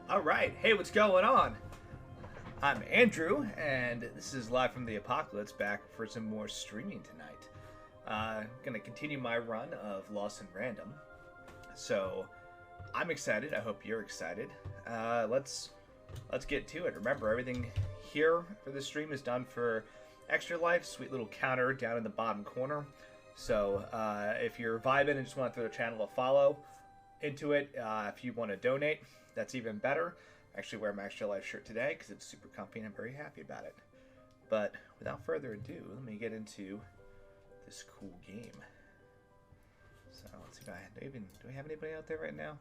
Alright, hey, what's going on? I'm Andrew, and this is Live from the Apocalypse, back for some more streaming tonight. Gonna continue my run of Lost and Random. So, I'm excited, I hope you're excited. Let's get to it. Remember, everything here for this stream is done for Extra Life, sweet little counter down in the bottom corner. So, if you're vibing and just want to throw the channel a follow into it, if you want to donate, that's even better. I actually wear my Extra Life shirt today because it's super comfy and I'm very happy about it. But without further ado, let me get into this cool game. So let's see if do we have anybody out there right now?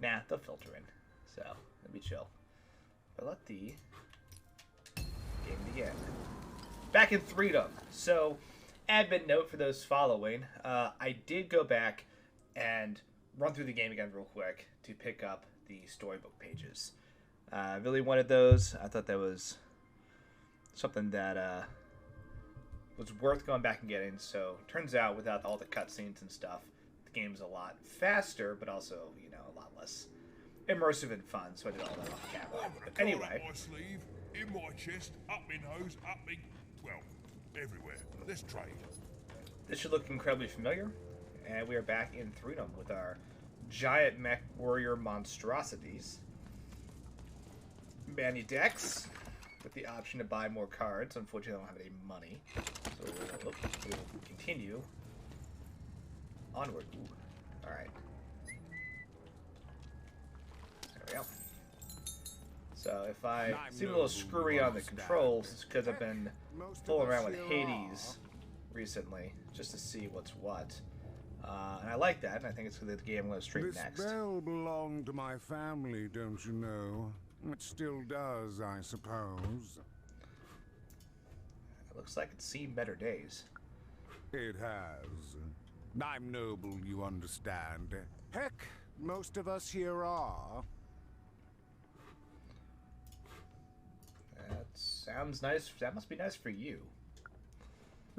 Nah, they'll filter in. So it'll be chill. But let the game begin. Back in Freedom. So, admin note for those following, I did go back and run through the game again real quick to pick up the storybook pages. I really wanted those. I thought that was something that was worth going back and getting. So turns out without all the cutscenes and stuff, the game's a lot faster, but also, you know, a lot less immersive and fun. So I did all that off camera. But anyway, my sleeve, in my chest, up my nose, up me, well, everywhere. Let's trade. This should look incredibly familiar. And we are back in Freedom with our giant mech warrior monstrosities. Many decks with the option to buy more cards. Unfortunately, I don't have any money. So we will continue onward. Alright. There we go. So if I seem a little screwy on the controls, it's because I've been fooling around with Hades recently just to see what's what. And I like that, and I think it's the game I'm going to stream next. This bell belonged to my family, don't you know? It still does, I suppose. It looks like it's seen better days. It has. I'm noble, you understand. Heck, most of us here are. That sounds nice. That must be nice for you.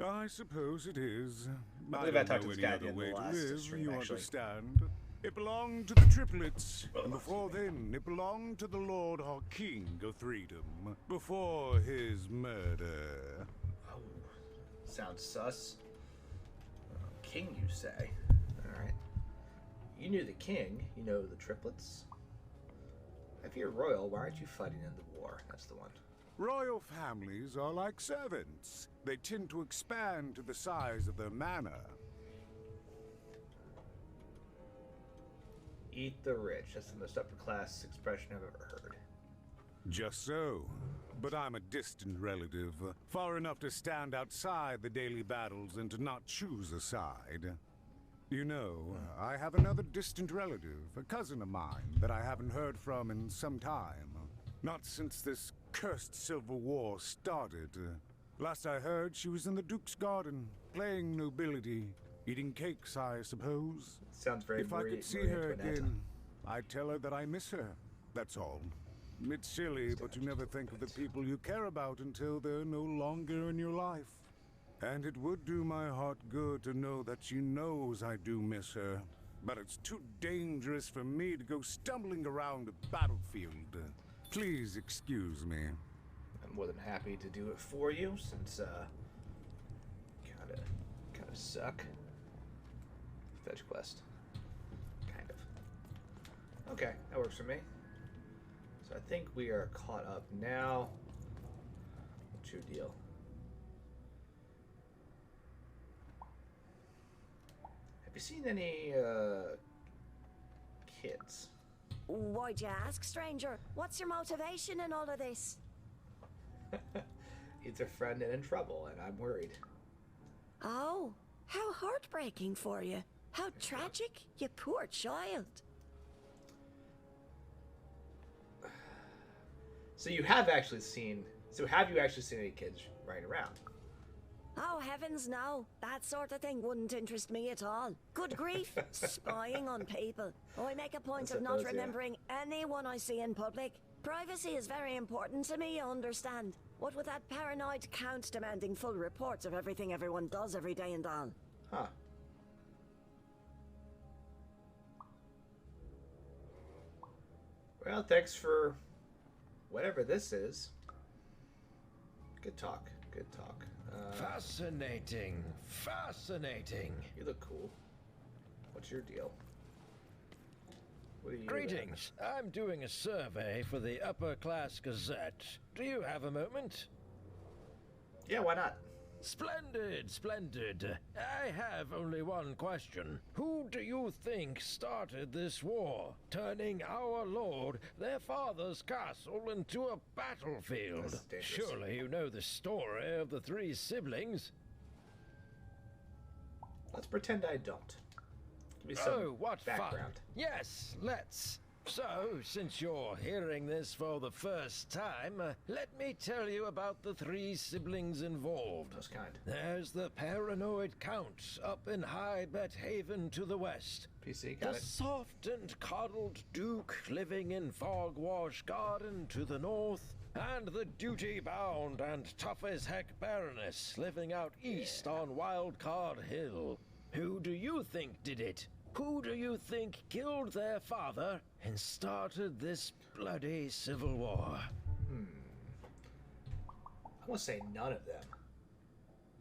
I suppose it is. I believe I talked to this guy other in the way to last live, stream, you actually. understand. It belonged to the Triplets. And before then, it belonged to the Lord our King of Freedom. Before his murder. Oh, sounds sus. King, you say? Alright. You knew the king. You know the Triplets. If you're royal, why aren't you fighting in the war? That's the one. Royal families are like servants. They tend to expand to the size of their manor. Eat the rich. That's the most upper class expression I've ever heard. Just so. But I'm a distant relative, far enough to stand outside the daily battles and to not choose a side. You know, I have another distant relative, a cousin of mine, that I haven't heard from in some time. Not since this cursed Civil War started. Last I heard, she was in the Duke's garden, playing nobility, eating cakes, I suppose. Sounds very If I could see her again, I'd tell her that I miss her. That's all. It's silly, but you never think of the people you care about until they're no longer in your life. And it would do my heart good to know that she knows I do miss her. But it's too dangerous for me to go stumbling around a battlefield. Please excuse me. I'm more than happy to do it for you, since kinda suck. Fetch quest. Kind of. Okay, that works for me. So I think we are caught up now. What's your deal? Have you seen any kids? Why'd you ask, stranger? What's your motivation in all of this? It's a friend and in trouble, and I'm worried. Oh, how heartbreaking for you. How tragic, you poor child. So you have actually seen... So have you actually seen any kids running around? Oh, heavens no. That sort of thing wouldn't interest me at all. Good grief, spying on people. I make a point of not remembering anyone I see in public. Privacy is very important to me, you understand. What with that paranoid count demanding full reports of everything everyone does every day and all. Huh. Well, thanks for whatever this is. Good talk. Good talk. Fascinating. Fascinating. You look cool. What's your deal? What are you Greetings. I'm doing a survey for the Upper Class Gazette. Do you have a moment? Yeah, why not? Splendid, splendid. I have only one question. Who do you think started this war, turning our lord, their father's castle, into a battlefield? This is dangerous. Surely you know the story of the three siblings. Let's pretend I don't. Give me some What background. fun. Yes, let's. So, since you're hearing this for the first time, let me tell you about the three siblings involved. Most kind. There's the paranoid Count up in High Bet Haven to the west. PC, got The it. soft and coddled Duke living in Fogwash Garden to the north. And the duty-bound and tough-as-heck Baroness living out east on Wildcard Hill. Who do you think did it? Who do you think killed their father and started this bloody civil war? I want to say none of them.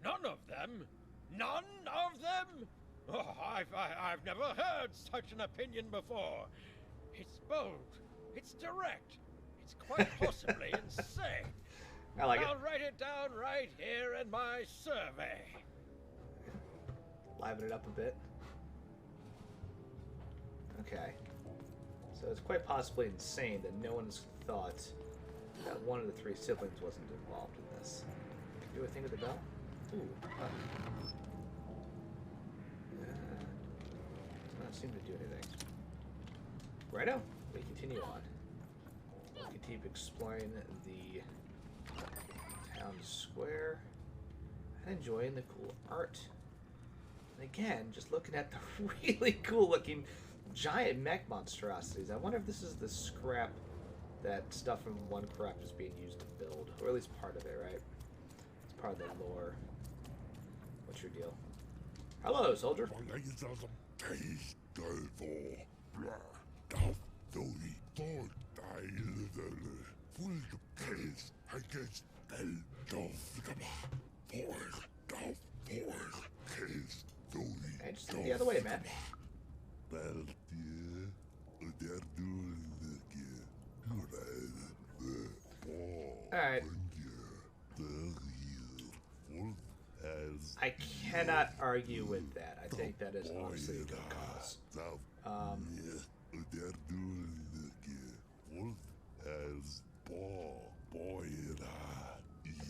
None of them? None of them? Oh, I've never heard such an opinion before. It's bold. It's direct. It's quite possibly insane. I like I'll it. write it down right here in my survey. Liven it up a bit. Okay. So it's quite possibly insane that no one's thought that one of the three siblings wasn't involved in this. Can you do a thing with the bell? Ooh. Does not seem to do anything. Righto. We continue on. We continue exploring the town square and enjoying the cool art. And again, just looking at the really cool looking giant mech monstrosities. I wonder if this is the scrap that stuff from one craft is being used to build, or at least part of it, right? It's part of the lore. What's your deal? Hello, soldier. Hey, just get the other way, man. Alright. I cannot argue with that. I think that is honestly a good cause.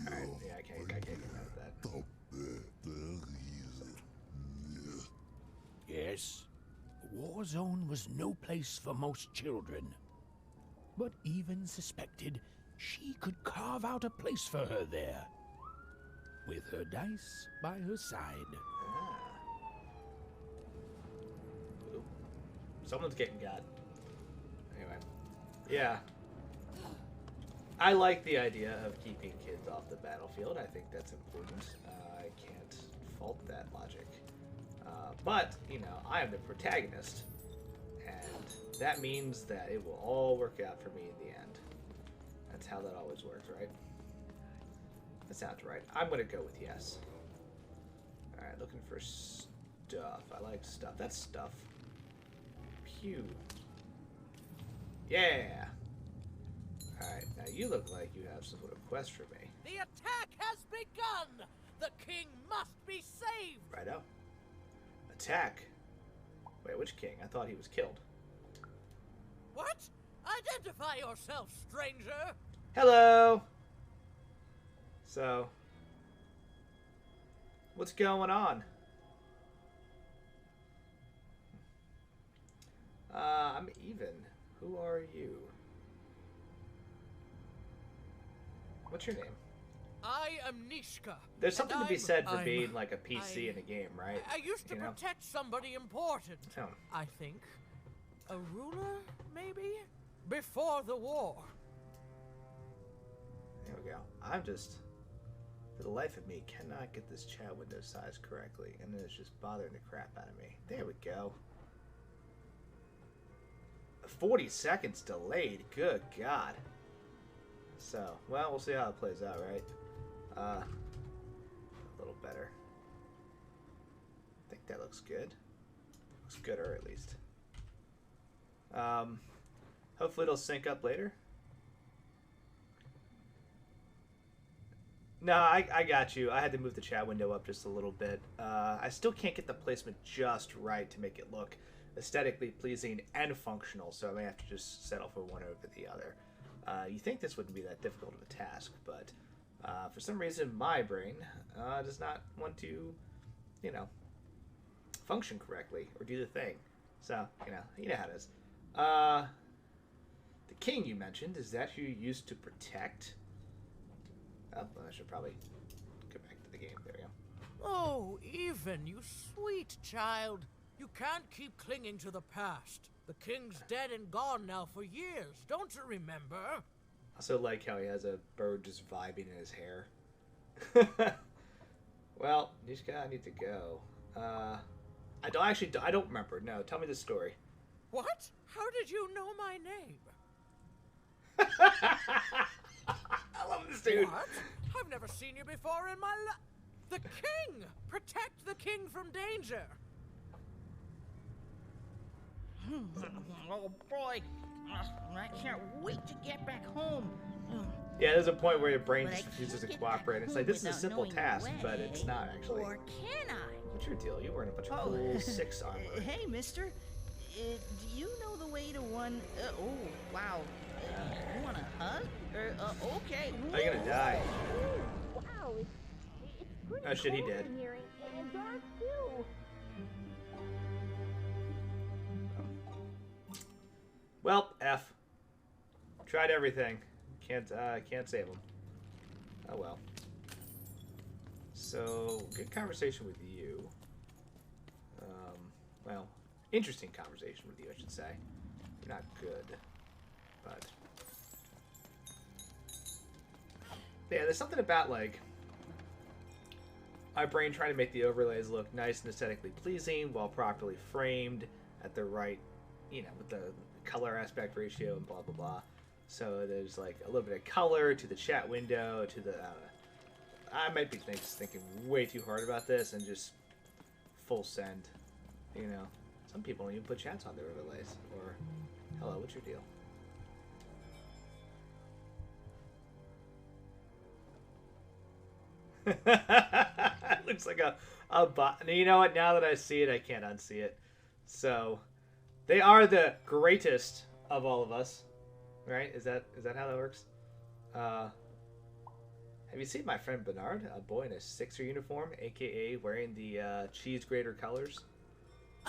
Alright, yeah, I can't get mad at that. Yes, a war zone was no place for most children. But even suspected she could carve out a place for her there. With her dice by her side. Ooh. Someone's getting got. Anyway. Yeah. I like the idea of keeping kids off the battlefield. I think that's important. I can't fault that logic. But, you know, I am the protagonist. And that means that it will all work out for me in the end. That's how that always works, right? That sounds right. I'm going to go with yes. Alright, looking for stuff. I like stuff. That's stuff. Pew. Yeah! Alright, now you look like you have some sort of quest for me. The attack has begun! The king must be saved! Righto. Attack. Wait, which king? I thought he was killed. What? Identify yourself, stranger! Hello! So, what's going on? I'm even. Who are you? What's your name? I am Nishka. There's something to be said for I'm- being like a PC in a game, right? I used to You know? protect somebody important. Oh. I think. A ruler, maybe? Before the war. There we go. I'm just, for the life of me, cannot get this chat window size correctly, and it's just bothering the crap out of me. There we go. 40 seconds delayed. Good God. So, well, we'll see how it plays out, right? A little better. I think that looks good. Looks gooder, at least. Hopefully it'll sync up later. No, I got you. I had to move the chat window up just a little bit. I still can't get the placement just right to make it look aesthetically pleasing and functional, so I may have to just settle for one over the other. You think this wouldn't be that difficult of a task, but for some reason my brain does not want to, you know, function correctly or do the thing. So, you know how it is. The king you mentioned, is that who you used to protect? Oh, well, I should probably go back to the game. There we go. Oh, Even, you sweet child. You can't keep clinging to the past. The king's dead and gone now for years. Don't you remember? I also like how he has a bird just vibing in his hair. Well, Nishka, I need to go. I don't remember. No, tell me the story. What? How did you know my name? I love this dude. What? I've never seen you before in my life. The king! Protect the king from danger. Oh boy, I can't wait to get back home. Yeah, there's a point where your brain But just I refuses to can't get cooperate. back It's like, home this is a without simple knowing the task, way. but it's not actually. Or can I? What's your deal? You're wearing a bunch of cool 6 armor. Hey, mister. Do you know the way to one... oh, wow. You want a hug? Okay. Oh, you're gonna die. Wow, it's pretty Oh shit, he cold did. in here, and dark too. Well, F. Tried everything. Can't save him. Oh well. So, good conversation with you. Well, interesting conversation with you, I should say. You're not good, but yeah, there's something about like my brain trying to make the overlays look nice and aesthetically pleasing while properly framed at the right, you know, with the color aspect ratio and blah blah blah. So there's like a little bit of color to the chat window, to the I might be thinking way too hard about this and just full send. You know, some people don't even put chats on their overlays. Or, hello, what's your deal? Looks like a bot. You know what? Now that I see it, I can't unsee it. So, they are the greatest of all of us, right? Is that how that works? Have you seen my friend Bernard, a boy in a Sixer uniform, aka wearing the cheese grater colors?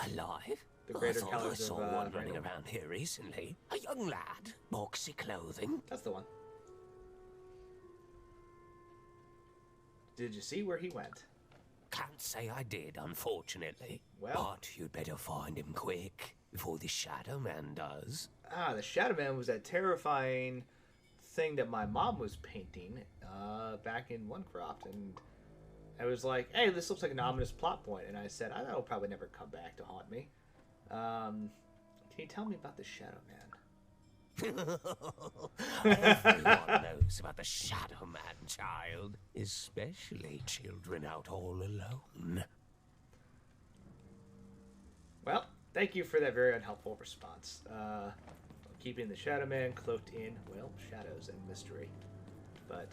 Alive? The greater I thought colors I saw of one running Randall. around here recently. A young lad, boxy clothing. That's the one. Did you see where he went? Can't say I did, unfortunately. Well. But you'd better find him quick, before the Shadow Man does. Ah, the Shadow Man was that terrifying thing that my mom was painting back in Onecroft, and I was like, hey, this looks like an ominous plot point, and I said, I know it'll probably never come back to haunt me. Can you tell me about the Shadow Man? Everyone knows about the Shadow Man, child. Especially children out all alone. Well, thank you for that very unhelpful response. Keeping the Shadow Man cloaked in, well, shadows and mystery. But,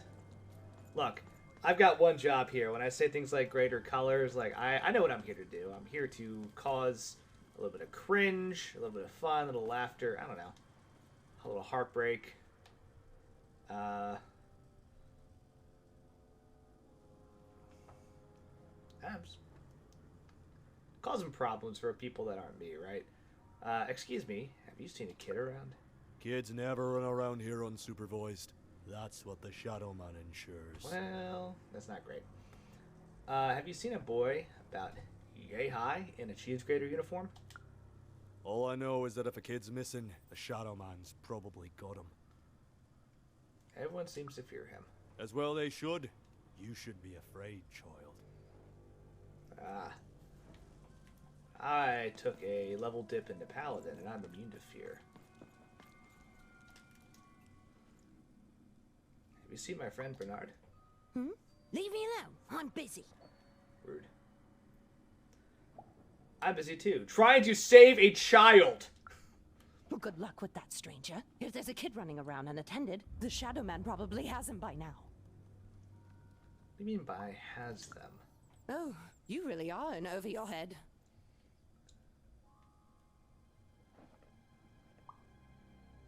look, I've got one job here. When I say things like greater colors, like, I know what I'm here to do. I'm here to cause a little bit of cringe, a little bit of fun, a little laughter, I don't know. A little heartbreak. Causing problems for people that aren't me, right? Excuse me, have you seen a kid around? Kids never run around here unsupervised. That's what the Shadow Man ensures. Well, that's not great. Have you seen a boy about yay high in a cheese grater uniform? All I know is that if a kid's missing, the Shadow Man's probably got him. Everyone seems to fear him. As well they should. You should be afraid, child. I took a level dip into Paladin, and I'm immune to fear. you see my friend Bernard? Hmm? Leave me alone. I'm busy. Rude. I'm busy too. Trying to save a child! Well, good luck with that, stranger. If there's a kid running around unattended, the Shadow Man probably has him by now. What do you mean by has them? Oh, you really are in over your head.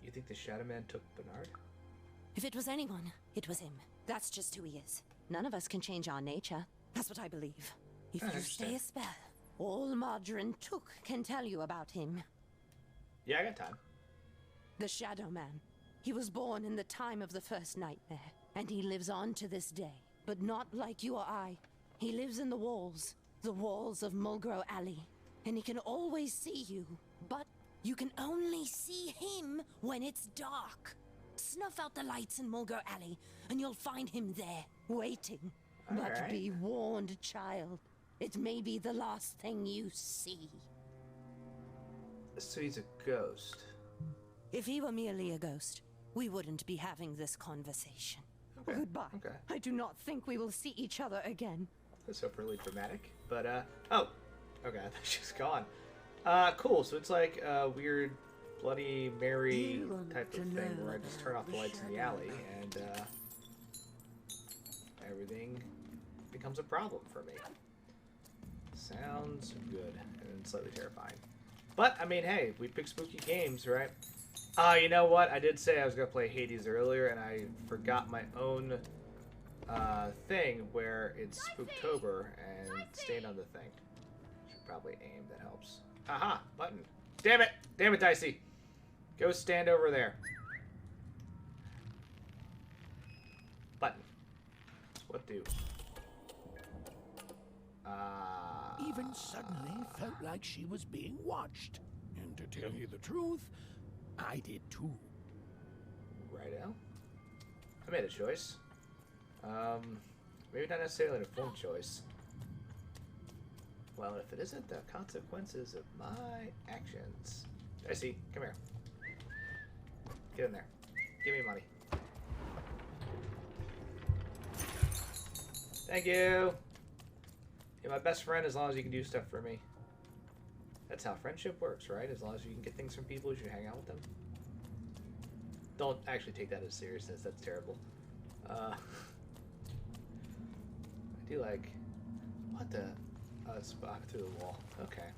You think the Shadow Man took Bernard? If it was anyone, it was him. That's just who he is. None of us can change our nature. That's what I believe. If you stay a spell, all Margarine Took can tell you about him. Yeah, I got time. The Shadow Man. He was born in the time of the first nightmare, and he lives on to this day. But not like you or I. He lives in the walls of Mulgrew Alley. And he can always see you, but you can only see him when it's dark. Snuff out the lights in Mulgrew Alley, and you'll find him there, waiting. But be warned, child. It may be the last thing you see. So he's a ghost. If he were merely a ghost, we wouldn't be having this conversation. Okay. Goodbye. Okay. I do not think we will see each other again. That's so really dramatic. But, oh. Okay, I thought she was gone. Cool. So it's like a weird Bloody Mary type of thing where I just turn off the lights in the alley and, everything becomes a problem for me. Sounds good and slightly terrifying. But, I mean, hey, we pick spooky games, right? You know what? I did say I was going to play Hades earlier, and I forgot my own thing where it's Spooktober and staying on the thing. Should probably aim, that helps. Aha! Button. Damn it! Damn it, Dicey! Go stand over there. Button. What do? Even suddenly felt like she was being watched. And to tell you the truth, I did too. Righto. I made a choice. Maybe not necessarily an informed choice. Well, if it isn't the consequences of my actions. Dicey, come here. Get in there. Give me money. Thank you. You're my best friend as long as you can do stuff for me. That's how friendship works, right? As long as you can get things from people, you should hang out with them. Don't actually take that as seriousness. That's terrible. I do like... What the... Oh, it's through the wall. Okay.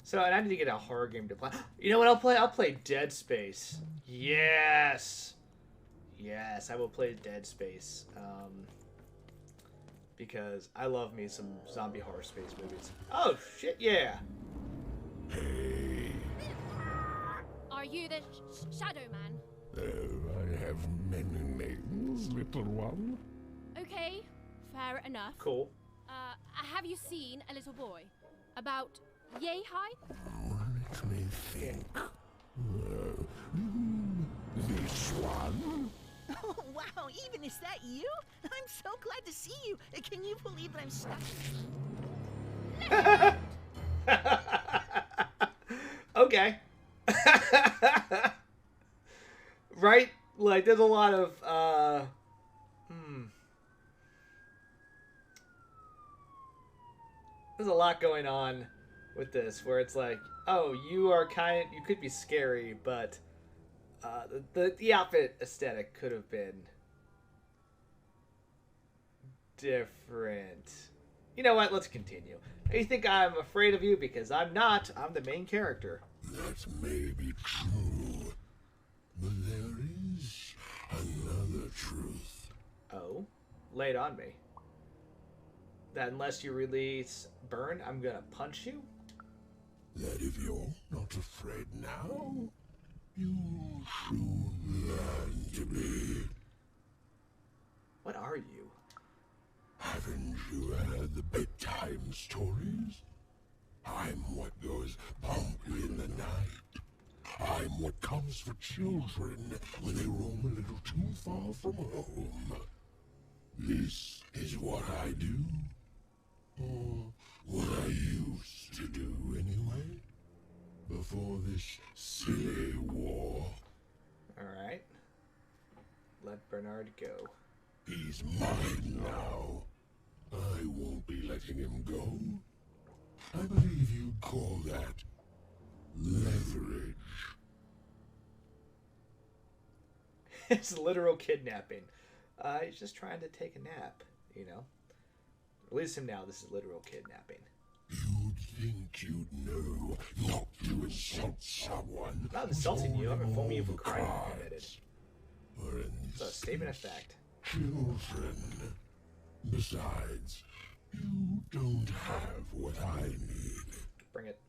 So, and I need to get a horror game to play. You know what I'll play? I'll play Dead Space. Yes! Yes, I will play Dead Space. Because I love me some zombie horror space movies. Oh, shit, yeah! Hey. Are you the Shadow Man? I have many names, little one. Okay, fair enough. Cool. Have you seen a little boy? About yay high? Let me think. This one? Oh, wow, even is that you? I'm so glad to see you. Can you believe that I'm stuck? Okay. Right? Like, there's a lot of, There's a lot going on with this, where it's like, oh, you could be scary, but the outfit aesthetic could have been different. You know what? Let's continue. You think I'm afraid of you? Because I'm not. I'm the main character. That may be true, but there is another truth. Oh? Lay it on me. That unless you release Burn, I'm gonna punch you? That if you're not afraid now, you'll soon learn to be. What are you? Haven't you heard the bedtime stories? I'm what goes bump in the night. I'm what comes for children when they roam a little too far from home. This is what I do. Or what I used to do anyway. Before this silly war. Alright. let Bernard go. He's mine now. I won't be letting him go. I believe you'd call that leverage. It's literal kidnapping. He's just trying to take a nap, you know? Release him now. This is literal kidnapping. You'd think you'd know not to insult someone. I'm not insulting you. I'm informing you of a crime you committed. Or in So, statement of fact. children. Besides, you don't have what I need. Bring it.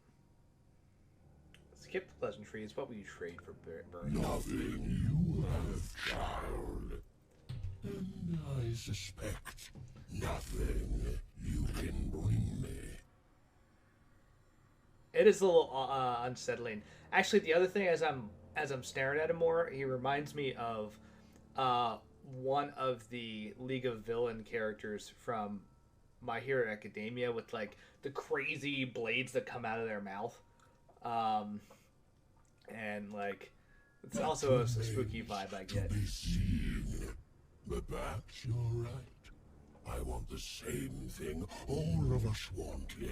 Skip the pleasantries. What will you trade for Burn? Nothing you have, child. And I suspect nothing you can bring me. It is a little unsettling. Actually, the other thing, as I'm staring at him more, he reminds me of one of the League of Villain characters from My Hero Academia, with like the crazy blades that come out of their mouth, and like it's also a spooky vibe I get. But perhaps you're right. I want the same thing all of us want here.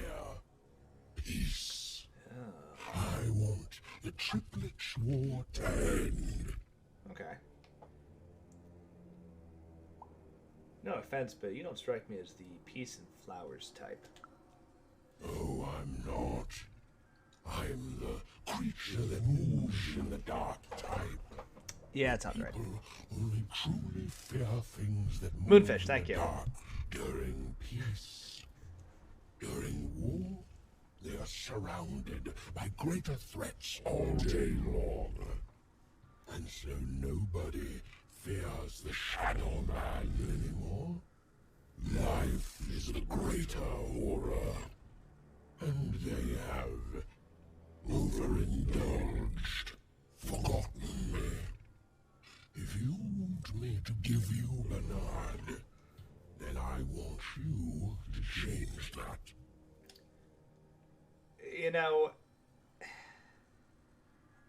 Peace. Oh. I want the Triplets war to end. Okay. No offense, but you don't strike me as the peace and flowers type. Oh, I'm not. I'm the creature that moves in the dark type. Yeah, that sounds right. People only truly fear things that move Moonfish, in thank the you. dark during peace. During war, they are surrounded by greater threats all day long. And so nobody fears the Shadow Man anymore. Life is the greater horror. And they have overindulged, forgotten me. If you want me to give you Bernard, then I want you to change that. You know,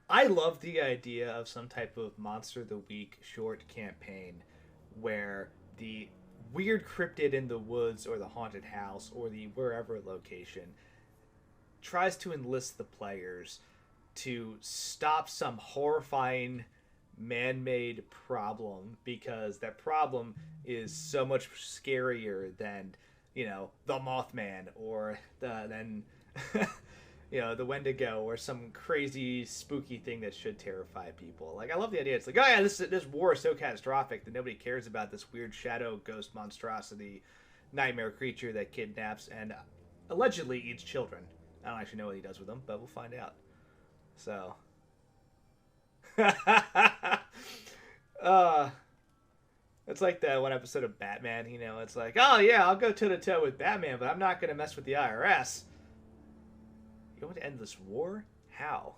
I love the idea of some type of Monster of the Week short campaign where the weird cryptid in the woods or the haunted house or the wherever location tries to enlist the players to stop some horrifying man-made problem, because that problem is so much scarier than, you know, the Mothman or the you know, the Wendigo or some crazy spooky thing that should terrify people. Like, I love the idea. It's like, oh yeah, this war is so catastrophic that nobody cares about this weird shadow ghost monstrosity nightmare creature that kidnaps and allegedly eats children. I don't actually know what he does with them, but we'll find out. So it's like that one episode of Batman, you know, it's like, oh yeah, I'll go toe-to-toe with Batman, but I'm not going to mess with the IRS. You want to end this war? How?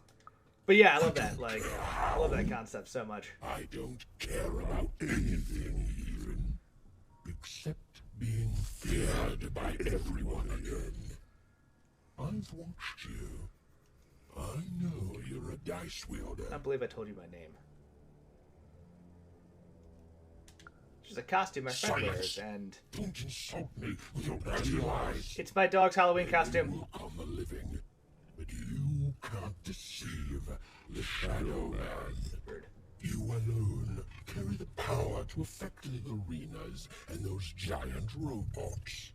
But yeah, I love that. Like, I love that concept so much. I don't care about anything even, except being feared by everyone again. I've watched you. I know you're a dice wielder. I don't believe I told you my name. It's a costume my friend wears, and don't insult me with your bloody lies. It's my dog's Halloween costume. You look on the living, but you can't deceive the Shadow Man. You alone carry the power to affect the arenas and those giant robots.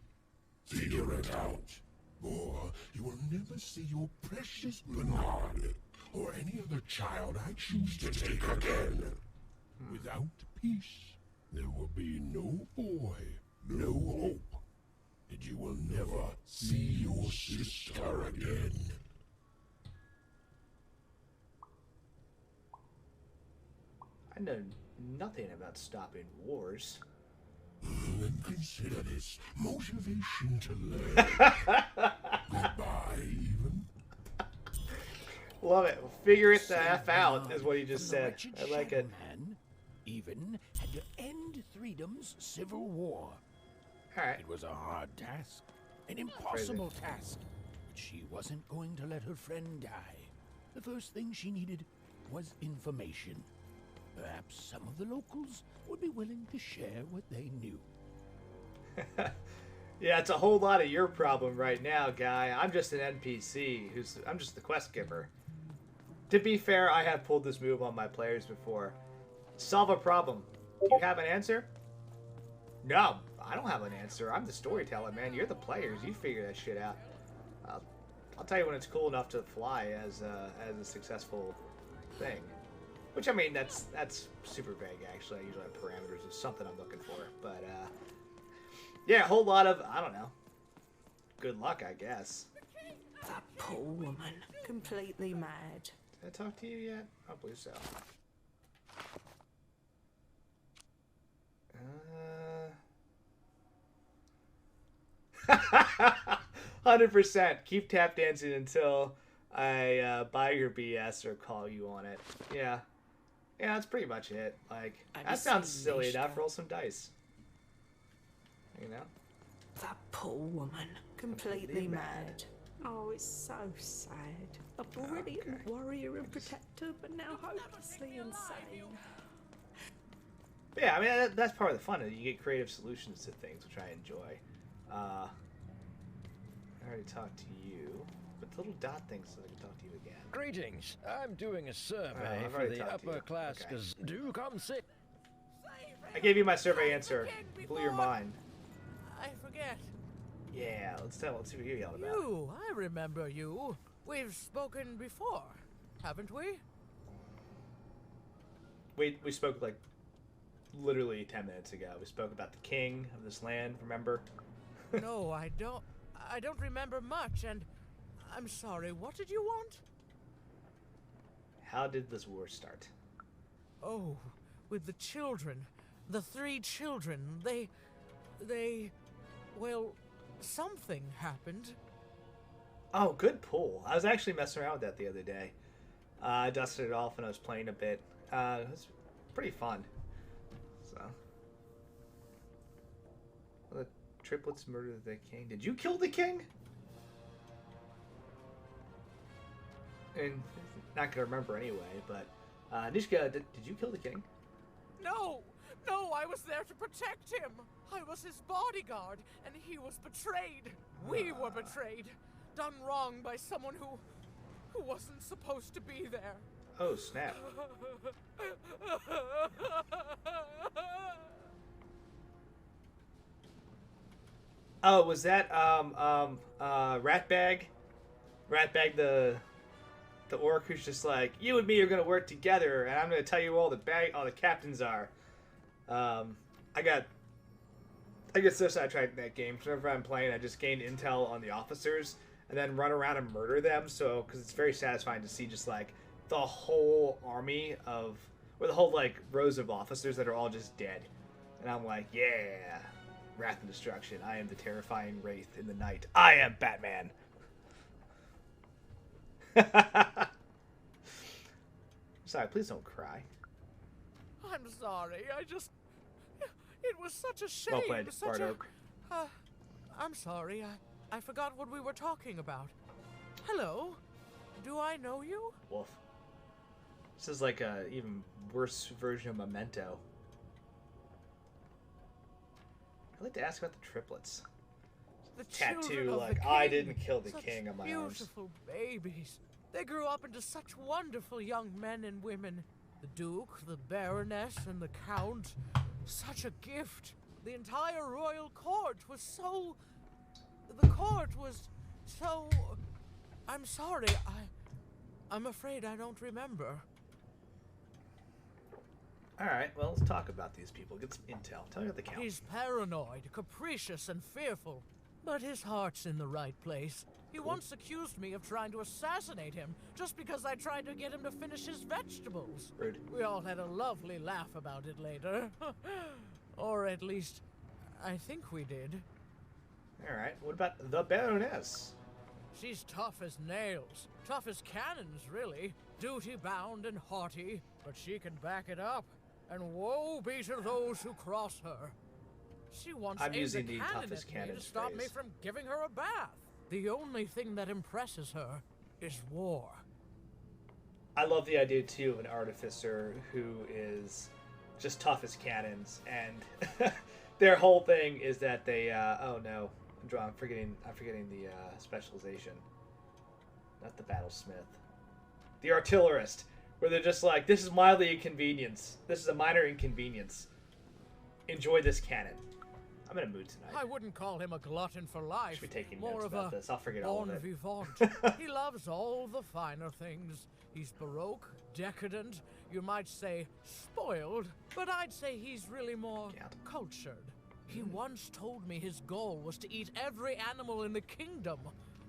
Figure it out, or you will never see your precious Bernard or any other child I choose to take again. Without peace, there will be no boy, no hope, and you will never see your sister again. I know nothing about stopping wars. Then consider this motivation to learn. Goodbye, even. Love it. Figure it the F out, is what he just said. I like it. Man even had to end Freedom's civil war. Alright. It was a hard task, an impossible task, but she wasn't going to let her friend die. The first thing she needed was information. Perhaps some of the locals would be willing to share what they knew. Yeah, it's a whole lot of your problem right now, guy. I'm just an NPC I'm just the quest giver. To be fair, I have pulled this move on my players before. Solve a problem. Do you have an answer? No, I don't have an answer. I'm the storyteller, man. You're the players. You figure that shit out. I'll tell you when it's cool enough to fly as a successful thing. Which, I mean, that's super vague, actually. I usually have parameters of something I'm looking for. But, yeah, a whole lot of, I don't know, good luck, I guess. That poor woman. Completely mad. Did I talk to you yet? I believe so. 100%. Keep tap dancing until I buy your BS or call you on it. Yeah. Yeah, that's pretty much it. Like, that sounds silly enough. Roll some dice. You know? That poor woman. Completely mad. Oh, it's so sad. A brilliant warrior and protector, but now hopelessly insane. Yeah, I mean, that's part of the fun. You get creative solutions to things, which I enjoy. I already talked to you, but the little dot thing so I can talk to you again. Greetings. I'm doing a survey for the upper class. Cause do come sit. I gave you my survey answer. Blew your mind. I forget. Yeah, let's see what you're yelling about. You, I remember you. We've spoken before, haven't we? We spoke like literally 10 minutes ago. We spoke about the king of this land, remember? No, I don't remember much, and I'm sorry. What did you want? How did this war start? Oh, with the children. The 3 children. Well, something happened. Oh, good pull. I was actually messing around with that the other day. I dusted it off and I was playing a bit. It was pretty fun. So, well, the triplets murdered the king. Did you kill the king? And not gonna remember anyway. But Nishka, did you kill the king? No, I was there to protect him. I was his bodyguard, and he was betrayed. We were betrayed. Done wrong by someone who wasn't supposed to be there. Oh, snap. Oh, was that Ratbag? Ratbag the orc who's just like, you and me are gonna work together, and I'm gonna tell you all the captains are. I get so sidetracked in that game. Whenever I'm playing, I just gain intel on the officers and then run around and murder them. So, because it's very satisfying to see just like the whole army or the whole like rows of officers that are all just dead. And I'm like, yeah, wrath and destruction. I am the terrifying wraith in the night. I am Batman. Sorry, please don't cry. I'm sorry. It was such a shame. Well played, Bardock. I'm sorry. I forgot what we were talking about. Hello. Do I know you? Wolf. This is like a even worse version of Memento. I'd like to ask about the triplets. The tattoo, like, I didn't kill the king on my arms. Beautiful babies. They grew up into such wonderful young men and women. The Duke, the Baroness, and the Count. Such a gift. The entire royal court was so... The court was so... I'm sorry, I'm afraid I don't remember. Alright, well, let's talk about these people. Get some intel. Tell me about the Count. He's paranoid, capricious, and fearful. But his heart's in the right place. He once accused me of trying to assassinate him just because I tried to get him to finish his vegetables. Rude. We all had a lovely laugh about it later. Or at least, I think we did. Alright, what about the Baroness? She's tough as nails. Tough as cannons, really. Duty-bound and haughty, but she can back it up. And woe be to those who cross her. She once aimed a cannon at me to stop me from giving her a bath. The only thing that impresses her is war. I love the idea too of an artificer who is just tough as cannons, and their whole thing is that they oh no, I'm forgetting the specialization. Not the battlesmith. The artillerist, where they're just like, this is mildly inconvenience. This is a minor inconvenience. Enjoy this cannon. I'm in a mood tonight. I wouldn't call him a glutton for life. Should be taking More notes of about a this. I'll forget all of bon it. vivant. He loves all the finer things. He's baroque, decadent, you might say spoiled, but I'd say he's really more cultured. He once told me his goal was to eat every animal in the kingdom,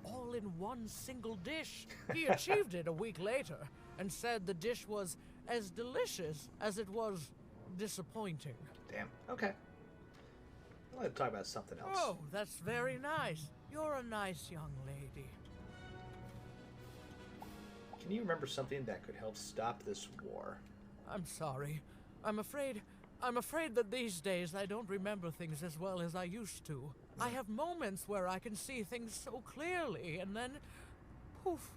all in one single dish. He achieved it a week later, and said the dish was as delicious as it was disappointing. Damn. Okay. I want to talk about something else. Oh, that's very nice. You're a nice young lady. Can you remember something that could help stop this war? I'm sorry. I'm afraid that these days I don't remember things as well as I used to. I have moments where I can see things so clearly, and then poof.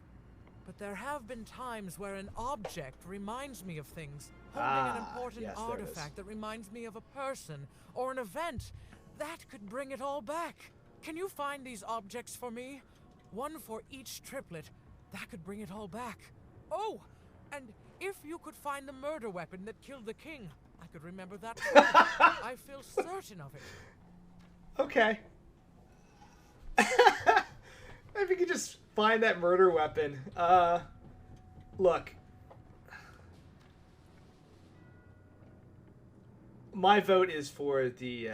But there have been times where an object reminds me of things, holding an important artifact that reminds me of a person or an event. That could bring it all back. Can you find these objects for me? One for each triplet. That could bring it all back. Oh, and if you could find the murder weapon that killed the king, I could remember that too. I feel certain of it. Okay. If you could just find that murder weapon. Look. My vote is for the,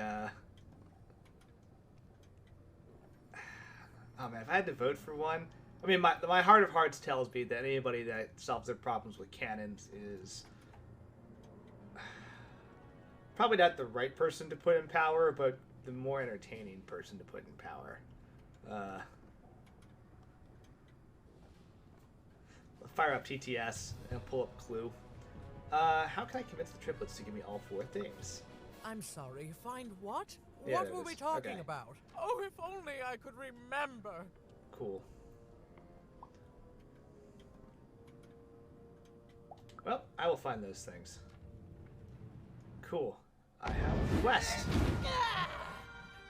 oh man, if I had to vote for one, I mean, my heart of hearts tells me that anybody that solves their problems with cannons is probably not the right person to put in power, but the more entertaining person to put in power. Fire up TTS and pull up Clue. How can I convince the triplets to give me all 4 things? I'm sorry, find what? Yeah, What were we talking about? Oh, if only I could remember. Cool. Well, I will find those things. Cool. I have a quest.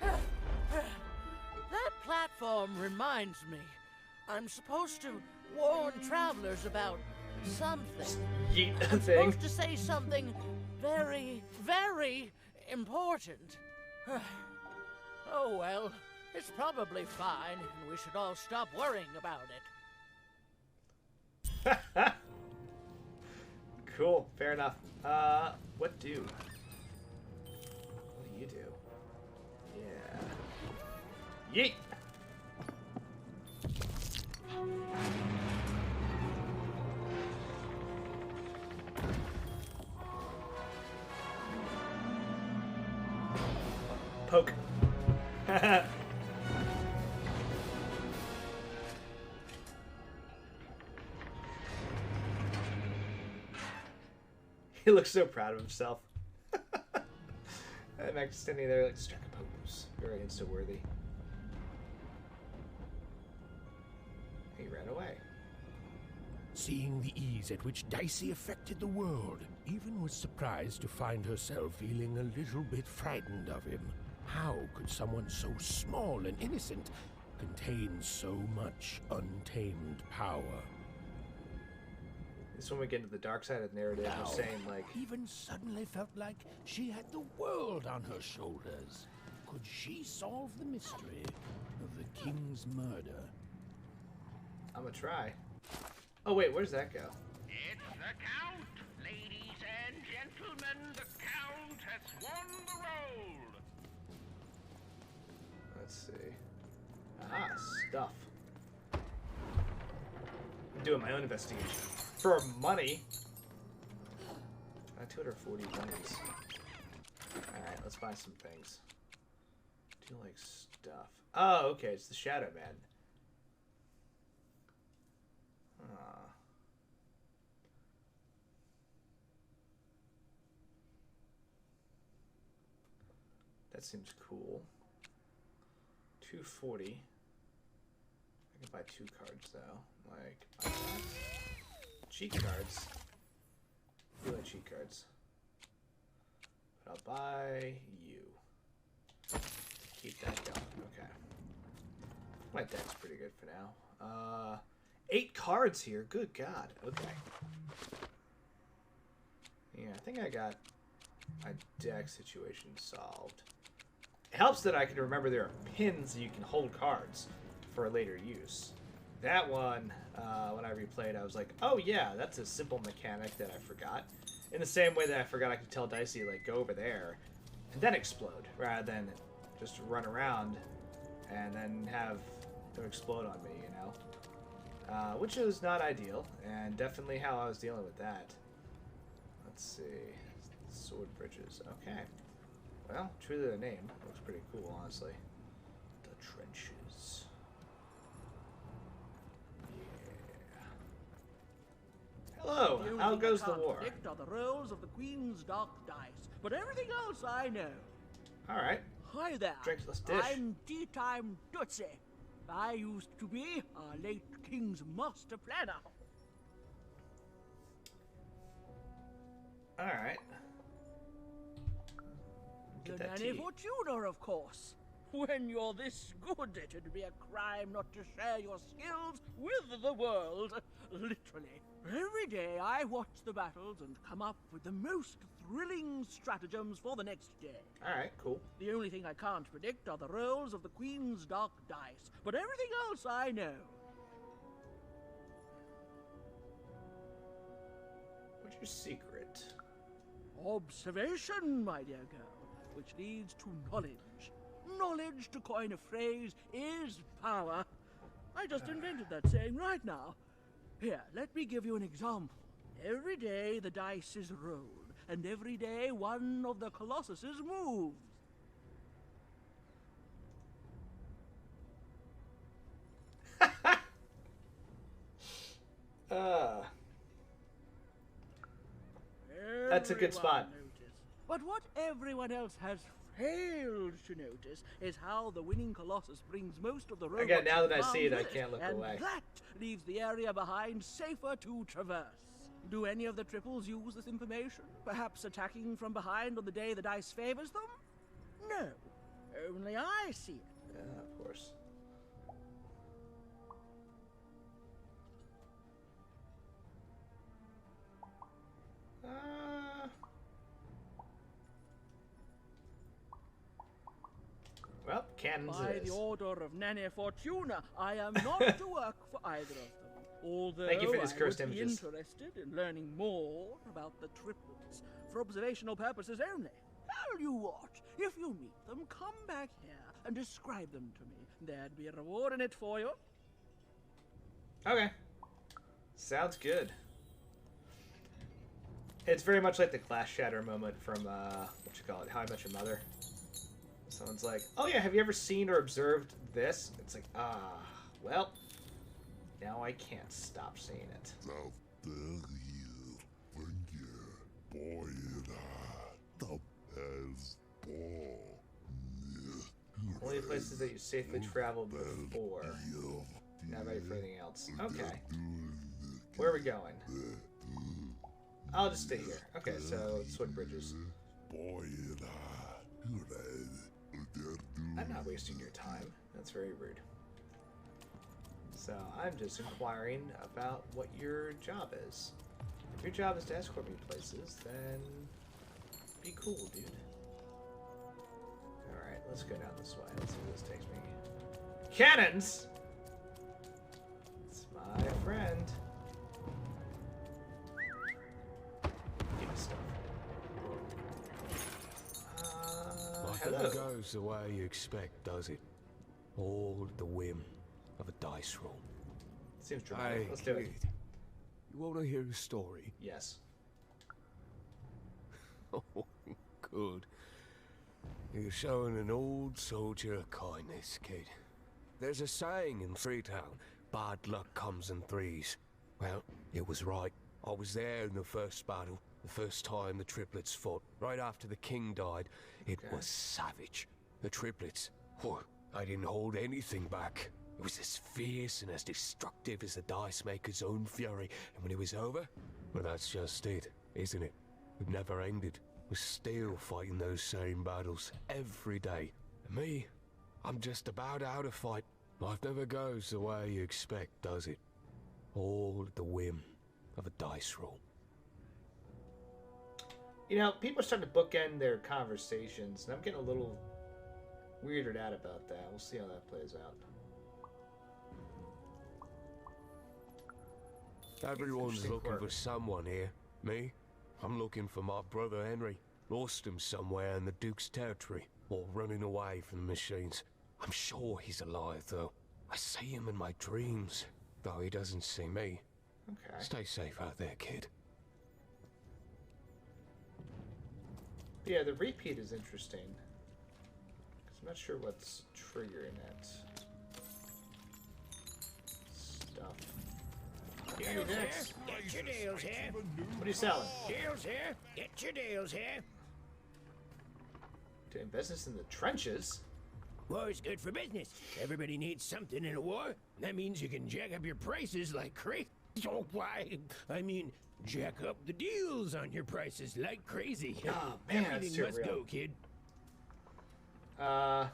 That platform reminds me. I'm supposed to warn travelers about something. Yeet I'm thing. supposed to say something very, very important. Oh well, it's probably fine, and we should all stop worrying about it. Cool, fair enough. What do? What do you do? Yeah. Yeet! Poke. He looks so proud of himself. And Max standing there like, strike a pose. Very insta-worthy. He ran away. Seeing the ease at which Dicey affected the world, Even was surprised to find herself feeling a little bit frightened of him. How could someone so small and innocent contain so much untamed power? This is when we get into the dark side of the narrative. Now, We're saying, like, even suddenly felt like she had the world on her shoulders. Could she solve the mystery of the king's murder? I'm gonna try. Oh wait, where does that go? It's the Count! Ladies and gentlemen, the Count has won the roll! Let's see. Ah, stuff. I'm doing my own investigation. For money. 240 monies. Alright, let's buy some things. Do you like stuff? Oh, okay, it's the Shadow Man. That seems cool. 240. I can buy 2 cards though. Like, cheat cards. I do like cheat cards. But I'll buy you. Keep that going. Okay. My deck's pretty good for now. 8 cards here. Good God. Okay. Yeah, I think I got my deck situation solved. It helps that I can remember there are pins that you can hold cards for later use. That one, when I replayed, I was like, oh yeah, that's a simple mechanic that I forgot. In the same way that I forgot I could tell Dicey, like, go over there and then explode, rather than just run around and then have them explode on me, you know? Which is not ideal, and definitely how I was dealing with that. Let's see. Sword bridges. Okay. Well, true to the name. Looks pretty cool, honestly. The trenches. Yeah. Hello. How goes the war? Predict are the rolls of the Queen's dark dice, but everything else I know. All right. Hi there. Let's dish. I'm Tea Time Tootsie. I used to be our late King's master planner. All right. The Nanny Fortuna, of course. When you're this good, it'd be a crime not to share your skills with the world. Literally. Every day I watch the battles and come up with the most thrilling stratagems for the next day. Alright, cool. The only thing I can't predict are the rolls of the Queen's dark dice, but everything else I know. What's your secret? Observation, my dear girl. Which leads to knowledge. Knowledge, to coin a phrase, is power. I just invented that saying right now. Here, let me give you an example. Every day the dice is rolled, and every day one of the colossuses moves. That's a good spot. But what everyone else has failed to notice is how the winning Colossus brings most of the robots. Again, now that I around see it, with I can't look and away. That leaves the area behind safer to traverse. Do any of the triples use this information? Perhaps attacking from behind on the day the dice favors them? No. Only I see it. Yeah, of course. Well, cannons By it is. the order of Nanny Fortuna, I am not to work for either of them. Although Thank you for these I cursed would be images. interested in learning more about the triplets for observational purposes only. Tell you what, if you meet them, come back here and describe them to me. There'd be a reward in it for you. Okay. Sounds good. It's very much like the Class Shatter moment from, what you call it, How I Met Your Mother. Someone's like, oh yeah, have you ever seen or observed this? It's like, well, now I can't stop seeing it. Only places that you safely traveled before. Not ready for anything else. Okay. Where are we going? I'll just stay here. Okay, so sword bridges. I'm not wasting your time. That's very rude. So I'm just inquiring about what your job is. If your job is to escort me places, then be cool, dude. Alright, let's go down this way. Let's see where this takes me. Cannons! It's my friend. Give me stuff. Nothing hello. goes the way you expect, does it? All at the whim of a dice roll. Seems dramatic. Hey, Let's do it. kid, you want to hear a story? Yes. Oh, good. You're showing an old soldier a kindness, kid. There's a saying in Freetown, bad luck comes in threes. Well, it was right. I was there in the first battle, the first time the triplets fought. Right after the king died, it was savage. The triplets, oh, I didn't hold anything back. It was as fierce and as destructive as the dice maker's own fury. And when it was over, well, that's just it, isn't it? It never ended. We're still fighting those same battles every day. And me, I'm just about out of fight. Life never goes the way you expect, does it? All at the whim of a dice roll. You know, people are starting to bookend their conversations, and I'm getting a little weirded out about that. We'll see how that plays out. Everyone's looking for someone here. Me? I'm looking for my brother Henry. Lost him somewhere in the Duke's territory, or running away from the machines. I'm sure he's alive, though. I see him in my dreams, though he doesn't see me. Okay. Stay safe out there, kid. Yeah, the repeat is interesting. 'Cause I'm not sure what's triggering it. Stuff. Deals here. Get your deals here. What are you selling? Deals here. Get your deals here. Doing business in the trenches? War's good for business. Everybody needs something in a war. That means you can jack up your prices like crazy. Oh, why? I mean, jack up the deals on your prices like crazy. Oh, man, that's Everything too must real. go, kid. I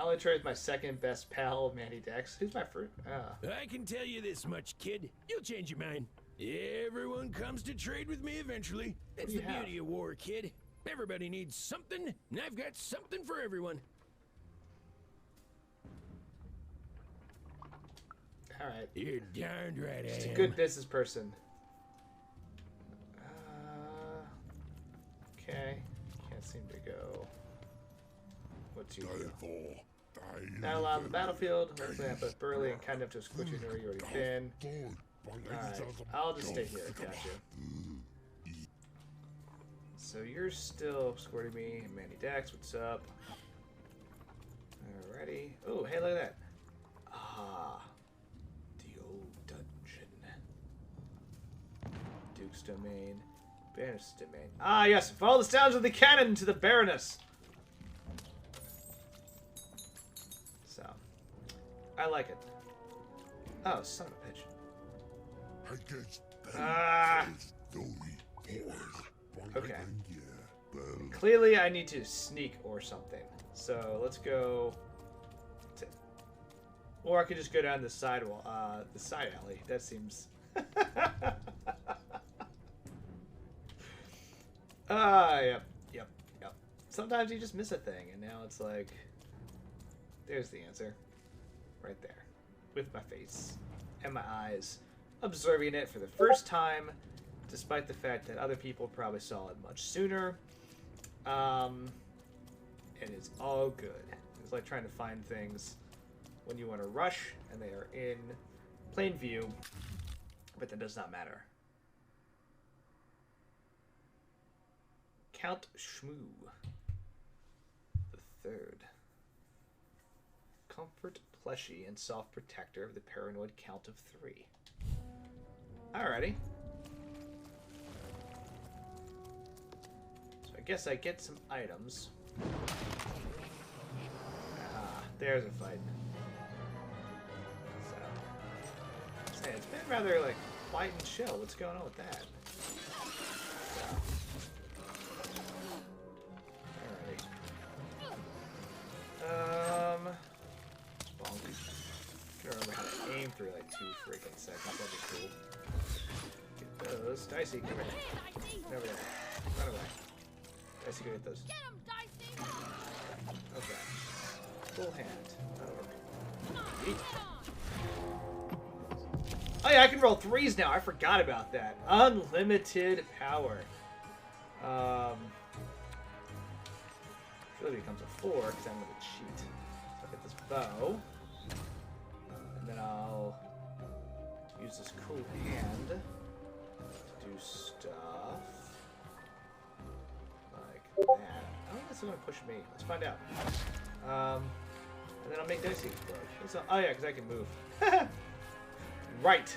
only trade with my second best pal, Manny Dex. Who's my first? I can tell you this much, kid. You'll change your mind. Everyone comes to trade with me eventually. That's the beauty of war, kid. Everybody needs something, and I've got something for everyone. All right. You're darned right. Just I a am. good business person. Okay. Can't seem to go. What's you do? Not allowed on the battlefield. Hopefully, but burly and kind enough to escort you to where you already been. Alright, I'll just stay here. Gotcha. So you're still escorting me. Manny Dex, what's up? Alrighty. Oh, hey, look at that. Ah. The old dungeon. Duke's domain. Baroness' domain. Ah, yes. Follow the sounds of the cannon to the Baroness. So. I like it. Oh, son of a bitch. Okay. Clearly, I need to sneak or something. So let's go. Or I could just go down the side wall, the side alley. That seems. Yep. Sometimes you just miss a thing, and now it's like, there's the answer, right there, with my face and my eyes, observing it for the first time, despite the fact that other people probably saw it much sooner. And it's all good. It's like trying to find things when you want to rush and they are in plain view, but that does not matter. Count Shmoo the Third. Comfort Pleshy and soft protector of the paranoid Count of 3. Alrighty. So I guess I get some items. Ah, there's a fight. So, it's been rather like quiet and chill. What's going on with that? Bonk. I can't remember how to aim through like 2 freaking seconds. That'd be cool. Get those. Dicey, come here. Get over there. Run away. Dicey, go get those. Get him, Dicey! Okay. Full hand. That'll work. Yeet. Oh yeah, I can roll 3s now. I forgot about that. Unlimited power. Really becomes a 4 because I'm going to cheat. So I'll get this bow. And then I'll use this cool hand to do stuff like that. I don't think this is going to push me. Let's find out. And then I'll make Dicey explode. Oh yeah, because I can move. Right.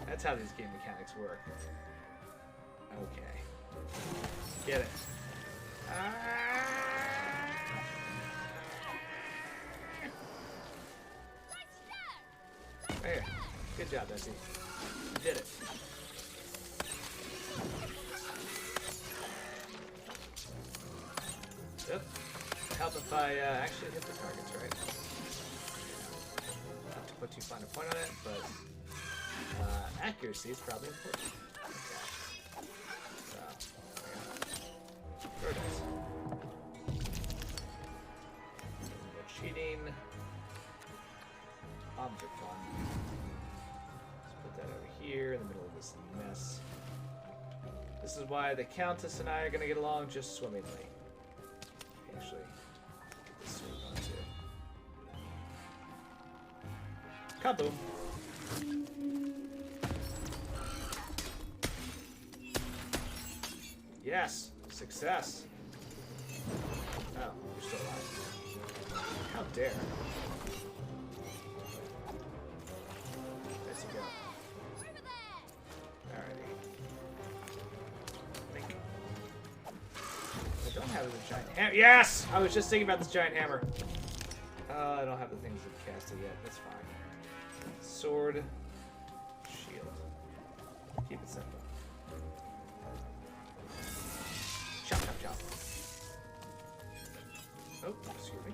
That's how these game mechanics work. Okay. Get it. Good job, Bessie. You did it. Yep. Help if I actually hit the targets, right? Not to put too fine a point on it, but accuracy is probably important. Okay. So, yeah. Throw dice. No cheating. Bombs are fun. Let's put that over here in the middle of this mess. This is why the Countess and I are going to get along just swimmingly. Actually, get this sword on too. Kaboom! Yes! Success! Oh, you're still alive. How dare. Let's go. Alrighty. I don't have the giant hammer. Yes! I was just thinking about this giant hammer. I don't have the things to cast it yet. That's fine. Sword. Shield. Keep it simple. Chop, chop, chop. Oh, excuse me.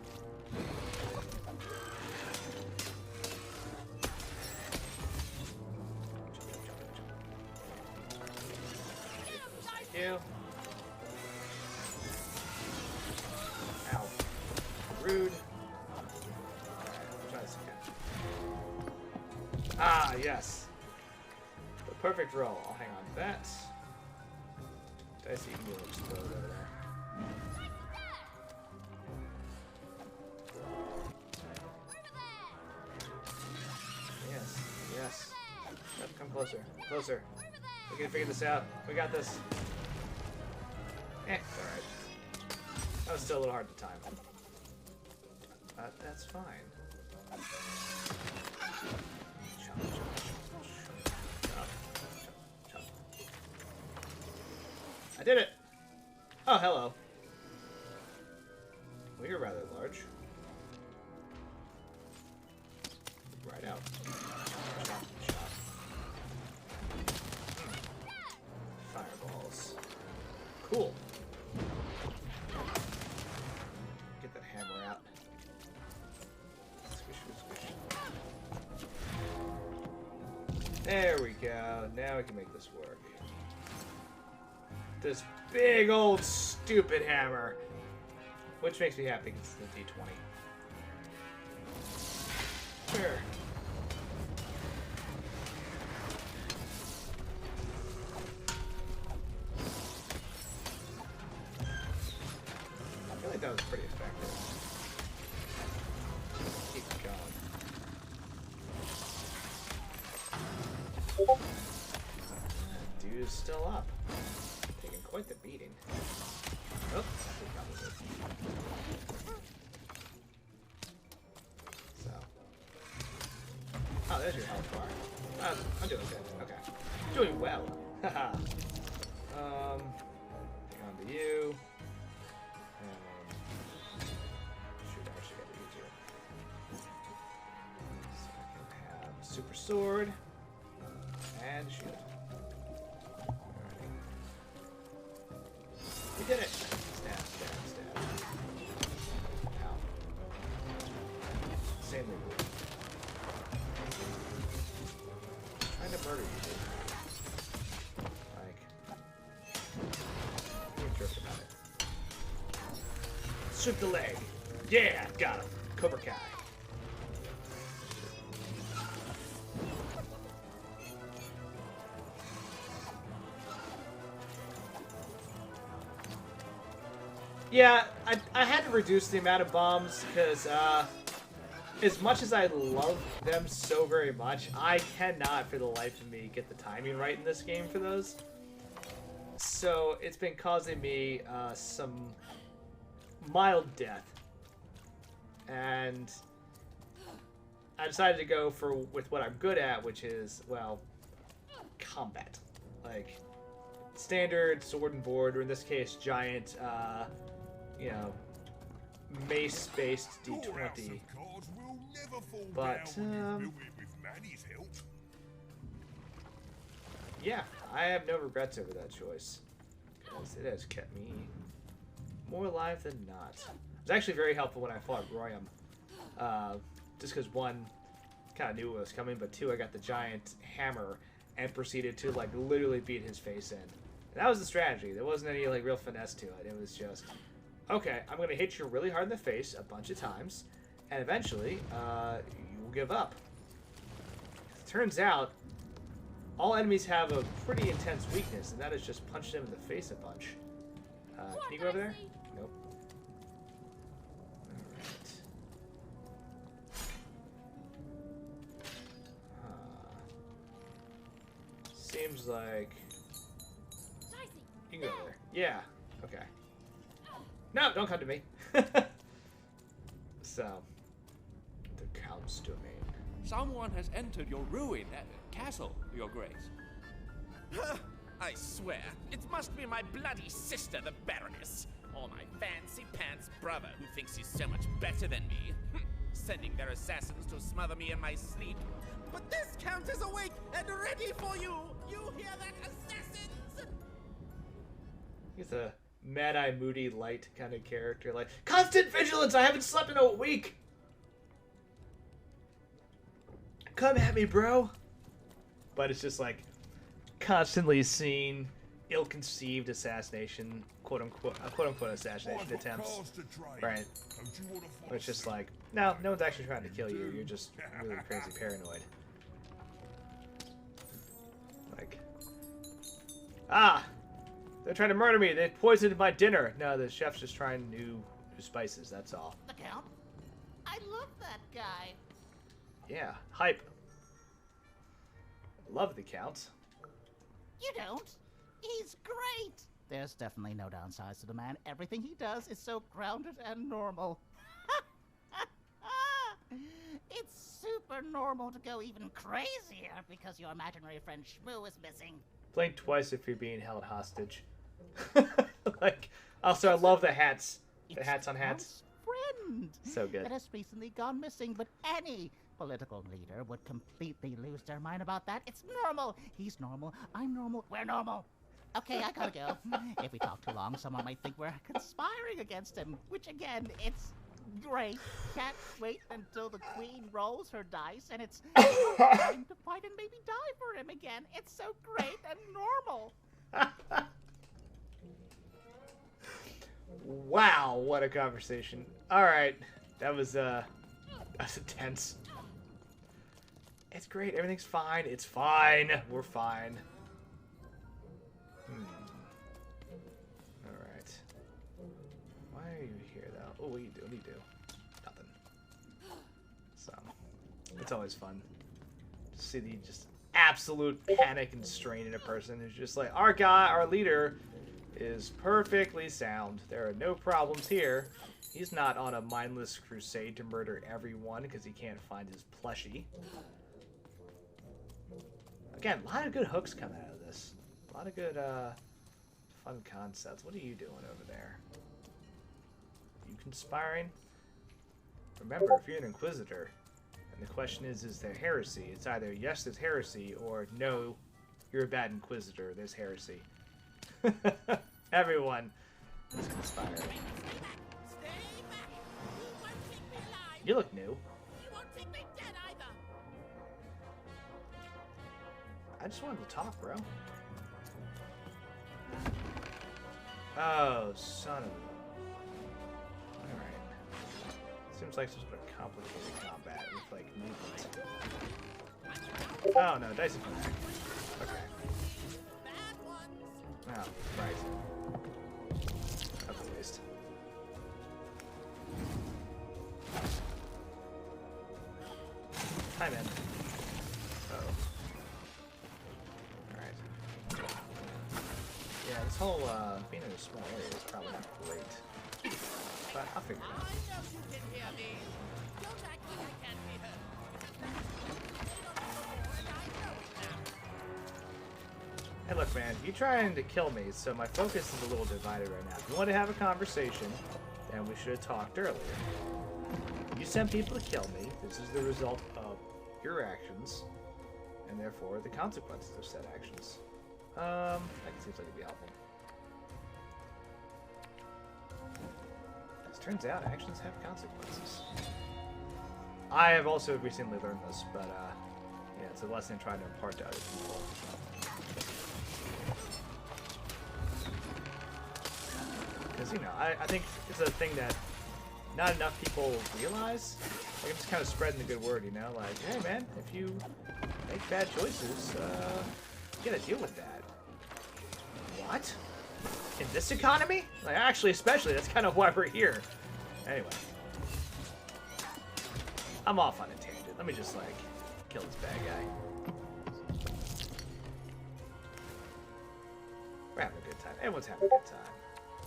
Thank you. Ow. Rude. Try this again. Ah, yes. The perfect roll. I'll hang on to that. Dicey will explode over there. Yes, yes. Yep, come closer. Closer. We can figure this out. We got this. It's alright. That was still a little hard to time. But that's fine. Chop, chop, chop, chop, chop. I did it! Oh, hello. Well, you're rather large. Right out. Chop, chop. Fireballs. Cool. Get that hammer out. Squish, squish, squish. There we go. Now we can make this work. This big old stupid hammer. Which makes me happy because it's the D20. Sure. I feel like that was pretty effective. Keep it going. Dude is still up. Taking quite the beating. Oh, actually probably good. So. Oh, there's your health bar. I'm doing good. Okay. Doing well. Haha. Hang on to you. Shoot, I actually got to use you. So I can have super sword and shield. Alrighty. We did it! Stab, stab, stab. Ow. Insanely rude. Trying to murder you, dude. Like, be a jerk about it. Shoot the leg. Yeah, got him. Cobra Kai. Yeah, I had to reduce the amount of bombs because as much as I love them so very much, I cannot for the life of me get the timing right in this game for those. So it's been causing me some mild death. And I decided to go with what I'm good at, which is, well, combat. Like, standard sword and board, or in this case, giant, you know, mace-based D20. But, yeah, I have no regrets over that choice. Because it has kept me more alive than not. It was actually very helpful when I fought Royam. Just because, one, kind of knew what was coming, but two, I got the giant hammer and proceeded to, like, literally beat his face in. And that was the strategy. There wasn't any, like, real finesse to it. It was just, okay, I'm going to hit you really hard in the face a bunch of times, and eventually, you will give up. It turns out, all enemies have a pretty intense weakness, and that is just punching them in the face a bunch. Can you go over there? Nope. Alright. Seems like... You can go over there. Yeah. Okay. No, don't come to me. So, the Count's domain. Someone has entered your ruined castle, Your Grace. I swear, it must be my bloody sister, the Baroness, or my fancy-pants brother who thinks he's so much better than me, sending their assassins to smother me in my sleep. But this Count is awake and ready for you! You hear that, assassins? He's a Mad-Eye Moody Light kind of character, like, constant vigilance! I haven't slept in a week! Come at me, bro! But it's just like, constantly seeing ill-conceived assassination, quote-unquote assassination attempts. Right. It's just like, no one's actually trying to kill you. You're just really crazy paranoid. Like, they're trying to murder me. They poisoned my dinner. No, the chef's just trying new spices. That's all. The Count? I love that guy. Yeah, hype. Love the Count. You don't. He's great. There's definitely no downsides to the man. Everything he does is so grounded and normal. It's super normal to go even crazier because your imaginary friend Shmoo is missing. Blink twice if you're being held hostage. Like, also, I love the hats. The hats on hats. Friend so good. That has recently gone missing, but any political leader would completely lose their mind about that. It's normal. He's normal. I'm normal. We're normal. Okay, I gotta go. If we talk too long, someone might think we're conspiring against him, which again, it's great. Can't wait until the queen rolls her dice and it's time to fight and maybe die for him again. It's so great and normal. Wow, what a conversation. Alright, that was intense. It's great, everything's fine, it's fine, we're fine. Alright. Why are you here, though? Oh, what do you do? What do you do? Nothing. So, it's always fun to see the just absolute panic and strain in a person who's just like, our leader is perfectly sound. There are no problems here. He's not on a mindless crusade to murder everyone because he can't find his plushie. Again, a lot of good hooks come out of this. A lot of good, fun concepts. What are you doing over there? You conspiring? Remember, if you're an Inquisitor, and the question is there heresy? It's either yes, there's heresy, or no, you're a bad Inquisitor, there's heresy. Everyone is conspiring. You look new. I just wanted to talk, bro. Oh, son of a... Alright. Seems like some sort of complicated combat with, like, movement. Oh, no, Dice is back. Okay. Oh, right. That's a waste. Hi, man. Uh-oh. Alright. Yeah, this whole, being in a small area is probably not great. But I'll figure it out. Hey, look, man, you're trying to kill me, so my focus is a little divided right now. If you want to have a conversation, then we should have talked earlier. You sent people to kill me. This is the result of your actions, and therefore the consequences of said actions. That seems like it'd be helpful. As it turns out, actions have consequences. I have also recently learned this, but yeah, it's a lesson I'm trying to impart to other people. Because, you know, I think it's a thing that not enough people realize. Like, I'm just kind of spreading the good word, you know? Like, hey, man, if you make bad choices, you gotta deal with that. What? In this economy? Like, actually, especially, that's kind of why we're here. Anyway. I'm off on a tangent. Let me just, like, kill this bad guy. We're having a good time. Everyone's having a good time.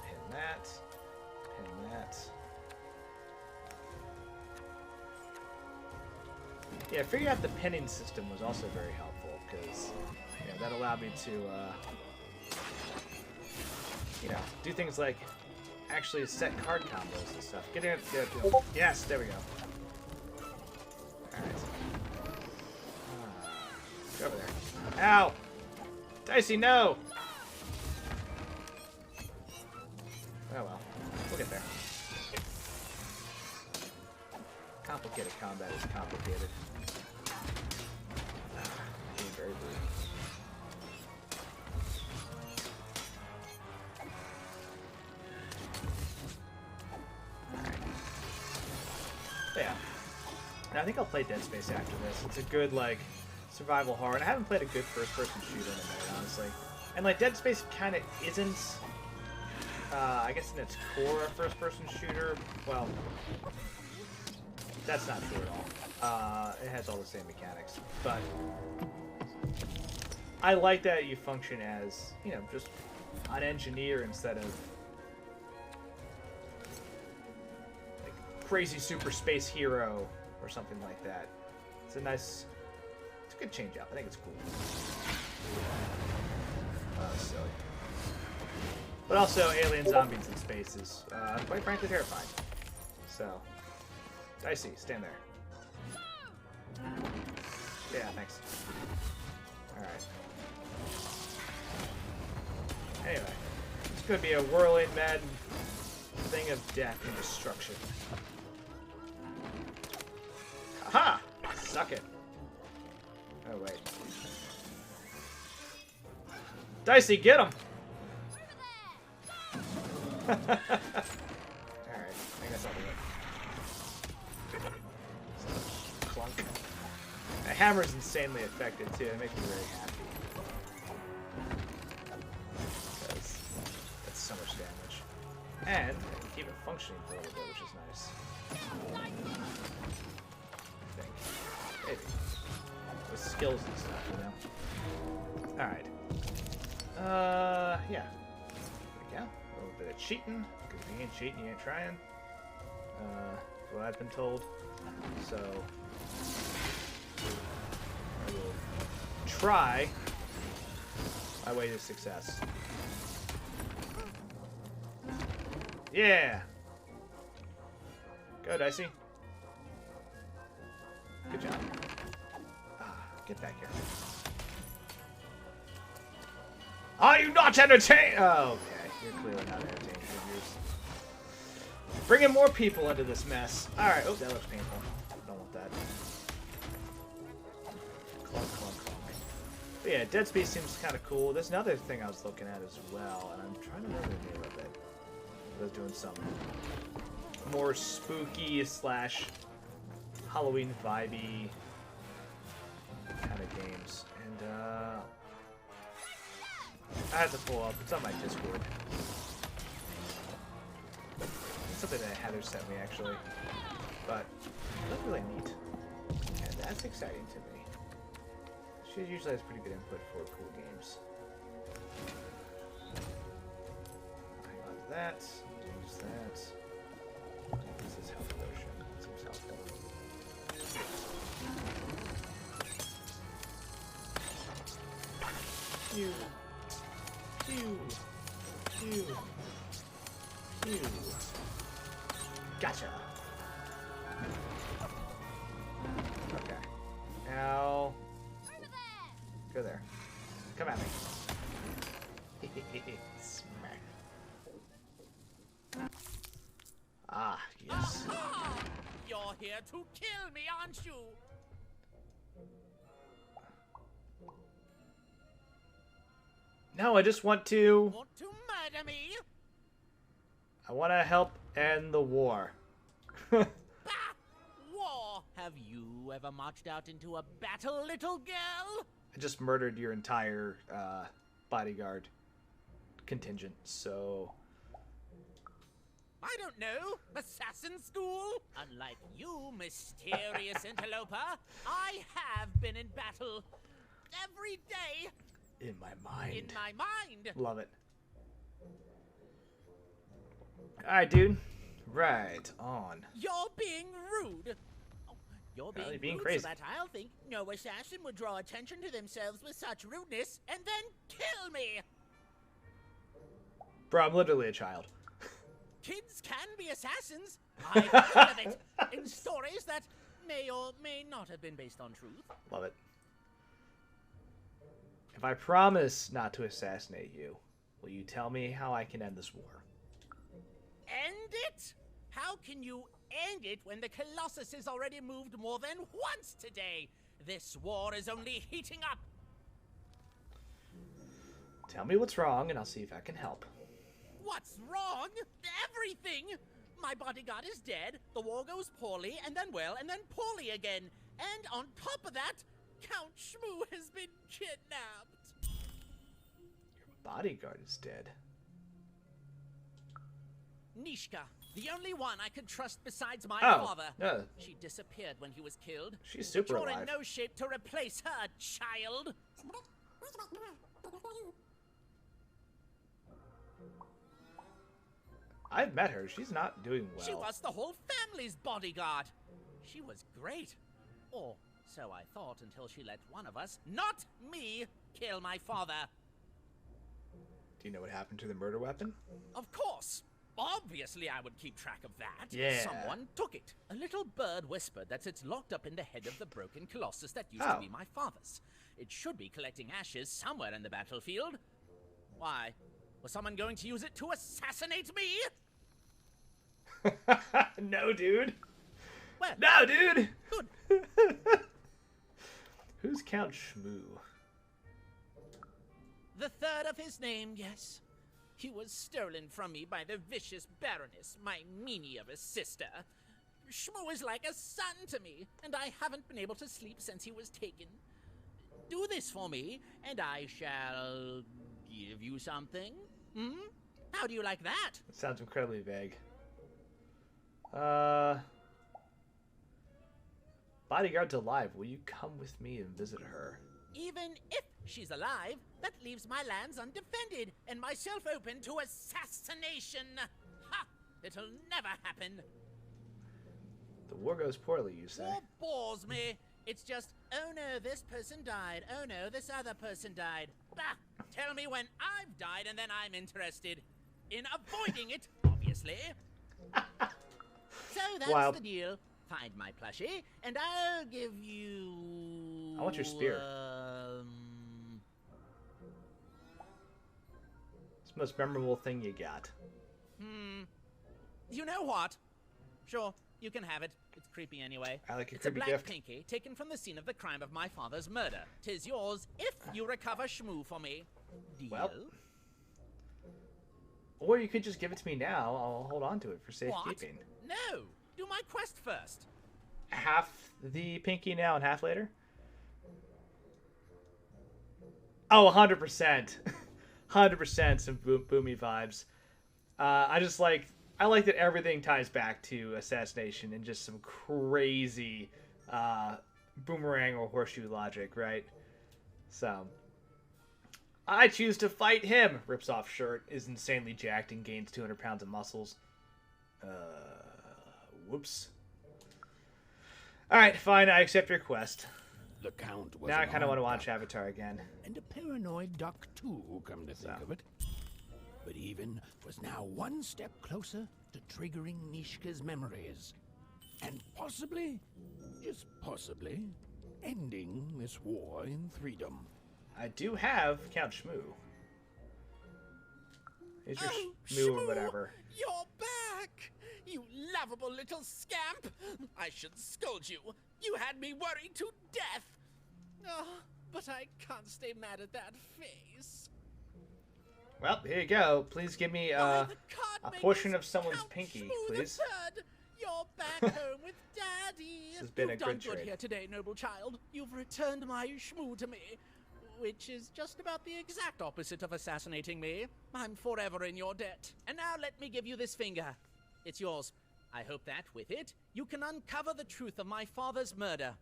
Pin that. Pin that. Yeah, figuring out the pinning system was also very helpful, because, you know, that allowed me to, you know, do things like actually set card combos and stuff. Get in, yes, there we go. Alright. Go over there. Ow! Dicey, no! Oh well. We'll get there. Complicated combat is complicated. Being very rude. Alright. Yeah. And I think I'll play Dead Space after this. It's a good, like, survival horror. And I haven't played a good first-person shooter in a minute, honestly. And, like, Dead Space kind of isn't, I guess in its core, a first-person shooter. Well, that's not true at all. It has all the same mechanics. But I like that you function as, you know, just an engineer instead of like crazy super space hero or something like that. It's a nice, it's a good change up. I think it's cool. Silly. But also, alien zombies in space is, quite frankly, terrifying. So, Dicey, stand there. Yeah, thanks. Alright. Anyway, it's going to be a whirling, mad thing of death and destruction. Haha! Suck it. Oh, wait. Dicey, get him! Alright, I guess I'll do it. Clunk. The hammer's insanely effective too, it makes me very happy. Because that's so much damage. And I can keep it functioning for a little bit, which is nice. I think. Maybe. With skills and stuff, you know? Alright. Yeah. There we go. A little bit of cheating, because if you ain't cheating, you ain't trying. That's what I've been told. So, I will try my way to success. Yeah! Go, Dicey. Good job. Get back here. Are you not entertained? Oh, okay. You're clearly not entertained, figures. Bringing more people into this mess. Alright. Oh, that looks painful. Don't want that. Clunk, clunk, clunk. But yeah, Dead Space seems kind of cool. There's another thing I was looking at as well, and I'm trying to remember the name of it. I was doing some more spooky slash Halloween vibey kind of games. And, I have to pull up. It's on my Discord. It's something that Heather sent me, actually. But it looks really neat. And that's exciting to me. She usually has pretty good input for cool games. Hang on to that. Use that. This is health potion. That seems helpful. You. Pew! Pew! Pew! Gotcha! Okay. Now... Go there. Come at me. Smack. Ah, yes. Aha! You're here to kill me, aren't you? No, I just want to... Want to murder me? I want to help end the war. War! Have you ever marched out into a battle, little girl? I just murdered your entire bodyguard contingent, so... I don't know. Assassin school? Unlike you, mysterious interloper, I have been in battle every day. In my mind. In my mind. Love it. Alright, dude. Right on. You're being rude. Oh, you're being rude crazy. so that I'll think no assassin would draw attention to themselves with such rudeness and then kill me. Bro, I'm literally a child. Kids can be assassins. I've heard of it in stories that may or may not have been based on truth. Love it. If I promise not to assassinate you, will you tell me how I can end this war? End it? How can you end it when the Colossus has already moved more than once today? This war is only heating up. Tell me what's wrong, and I'll see if I can help. What's wrong? Everything! My bodyguard is dead, the war goes poorly, and then well, and then poorly again. And on top of that, Count Shmoo has been kidnapped. Your bodyguard is dead. Nishka, the only one I could trust besides my Oh, father. yeah. She disappeared when he was killed. She's super You're alive. in no shape to replace her, child. I've met her. She's not doing well. She was the whole family's bodyguard. She was great. Or so I thought until she let one of us, not me, kill my father. Do you know what happened to the murder weapon? Of course. Obviously I would keep track of that. Yeah. Someone took it. A little bird whispered that it's locked up in the head of the broken colossus that used Oh. to be my father's. It should be collecting ashes somewhere in the battlefield. Why? Was someone going to use it to assassinate me? No, dude. Well, No, dude. Good. Who's Count Shmoo? The third of his name, yes. He was stolen from me by the vicious Baroness, my meanie of a sister. Shmoo is like a son to me, and I haven't been able to sleep since he was taken. Do this for me, and I shall give you something. Hmm? How do you like that? That sounds incredibly vague. Bodyguard's alive. Will you come with me and visit her? Even if she's alive, that leaves my lands undefended and myself open to assassination. Ha! It'll never happen. The war goes poorly, you say? War bores me. It's just, oh no, this person died. Oh no, this other person died. Bah! Tell me when I've died and then I'm interested in avoiding it, obviously. So that's Wild. the deal. Find my plushie, and I'll give you... I want your spear. It's the most memorable thing you got. You know what? Sure, you can have it. It's creepy anyway. I like a It's a creepy black gift. pinky taken from the scene of the crime of my father's murder. 'Tis yours if you recover Shmoo for me. Deal? Well, or you could just give it to me now. I'll hold on to it for safekeeping. No! Do my quest first. Half the pinky now and half later? Oh, 100%. 100% some boomy vibes. I like that everything ties back to assassination and just some crazy boomerang or horseshoe logic, right? So, I choose to fight him. Rips off shirt, is insanely jacked and gains 200 pounds of muscles. Whoops. Alright, fine, I accept your quest. The Count was Now I an kind of want to odd watch Avatar again. and a paranoid duck too, come to think of it. But Even was now one step closer to triggering Nishka's memories. And possibly, just possibly, ending this war in freedom. I do have Count Shmoo. Here's your Shmoo or whatever. You're back! You lovable little scamp! I should scold you. You had me worried to death. Oh, but I can't stay mad at that face. Well, here you go. Please give me a portion of someone's pinky, please. You're back home with Daddy. This has been You've a done good good trade. here today, noble child. You've returned my shmoo to me, which is just about the exact opposite of assassinating me. I'm forever in your debt. And now let me give you this finger. It's yours. I hope that, with it, you can uncover the truth of my father's murder.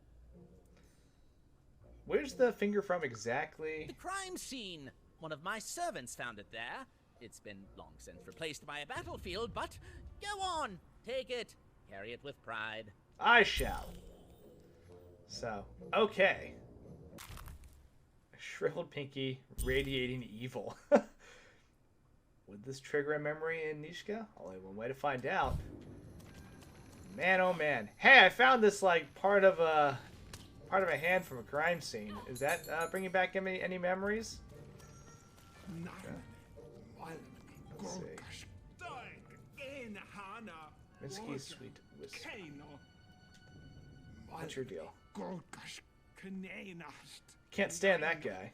Where's the finger from exactly? The crime scene. One of my servants found it there. It's been long since replaced by a battlefield, but go on. Take it. Carry it with pride. I shall. So, okay. Shriveled pinky, radiating evil. Would this trigger a memory in Nishka? Only one way to find out. Man, oh man. Hey, I found this like part of a hand from a crime scene. Is that bringing back any memories? Okay. Let's see. Minsky sweet whiskey. What's your deal? Can't stand that guy.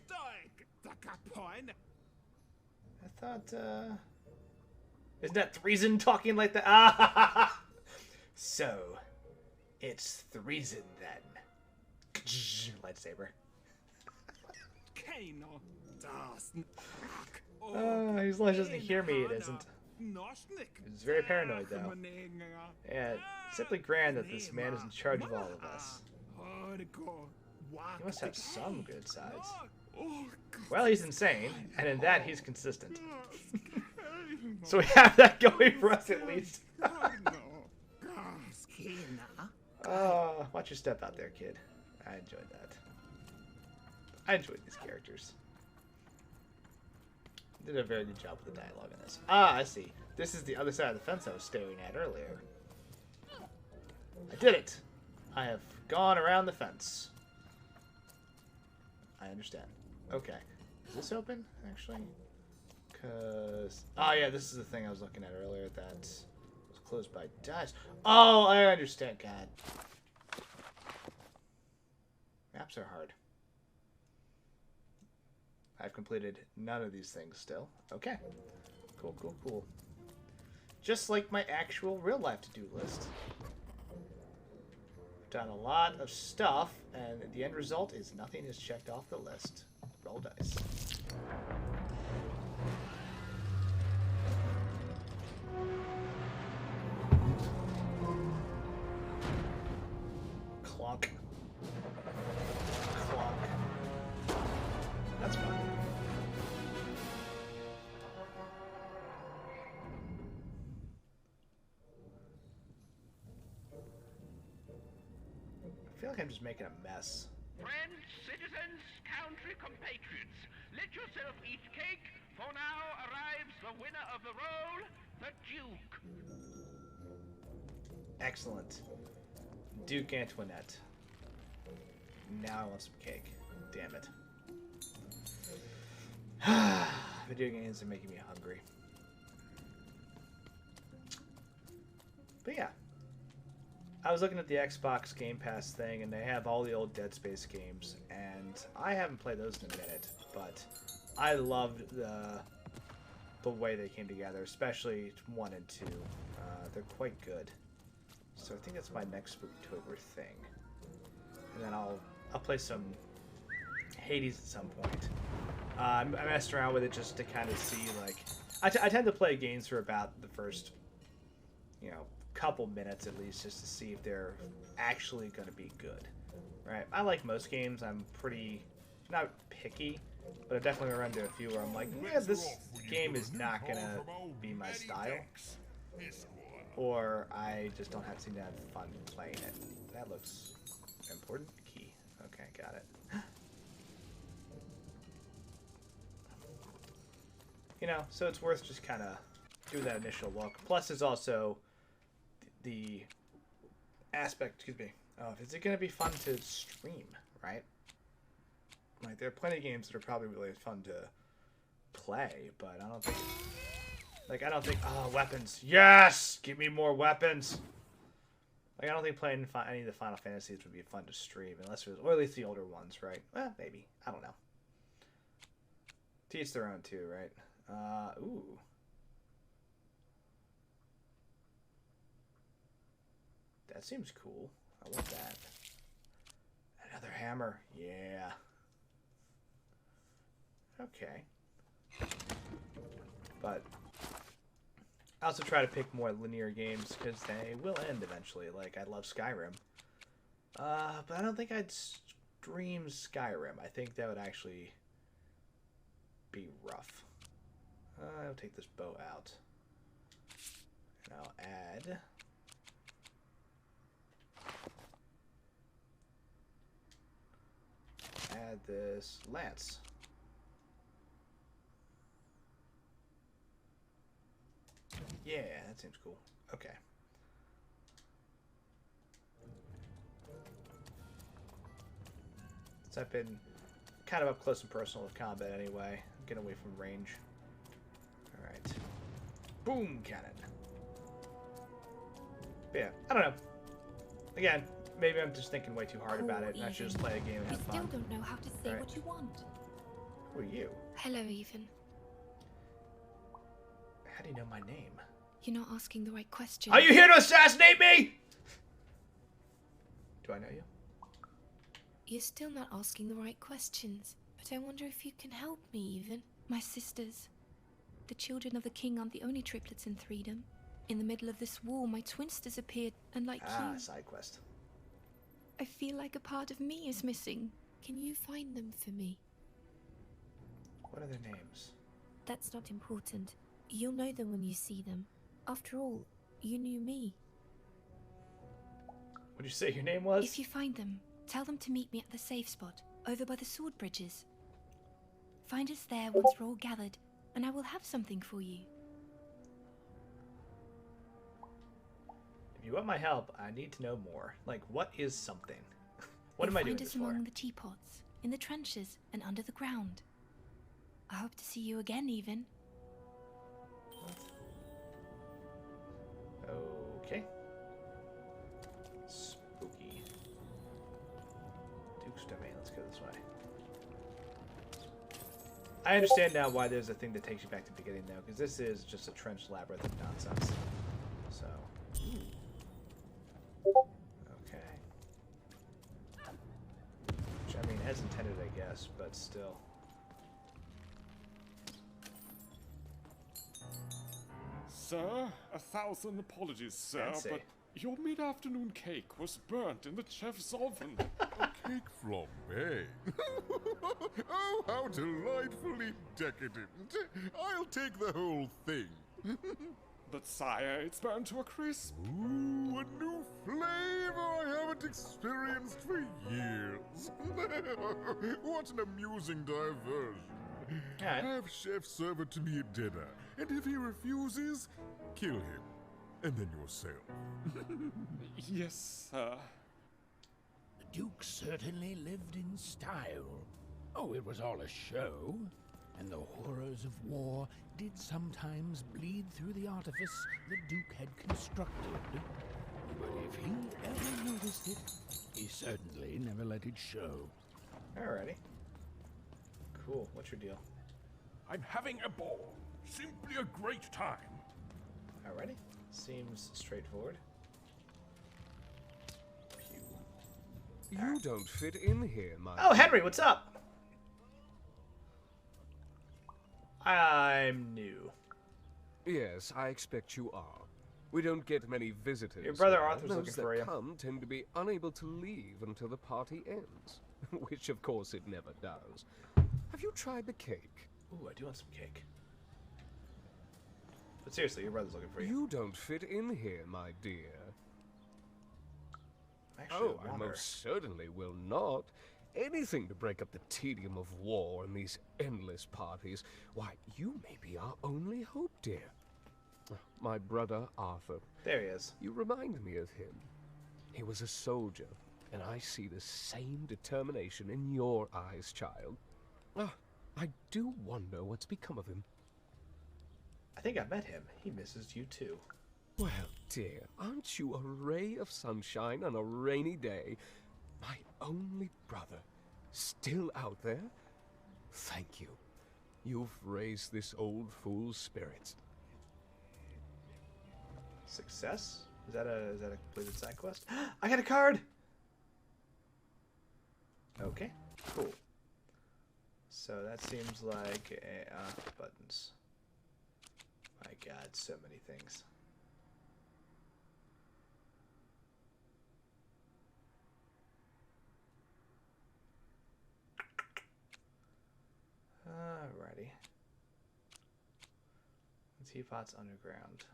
I thought, isn't that Threeson talking like that? Ah! So, it's Threeson then. Lightsaber. He's doesn't hear me, it isn't. He's very paranoid, though. Yeah, it's simply grand that this man is in charge of all of us. He must have some good sides. Well, he's insane, and in that he's consistent. So we have that going for us at least. Watch your step out there, kid. I enjoyed that. I enjoyed these characters. Did a very good job with the dialogue in this. Ah, I see. This is the other side of the fence I was staring at earlier. I did it! I have gone around the fence. I understand. Okay. Is this open, actually? Because... Oh, yeah, this is the thing I was looking at earlier that was closed by dice. Oh, I understand. God. Maps are hard. I've completed none of these things still. Okay. Cool, cool, cool. Just like my actual real-life to-do list. I've done a lot of stuff, and the end result is nothing is checked off the list. Roll dice. Clunk. Clunk. That's fun. I feel like I'm just making a mess. Friends, citizens, country compatriots, let yourself eat cake, for now arrives the winner of the role, the Duke. Excellent. Duke Antoinette. Now I want some cake. Damn it. Video games are making me hungry. But yeah. I was looking at the Xbox Game Pass thing, and they have all the old Dead Space games, and I haven't played those in a minute, but I loved the way they came together, especially 1 and 2. They're quite good. So I think that's my next Spooktober thing. And then I'll play some Hades at some point. I messed around with it just to kind of see, like... I tend to play games for about the first, couple minutes at least, just to see if they're actually going to be good. Right? I like most games. I'm pretty... not picky, but I definitely run into a few where I'm like, yeah, this game is not going to be my style. Or I just don't seem to have fun playing it. That looks important. Key. Okay, got it. So it's worth just kind of doing that initial look. Plus, there's also the aspect, of is it going to be fun to stream, right? Like, there are plenty of games that are probably really fun to play, but I don't think Like, I don't think... Oh, weapons. Yes! Give me more weapons! Like, I don't think playing any of the Final Fantasies would be fun to stream, unless it was... Or at least the older ones, right? Well, maybe. I don't know. To each their own, too, right? Ooh. That seems cool. I want that. Another hammer. Yeah. Okay. But I also try to pick more linear games because they will end eventually. Like, I love Skyrim. But I don't think I'd stream Skyrim. I think that would actually be rough. I'll take this bow out. And I'll add this lance. Yeah, that seems cool. Okay. Since I've been kind of up close and personal with combat anyway, get away from range. Alright. Boom cannon. But yeah, I don't know. Again, maybe I'm just thinking way too hard about it, and I should just play a game and have fun. I still don't know how to say what you want. Who are you? Hello, Ethan. How do you know my name? You're not asking the right question. Are you here to assassinate me? Do I know you? You're still not asking the right questions. But I wonder if you can help me, even. My sisters. The children of the king aren't the only triplets in Threedom. In the middle of this war, my twins disappeared, and like you... side quest. I feel like a part of me is missing. Can you find them for me? What are their names? That's not important. You'll know them when you see them. After all, you knew me. What did you say your name was? If you find them, tell them to meet me at the safe spot, over by the sword bridges. Find us there once we're all gathered, and I will have something for you. If you want my help, I need to know more. Like, what is something? What am I doing Find us this for? among the teapots, in the trenches, and under the ground. I hope to see you again, even. Okay. Spooky. Duke's Domain. Let's go this way. I understand now why there's a thing that takes you back to the beginning, though, because this is just a trench labyrinth of nonsense. So. Okay. Which, I mean, as intended, I guess, but still. Sir, 1,000 apologies, sir, but your mid-afternoon cake was burnt in the chef's oven. A cake flambe? Oh, how delightfully decadent. I'll take the whole thing. But sire, it's burned to a crisp. Ooh, a new flavor I haven't experienced for years. What an amusing diversion. Have chef serve it to me at dinner, and if he refuses, kill him, and then yourself. Yes, sir. The Duke certainly lived in style. Oh, it was all a show, and the horrors of war did sometimes bleed through the artifice the Duke had constructed. But if he ever noticed it, he certainly never let it show. Alrighty. Cool. What's your deal? I'm having a ball. Simply a great time. Alrighty. Seems straightforward. You don't fit in here, my... Oh, Henry, what's up? I'm new. Yes, I expect you are. We don't get many visitors. Your brother here. Arthur's looking for you. Those that come tend to be unable to leave until the party ends. Which, of course, it never does. Have you tried the cake? Ooh, I do want some cake. But seriously, your brother's looking for you. You don't fit in here, my dear. Actually, I most certainly will not. Anything to break up the tedium of war and these endless parties. Why, you may be our only hope, dear. My brother, Arthur. There he is. You remind me of him. He was a soldier, and I see the same determination in your eyes, child. I do wonder what's become of him. I think I met him. He misses you too. Well, dear, aren't you a ray of sunshine on a rainy day? My only brother, still out there? Thank you. You've raised this old fool's spirits. Success? Is that a completed side quest? I got a card! Okay, cool. So that seems like a, buttons. My god, so many things. Alrighty. Teapot's underground.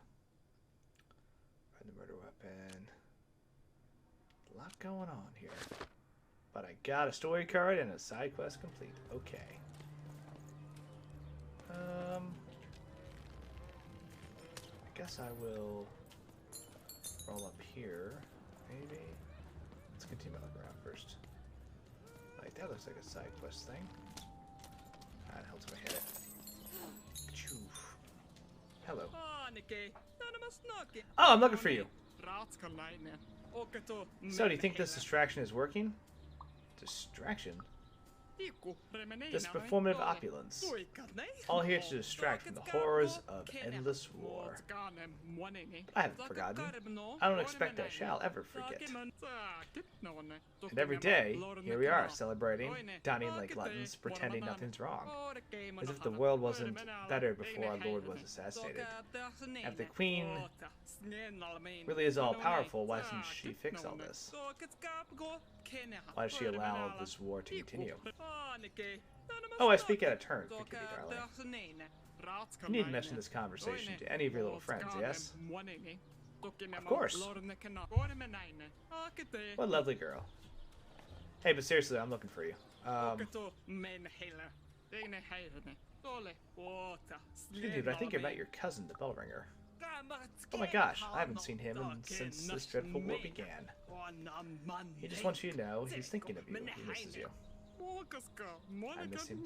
Find the murder weapon. A lot going on here. But I got a story card and a side quest complete. Okay. I guess I will roll up here. Maybe. Let's continue looking around first. Like that looks like a side quest thing. That helps me hit it. Achoo. Hello. Oh, I'm looking for you. So, do you think this distraction is working? Distraction? This performative opulence. All here to distract from the horrors of endless war. I haven't forgotten. I don't expect I shall ever forget. And every day, here we are, celebrating, dining like gluttons, pretending nothing's wrong. As if the world wasn't better before our Lord was assassinated. If the Queen really is all-powerful, why doesn't she fix all this? Why does she allow this war to continue? Oh, I speak out of turn, Pickety darling. You needn't mention this conversation to any of your little friends, yes? Of course. What a lovely girl. Hey, but seriously, I'm looking for you. Dude, I think I met your cousin, the Bellringer. Oh my gosh, I haven't seen him since this dreadful war began. He just wants you to know he's thinking of you. He misses you. I miss him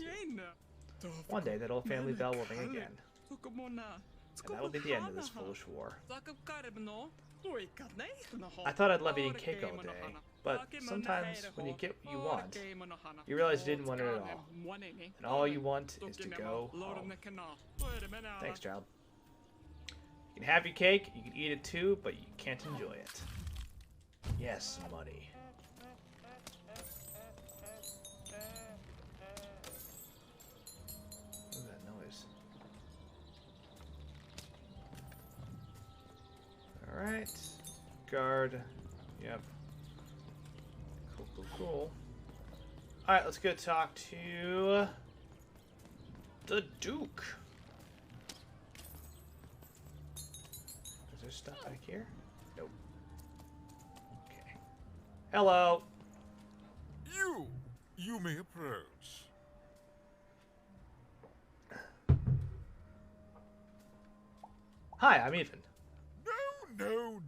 too. One day that old family bell will ring again. And that will be the end of this foolish war. I thought I'd love eating cake all day, but sometimes when you get what you want, you realize you didn't want it at all. And all you want is to go home. Thanks, child. You can have your cake, you can eat it too, but you can't enjoy it. Yes, money. What's that noise? Alright. Guard. Yep. Cool, cool, cool. Alright, let's go talk to the Duke. Is there stuff back here? Nope. Okay. Hello. You may approach. Hi, I'm Ethan. No.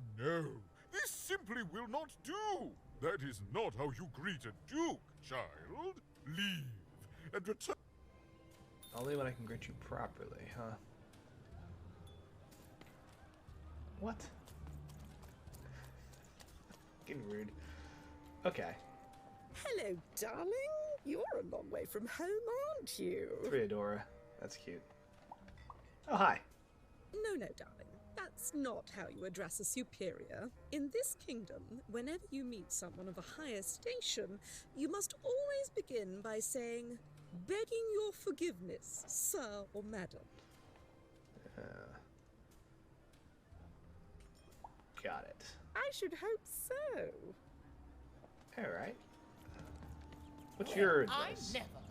This simply will not do. That is not how you greet a duke, child. Leave and return. Only when I can greet you properly, huh? What? Getting rude. Okay. Hello, darling. You're a long way from home, aren't you? Theodora. That's cute. Oh, hi. No, darling. That's not how you address a superior. In this kingdom, whenever you meet someone of a higher station, you must always begin by saying, "Begging your forgiveness, sir or madam." Got it. I should hope so. Alright. What's your advice? I never.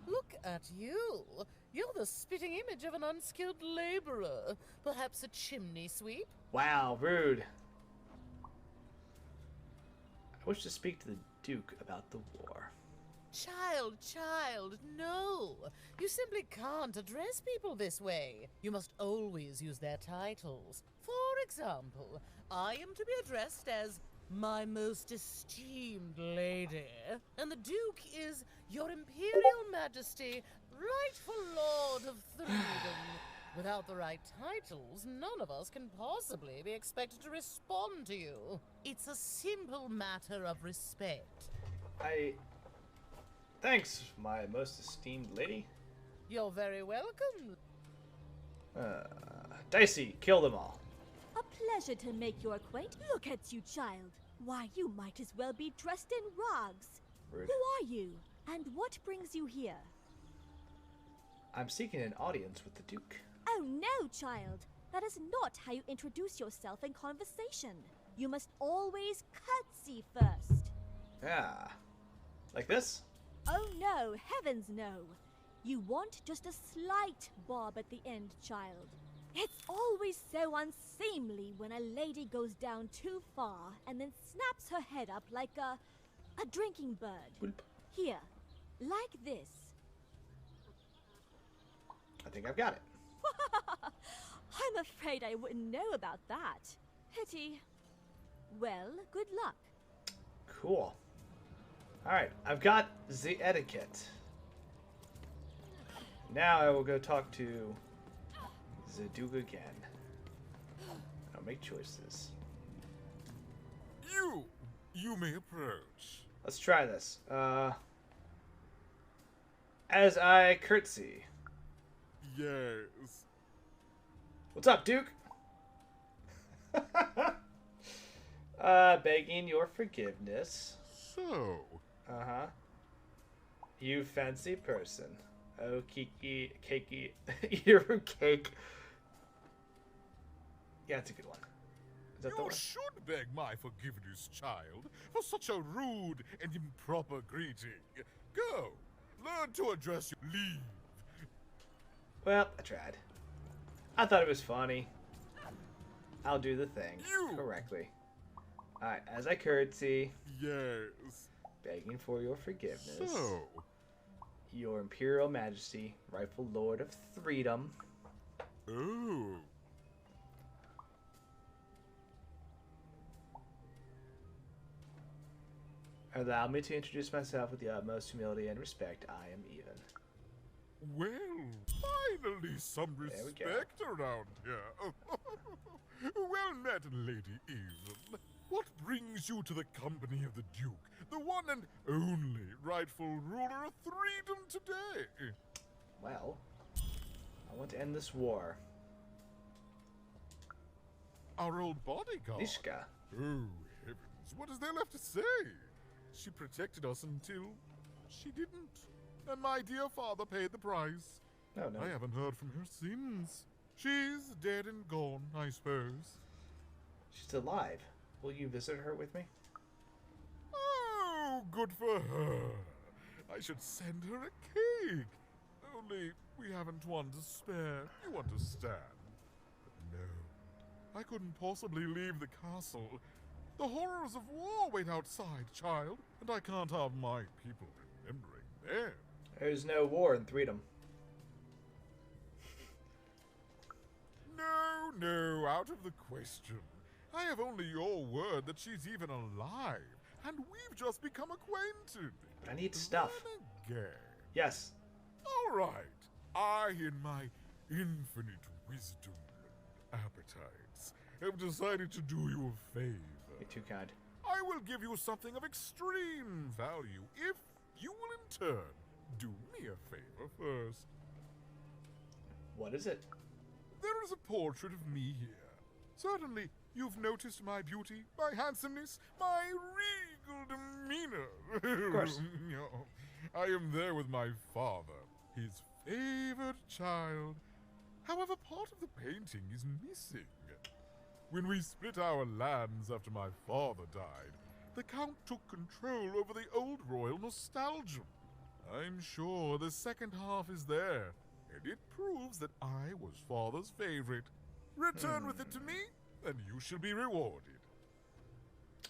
Look at you. You're the spitting image of an unskilled laborer. Perhaps a chimney sweep? Wow, rude. I wish to speak to the Duke about the war. Child, no. You simply can't address people this way. You must always use their titles. For example, I am to be addressed as my most esteemed lady, and the Duke is your Imperial Majesty, rightful Lord of Freedom. Without the right titles, none of us can possibly be expected to respond to you. It's a simple matter of respect. Thanks, my most esteemed lady. You're very welcome. Dicey, kill them all. A pleasure to make your acquaintance. Look at you, child. Why, you might as well be dressed in rags. Rude. Who are you? And what brings you here? I'm seeking an audience with the Duke. Oh no, child. That is not how you introduce yourself in conversation. You must always curtsy first. Ah. Like this? Oh no, heavens no. You want just a slight bob at the end, child. It's always so unseemly when a lady goes down too far and then snaps her head up like a drinking bird. Whoop. Here, like this. I think I've got it. I'm afraid I wouldn't know about that. Pity. Well, good luck. Cool. Alright, I've got the etiquette. Now I will go talk to the Duke again. I'll make choices. You may approach. Let's try this. As I curtsy. Yes. What's up, Duke? Begging your forgiveness. So? Uh-huh. You fancy person. Oh, Kiki, cakey, ear of cake. Yeah, it's a good one. Is that the You one? should beg my forgiveness, child, for such a rude and improper greeting. Go, learn to address your leave. Well, I tried. I thought it was funny. I'll do the thing correctly. Alright, as I curtsy. Yes. Begging for your forgiveness. So? Your Imperial Majesty, rightful Lord of Freedom. Oh. Allow me to introduce myself with the utmost humility and respect. I am even. Well, finally some respect around here. Well met, Lady Even. What brings you to the company of the Duke, the one and only rightful ruler of Freedom today? Well, I want to end this war. Our old bodyguard. Lishka. Oh, heavens, what is there left to say? She protected us until she didn't. And my dear father paid the price. No. I haven't heard from her since. She's dead and gone, I suppose. She's alive. Will you visit her with me? Oh, good for her. I should send her a cake. Only we haven't one to spare, you understand. But no, I couldn't possibly leave the castle. The horrors of war wait outside, child, and I can't have my people remembering them. There's no war in Freedom. No, out of the question. I have only your word that she's even alive, and we've just become acquainted. But I need stuff. Then again. Yes. All right. I, in my infinite wisdom and appetites, have decided to do you a favor. You're too kind. I will give you something of extreme value if you will in turn do me a favor first. What is it? There is a portrait of me here. Certainly, you've noticed my beauty, my handsomeness, my regal demeanor. Of course. I am there with my father, his favored child. However, part of the painting is missing. When we split our lands after my father died, the Count took control over the old royal nostalgia. I'm sure the second half is there, and it proves that I was father's favorite. Return with it to me, and you shall be rewarded.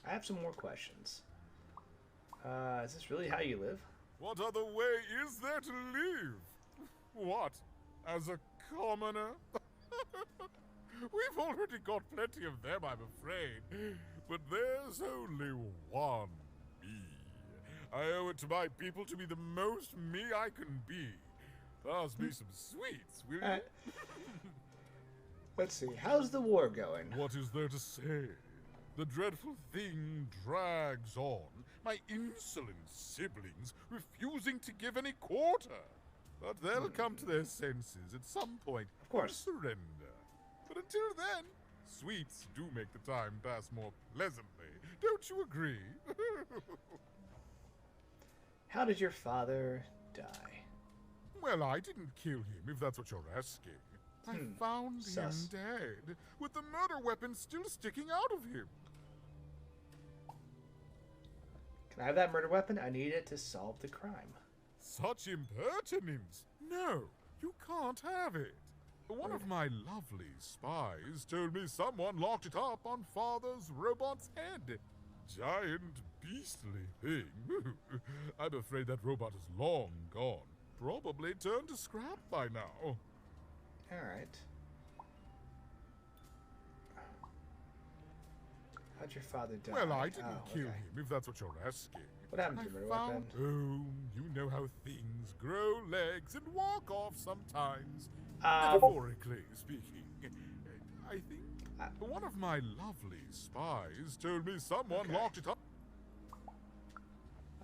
I have some more questions. Is this really how you live? What other way is there to live? What? As a commoner? We've already got plenty of them, I'm afraid. But there's only one me. I owe it to my people to be the most me I can be. Pass me some sweets, will you? Let's see. How's the war going? What is there to say? The dreadful thing drags on. My insolent siblings refusing to give any quarter. But they'll come to their senses at some point. Of course. And surrender. But until then, sweets do make the time pass more pleasantly. Don't you agree? How did your father die? Well, I didn't kill him, if that's what you're asking. I found him Sus. dead, with the murder weapon still sticking out of him. Can I have that murder weapon? I need it to solve the crime. Such impertinence! No, you can't have it. One of my lovely spies told me someone locked it up on Father's robot's head. Giant, beastly thing. I'm afraid that robot is long gone. Probably turned to scrap by now. Alright. How'd your father die? Well, I didn't kill him, if that's what you're asking. What happened to your murder weapon? Oh, you know how things grow legs and walk off sometimes. Metaphorically speaking. I think one of my lovely spies told me someone locked it up.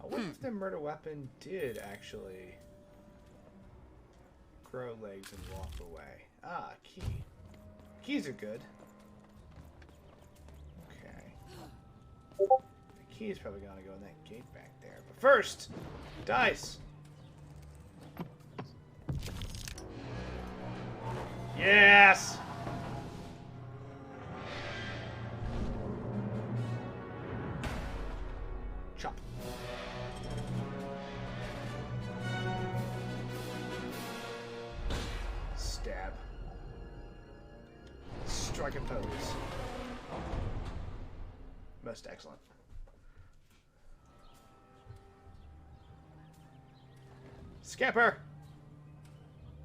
I wonder if the murder weapon did actually grow legs and walk away. Ah, key. Keys are good. Okay. The key is probably gonna go in that gate back there. But first, dice. Yes! Chop. Stab. Strike and pose. Most excellent. Scamper!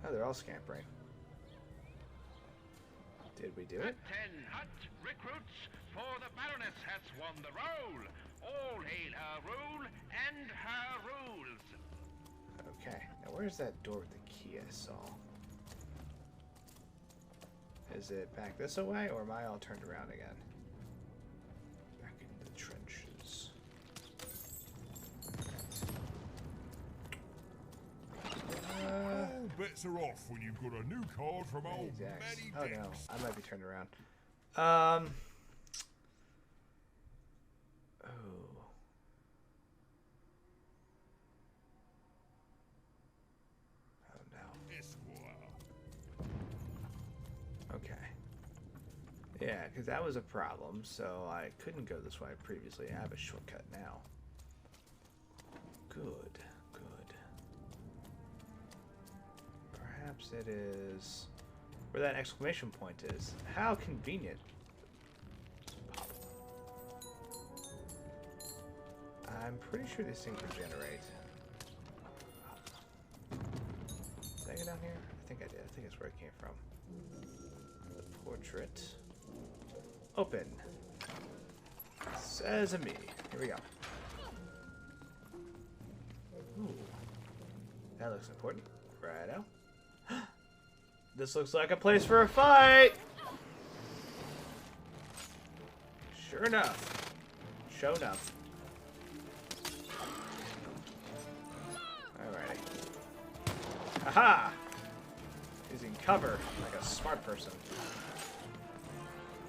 Oh, they're all scampering. Did we do it? At 10 hut recruits, for the Baroness has won the roll. All hail her rule and her rules. Okay, now where's that door with the key I saw? Is it back this way, or am I all turned around again? Back into the trenches. All bets are off when you've got a new card from old Manny Oh Dex. no, I might be turned around. Oh no. Okay. Yeah, because that was a problem, so I couldn't go this way previously. I have a shortcut now. Good, good. Perhaps it is where that exclamation point is. How convenient. Pop. I'm pretty sure these things regenerate. Did I get down here? I think I did. I think that's where it came from. The portrait. Open. Sesame. Here we go. Ooh. That looks important. Righto. This looks like a place for a fight! Sure enough. Show enough. Alrighty. Aha! Using cover like a smart person.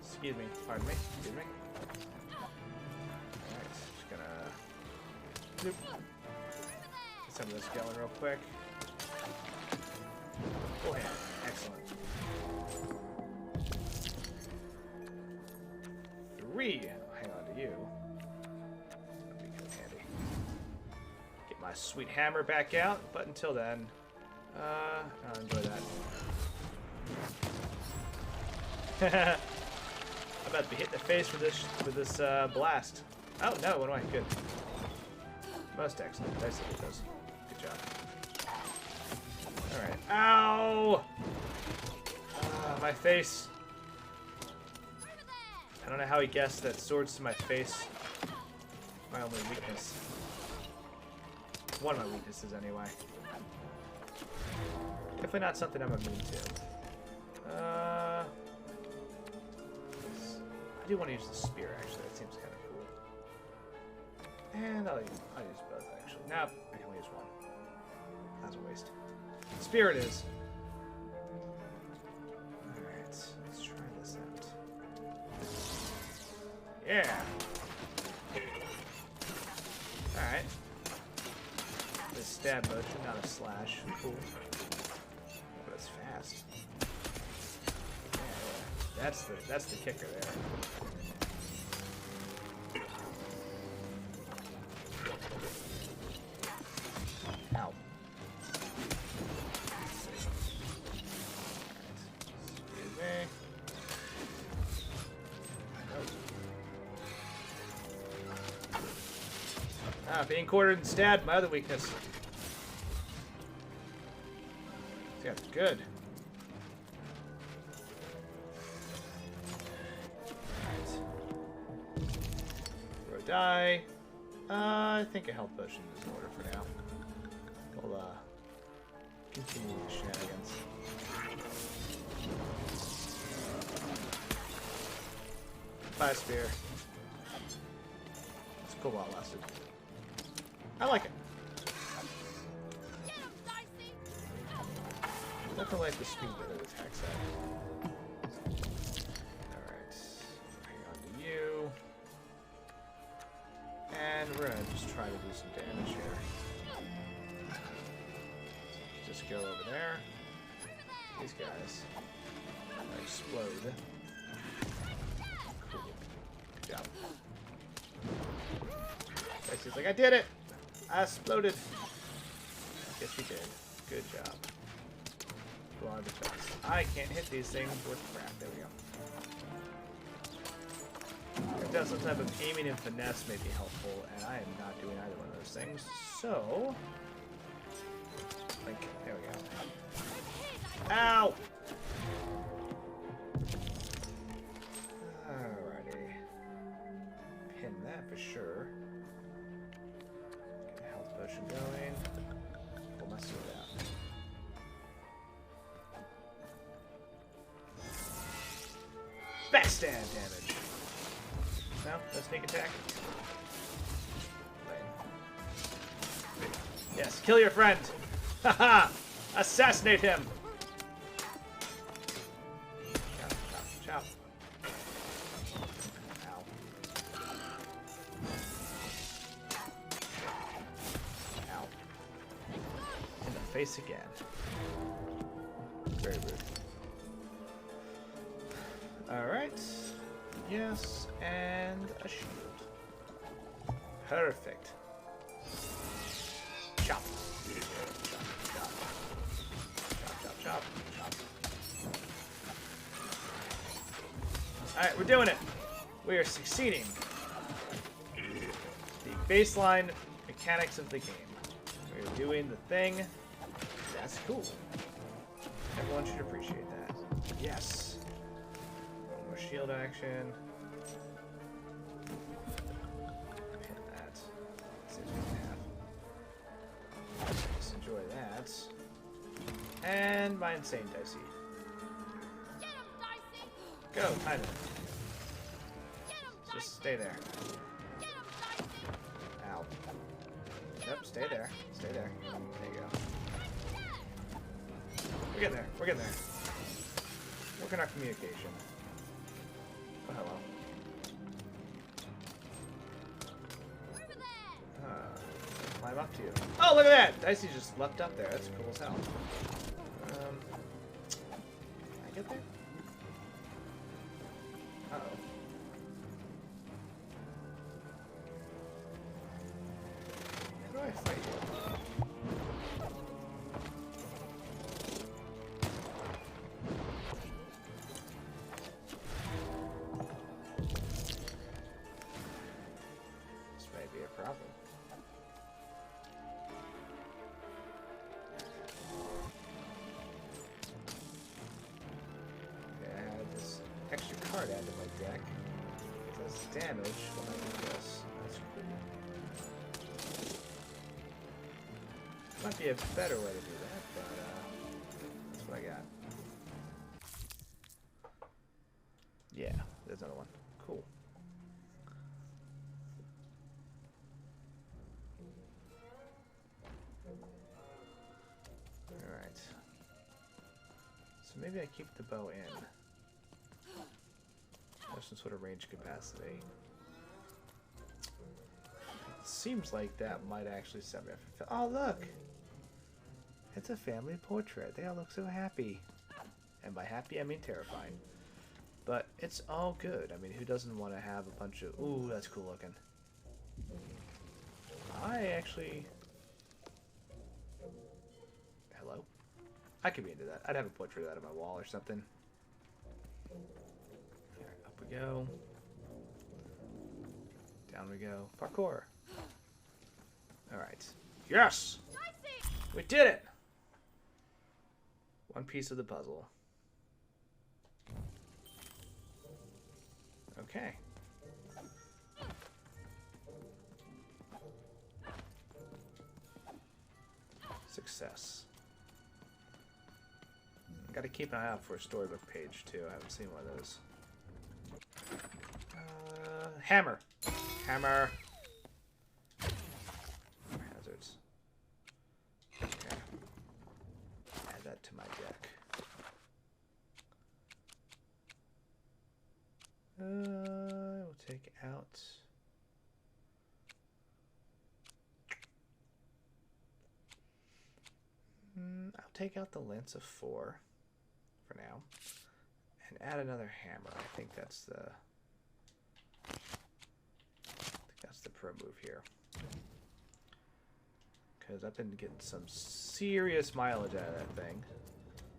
Excuse me. Pardon me. Excuse me. Alright, just gonna... Nope. Get some of this going real quick. Full hand. Excellent. 3. Hang on to you. That'd be good handy. Get my sweet hammer back out, but until then, I'll enjoy that. I'm about to be hit in the face with this blast. Oh no, what do I? Good. Most excellent. Nice to hit those. Good job. Alright. Ow! My face. I don't know how he guessed that swords to my face. My only weakness. One of my weaknesses, anyway. Definitely not something I'm immune to. do want to use the spear, actually. That seems kind of cool. And I'll use both, actually. No, I can only use one. That's a waste. Spear it is. Alright, let's try this out. Yeah! Alright. The stab motion, not a slash. Cool. But it's fast. Yeah. That's the kicker there. Ow. Excuse me. Ah, being quartered and stabbed, my other weakness. Yeah, it's good. Throw a die. I think a health potion is in order for now. We'll continue the shenanigans. Fire spear. It's cool while it lasted. I like it. Definitely like the speed that it attacks at. Alright. Hang on to you. And we're gonna just try to do some damage here. Just go over there. These guys explode. Cool. Good job. Dicey's like, I did it! I exploded. Yes, you did. Good job. Go on defense. I can't hit these things with crap. There we go. I've done some type of aiming and finesse may be helpful, and I am not doing either one of those things. So, like, there we go. Ow! Alrighty. Pin that for sure. Get a health potion going. Pull my sword out. Backstab damage. No, no sneak attack. Yes, kill your friend. Haha! Assassinate him. Chop, chop, chop. Ow. Ow. In the face again. Very rude. Alright. Yes, and a shield. Perfect. Chop. Chop, chop. Chop, chop, chop, chop. Alright, we're doing it. We are succeeding. The baseline mechanics of the game. We're doing the thing. That's cool. Everyone should appreciate that. Yes. One more shield action. Hit that. See what we can have. Just enjoy that. And my insane Dicey. Go, time it. Just stay there. Ow. Yep, stay there. Stay there. There you go. We're getting there. We're getting there. Working our communication. Oh, hello. Climb up to you. Oh, look at that! Dicey just leapt up there. That's cool as hell. Can I get there? Uh-oh. How do I fight you? This may be a problem. Okay, I had this extra card added to my deck. It does damage when I do this. That's cool. Might be a better way to do that, but that's what I got. Yeah, there's another one. cool. Alright. So maybe I keep the bow in. There's some sort of range capacity. Seems like that might actually set me up for... Oh, look! It's a family portrait. They all look so happy. And by happy, I mean terrifying. But it's all good. I mean, who doesn't want to have a bunch of... Ooh, that's cool looking. I actually... Hello? I could be into that. I'd have a portrait of that on my wall or something. Alright, up we go. Down we go. Parkour. Alright. Yes! We did it! One piece of the puzzle. Okay. Success. Gotta keep an eye out for a storybook page too. I haven't seen one of those. Hammer. Hammer. Hazards. Okay. Add that to my deck. We'll take out. I'll take out the Lance of 4 for now, and add another hammer. I think that's the pro move here, because I've been getting some serious mileage out of that thing.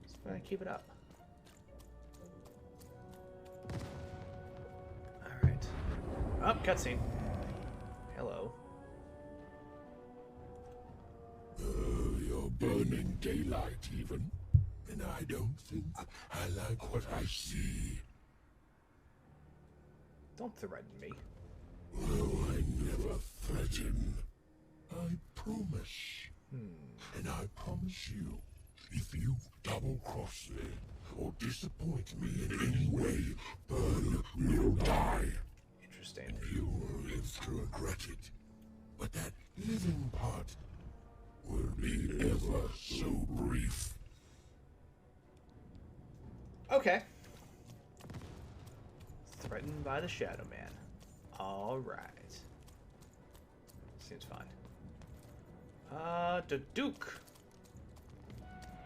So I'm gonna keep it up. All right. Oh, cutscene. Hello. You're burning daylight even, and I don't think I like what I see. Don't threaten me. Oh, I never threaten. I promise. And I promise you, if you double-cross me or disappoint me in any way, Burn will die. Interesting. You will live to regret it. But that living part will be ever so brief. Okay. Threatened by the Shadow Man. Alright. Seems fine. The Duke.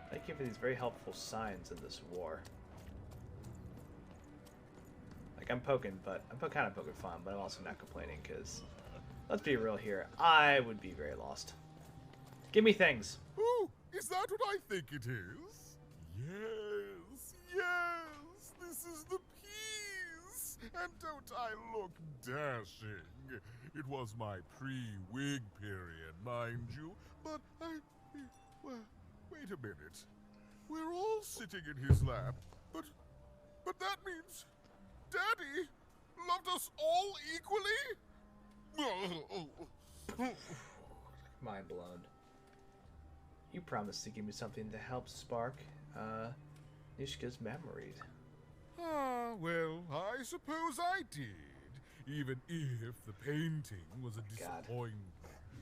Thank you for these very helpful signs in this war. Like, I'm kind of poking fun, but I'm also not complaining, because, let's be real here, I would be very lost. Give me things. Ooh, is that what I think it is? Yes, yes, this is the piece. And don't I look dashing? It was my pre-wig period, mind you, but well, wait a minute. We're all sitting in his lap, but that means Daddy loved us all equally? Mind blown. You promised to give me something to help spark, Nishka's memories. Ah, well, I suppose I did. Even if the painting was a disappointment.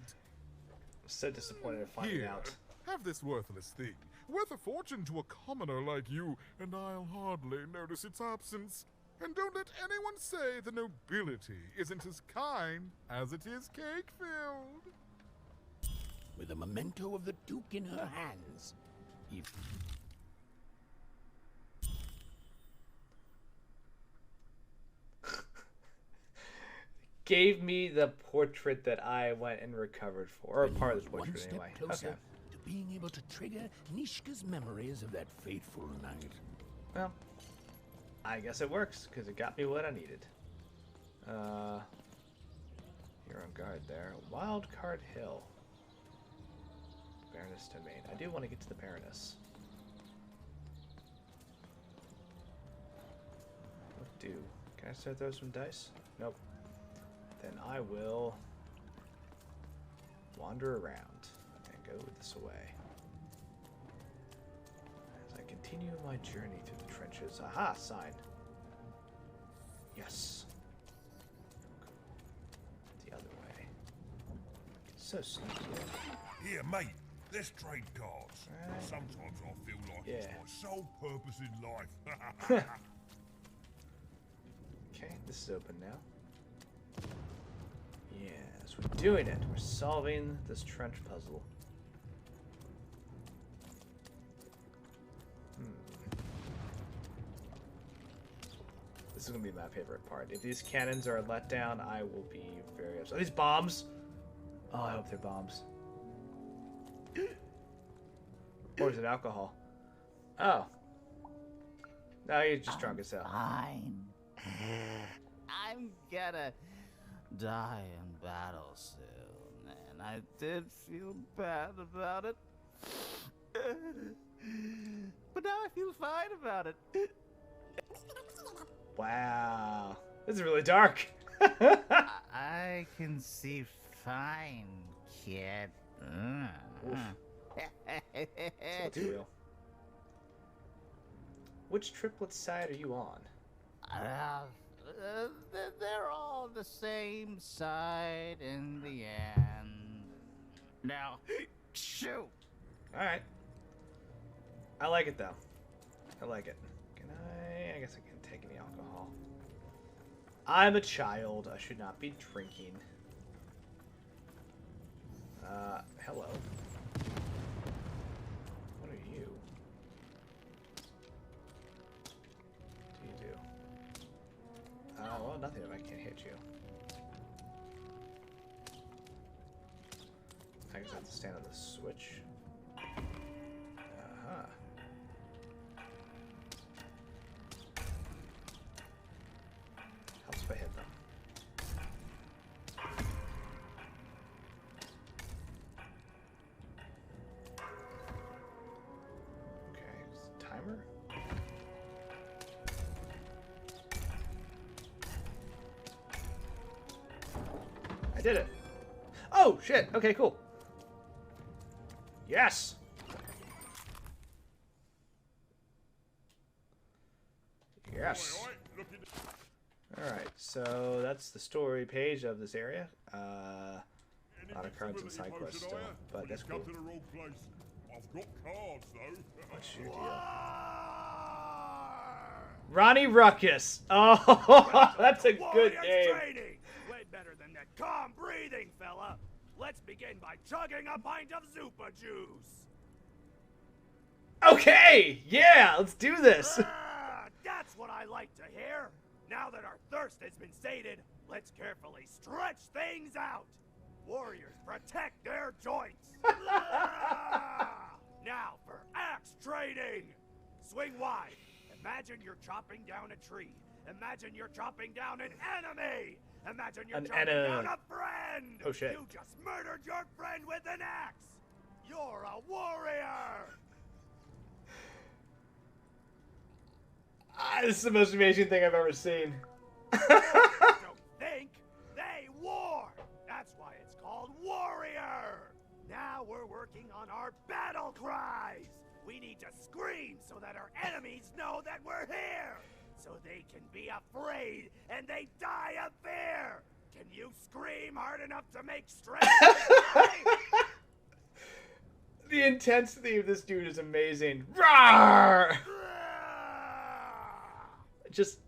I'm so disappointed at finding out. Have this worthless thing. Worth a fortune to a commoner like you, and I'll hardly notice its absence. And don't let anyone say the nobility isn't as kind as it is cake-filled. With a memento of the Duke in her hands. Gave me the portrait that I went and recovered for, or part of the portrait One anyway. step closer Okay. to being able to trigger Nishka's memories of that fateful night. Well, I guess it works, because it got me what I needed. You're on guard there. Wild Card Hill. Baroness Domain. I do want to get to the Baroness. What do? Can I start throw some dice? Nope. Then I will wander around and go this way. As I continue my journey through the trenches. Aha! Sign. Yes. So sneaky. Here, mate. Let's trade cards. Sometimes I feel like it's my sole purpose in life. Okay, this is open now. Yes, we're doing it. We're solving this trench puzzle. This is gonna be my favorite part. If these cannons are let down, I will be very upset. Are these bombs? Oh, I hope they're bombs. Or is it alcohol? Oh. No, you're just drunk as hell. Fine. I'm gonna die in battle soon, and I did feel bad about it. But now I feel fine about it. Wow. This is really dark. I can see fine, kid. That's real. Which triplet side are you on? They're all the same side in the end. Now, shoot. Alright. I like it though. I like it. Can I guess I can't take any alcohol. I'm a child. I should not be drinking. Hello. What are you? What do you do? Well, nothing if I can't hit you. I guess I have to stand on the switch. Uh-huh. Helps if I hit them. Okay, timer? I did it. Oh, shit. Okay, cool. Yes. Yes. Alright, so that's the story page of this area. A lot of cards and side quests still, but that's cool. I've got cards though. What's your deal? Ronnie Ruckus. Oh, that's a good name. Training. Way better than that calm breathing, fella. Let's begin by chugging a pint of Zupa juice. Okay, yeah, let's do this. That's what I like to hear. Now that our thirst has been sated, let's carefully stretch things out. Warriors protect their joints. Now for axe training. Swing wide. Imagine you're chopping down a tree. Imagine you're chopping down an enemy. Imagine you're chopping down a friend. Oh shit. You just murdered your friend with an axe. You're a warrior. This is the most amazing thing I've ever seen. Don't think, they war. That's why it's called warrior. Now we're working on our battle cries. We need to scream so that our enemies know that we're here. So they can be afraid and they die of fear. Can you scream hard enough to make strength? The intensity of this dude is amazing. Roar! Just,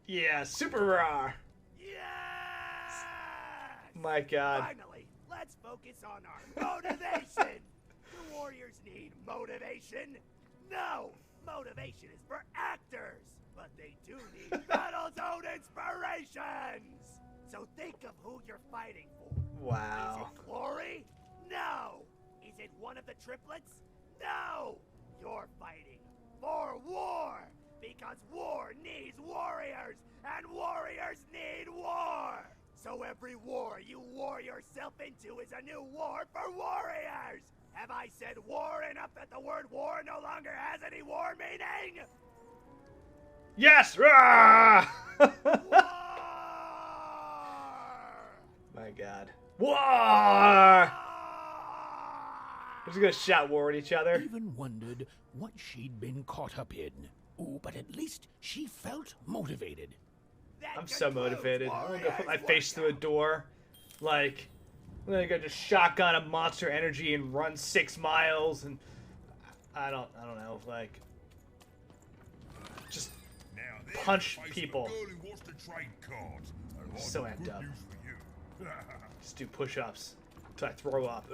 yeah, super raw. Yes! My God. Finally, let's focus on our motivation. Do warriors need motivation? No, motivation is for actors, but they do need battle zone inspirations. So think of who you're fighting for. Wow. Is it glory? No. Is it one of the triplets? No. You're fighting for war. Because war needs warriors, and warriors need war! So every war you war yourself into is a new war for warriors! Have I said war enough that the word war no longer has any war meaning? Yes! Roar! My God. War! We're just gonna shout war at each other. Even wondered what she'd been caught up in. Ooh, but at least she felt motivated. I'm so motivated. I'm gonna go put my face through a door. Like, And then you got just shotgun a monster energy and run 6 miles, and I don't know, like, just punch people. So amped up. Just do push-ups until I throw up.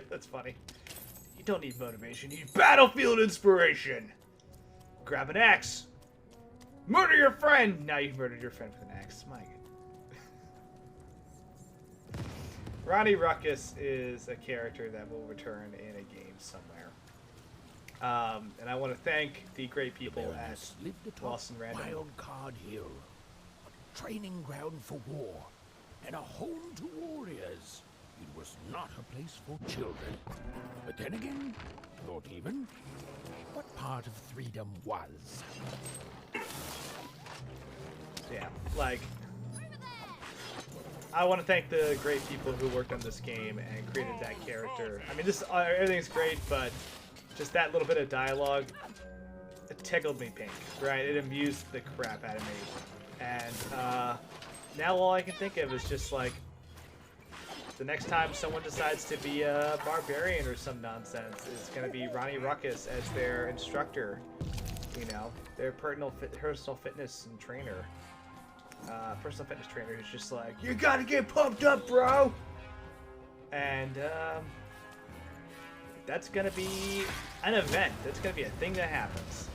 That's funny. You don't need motivation. You need battlefield inspiration. Grab an axe. Murder your friend. Now you've murdered your friend with an axe. My God. Ronnie Ruckus is a character that will return in a game somewhere. And I want to thank the great people at Lost and Random. Wild Card Hill, a training ground for war, and a home to warriors. It was not a place for children. But then again, thought even, what part of freedom was? Yeah, like, I want to thank the great people who worked on this game and created that character. I mean, this everything's great, but just that little bit of dialogue, it tickled me pink, right? It amused the crap out of me. And now all I can think of is just like, the next time someone decides to be a barbarian or some nonsense, it's going to be Ronnie Ruckus as their instructor, you know, their personal fitness and trainer. Personal fitness trainer who's just like, you gotta get pumped up, bro! And that's going to be an event. That's going to be a thing that happens.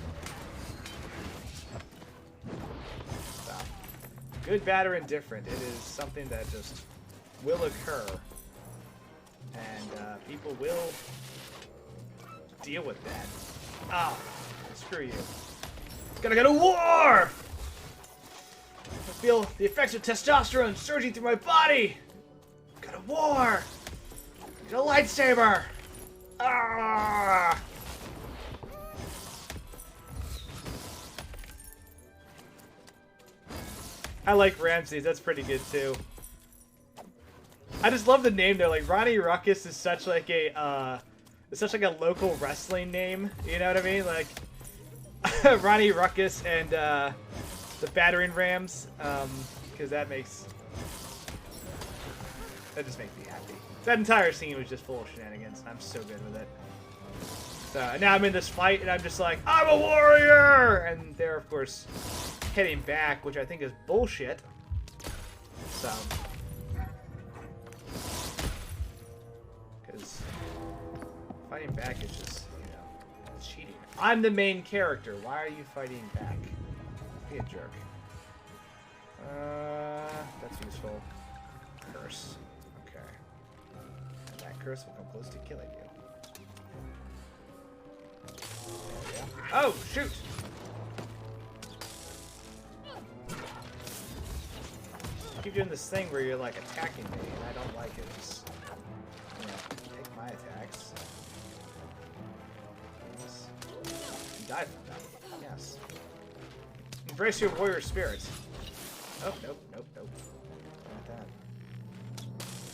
So, good, bad, or indifferent, it is something that just will occur, and people will deal with that. Oh, screw you. Gotta go to war! I feel the effects of testosterone surging through my body! Go to war! Get a lightsaber! Ah! I like Ramses, that's pretty good too. I just love the name though. Like Ronnie Ruckus is such like a local wrestling name. You know what I mean? Like Ronnie Ruckus and the Battering Rams, because that just makes me happy. That entire scene was just full of shenanigans. I'm so good with it. So now I'm in this fight and I'm just like, I'm a warrior, and they're of course hitting back, which I think is bullshit. So. Fighting back is just, you know, it's cheating. I'm the main character. Why are you fighting back? Be a jerk. That's useful. Curse. Okay. And that curse will come close to killing you. There we go. Oh, shoot! I keep doing this thing where you're like attacking me, and I don't like it. Just, you know, take my attacks. Die from them. Yes. Embrace your warrior spirits. Oh, nope, nope, nope. Not that.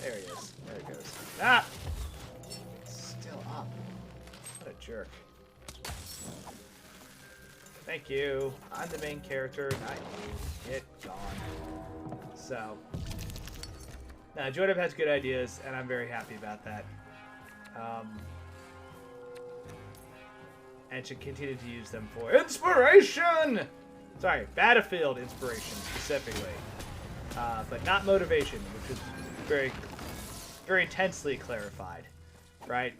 There he is. There he goes. Ah! Still up. What a jerk. Thank you. I'm the main character, not you. Get gone. So. Now, Jordan has good ideas, and I'm very happy about that. And should continue to use them for inspiration! Sorry, battlefield inspiration, specifically. But not motivation, which is very, very intensely clarified, right?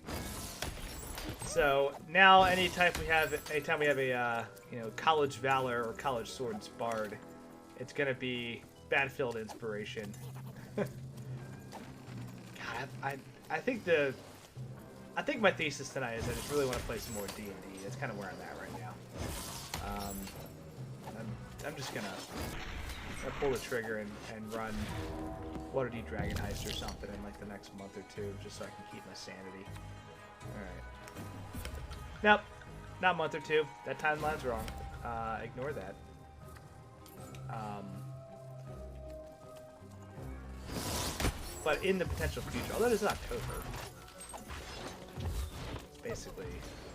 So, now anytime we have a, you know, college valor or college swords bard, it's gonna be battlefield inspiration. God, I think my thesis tonight is I just really want to play some more D&D. That's kind of where I'm at right now. I'm just gonna pull the trigger and run Waterdeep Dragon Heist or something in like the next month or two, just so I can keep my sanity. Alright. Nope. Not a month or two. That timeline's wrong. Ignore that. But in the potential future, although it is October, it's basically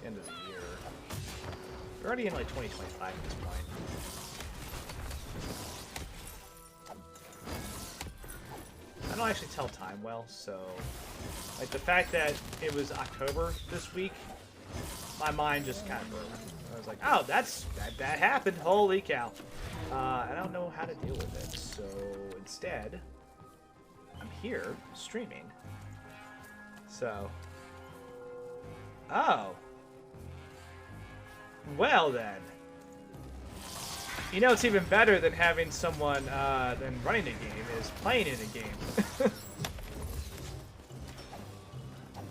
the end of the year. We're already in like 2025 at this point. don't actually tell time well, so like the fact that it was October this week, my mind just kind of broke. I was like, oh, that happened. Holy cow! I don't know how to deal with it, so instead, I'm here streaming. So, oh, well then. You know, it's even better than having someone than running a game is playing in a game.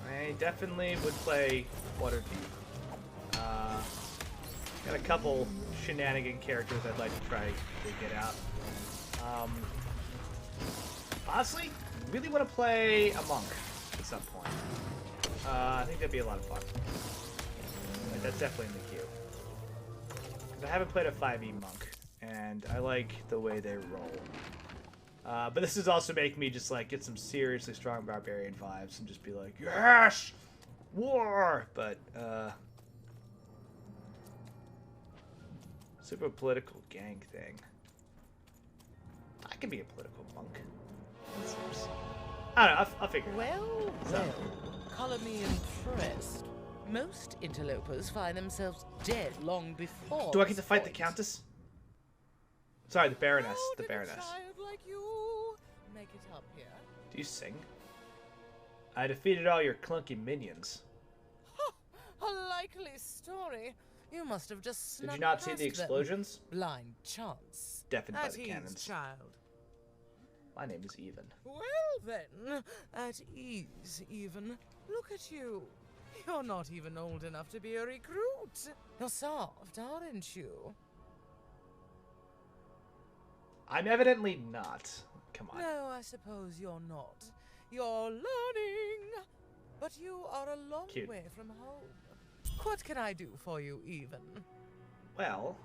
I definitely would play Waterdeep. Got a couple shenanigan characters I'd like to try to get out. Honestly, really want to play a monk at some point. I think that'd be a lot of fun. Like, that's definitely in the queue. I haven't played a 5e monk, and I like the way they roll. But this is also making me just like get some seriously strong barbarian vibes and just be like, yes, war. But super political gang thing. I can be a political monk. I don't know. I'll figure it out. Well, color me impressed. Most interlopers find themselves dead long before. Do I get to fight the Countess? Sorry, the Baroness. The Baroness. Like you make it up here? Do you sing? I defeated all your clunky minions. A likely story. You must have just Did you not see the explosions? Blind chance. Deafened by At the ease, cannons. child. My name is Even. Well then, at ease, Even. Look at you. You're not even old enough to be a recruit. You're soft, aren't you? I'm evidently not. Come on. No, I suppose you're not. You're learning. But you are a long way from home. What can I do for you, Even? Well,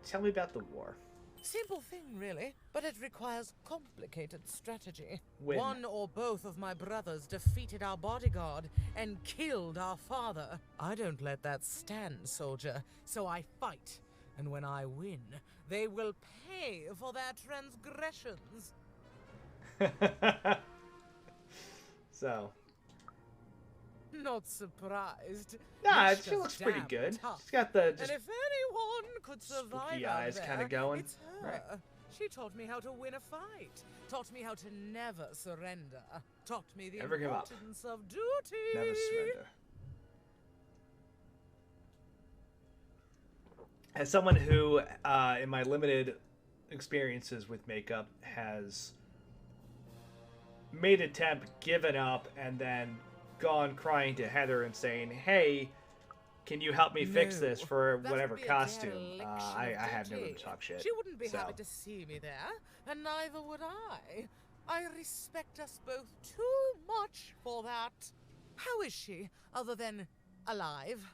tell me about the war. Simple thing, really, but it requires complicated strategy. When? One or both of my brothers defeated our bodyguard and killed our father. I don't let that stand, soldier, so I fight. And when I win, they will pay for their transgressions. So. Not surprised. Nah, It's she just looks pretty damn good. tough. She's got the And just if anyone could survive spooky out eyes there, kind of going. it's her. Right. She taught me how to win a fight. Taught me how to never surrender. Taught me the Never give up. importance of duty. Never surrender. As someone who, in my limited experiences with makeup, has made an attempt, given up, and then gone crying to Heather and saying, hey, can you help me fix this for that whatever would be a costume? dereliction I of have no room duty. to talk shit. She wouldn't be so. happy to see me there, and neither would I. I respect us both too much for that. How is she, other than alive?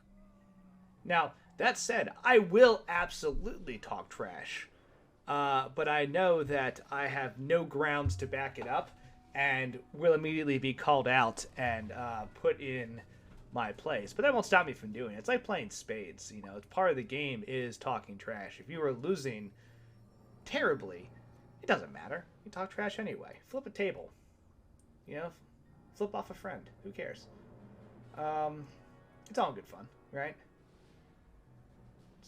Now, that said, I will absolutely talk trash. But I know that I have no grounds to back it up and will immediately be called out and put in my place. But that won't stop me from doing it. It's like playing spades. You know, it's part of the game is talking trash. If you are losing terribly, it doesn't matter. You talk trash anyway. Flip a table. You know, flip off a friend. Who cares? It's all in good fun, right?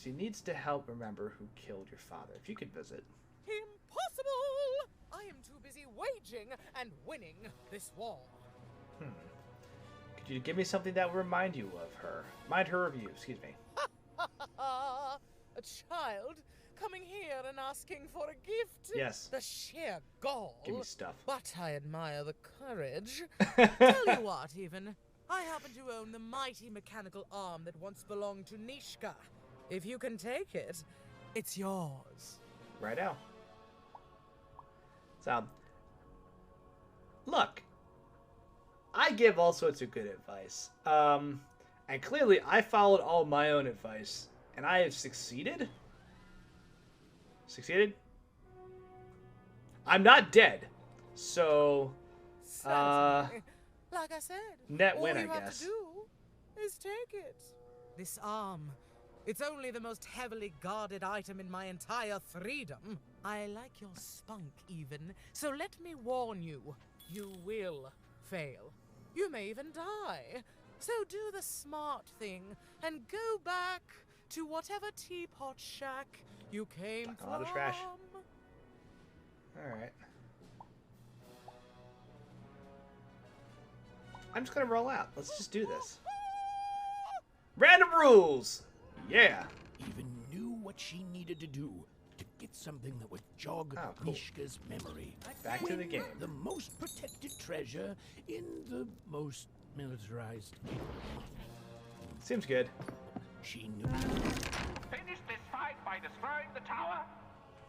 She needs to help remember who killed your father. If you could visit. Impossible! I am too busy waging and winning this war. Could you give me something that will remind you of her? Remind her of you, excuse me. A child coming here and asking for a gift? Yes. The sheer gall. Give me stuff. But I admire the courage. Tell you what, even. I happen to own the mighty mechanical arm that once belonged to Nishka. If you can take it, it's yours. Right now. So, look, I give all sorts of good advice. And clearly I followed all my own advice, and I have succeeded. Succeeded? I'm not dead. So, Certainly. Like I said, net all win, you I have guess. to do is take it. This arm, It's only the most heavily guarded item in my entire freedom. I like your spunk, even. So let me warn you, you will fail. You may even die. So do the smart thing and go back to whatever teapot shack you came from. A lot of trash. Alright. I'm just gonna roll out. Let's just do this. Random rules! Yeah. Even knew what she needed to do to get something that would jog Mishka's memory. Back to the game. The most protected treasure in the most militarized kingdom. Seems good. She knew. Finish this fight by destroying the tower.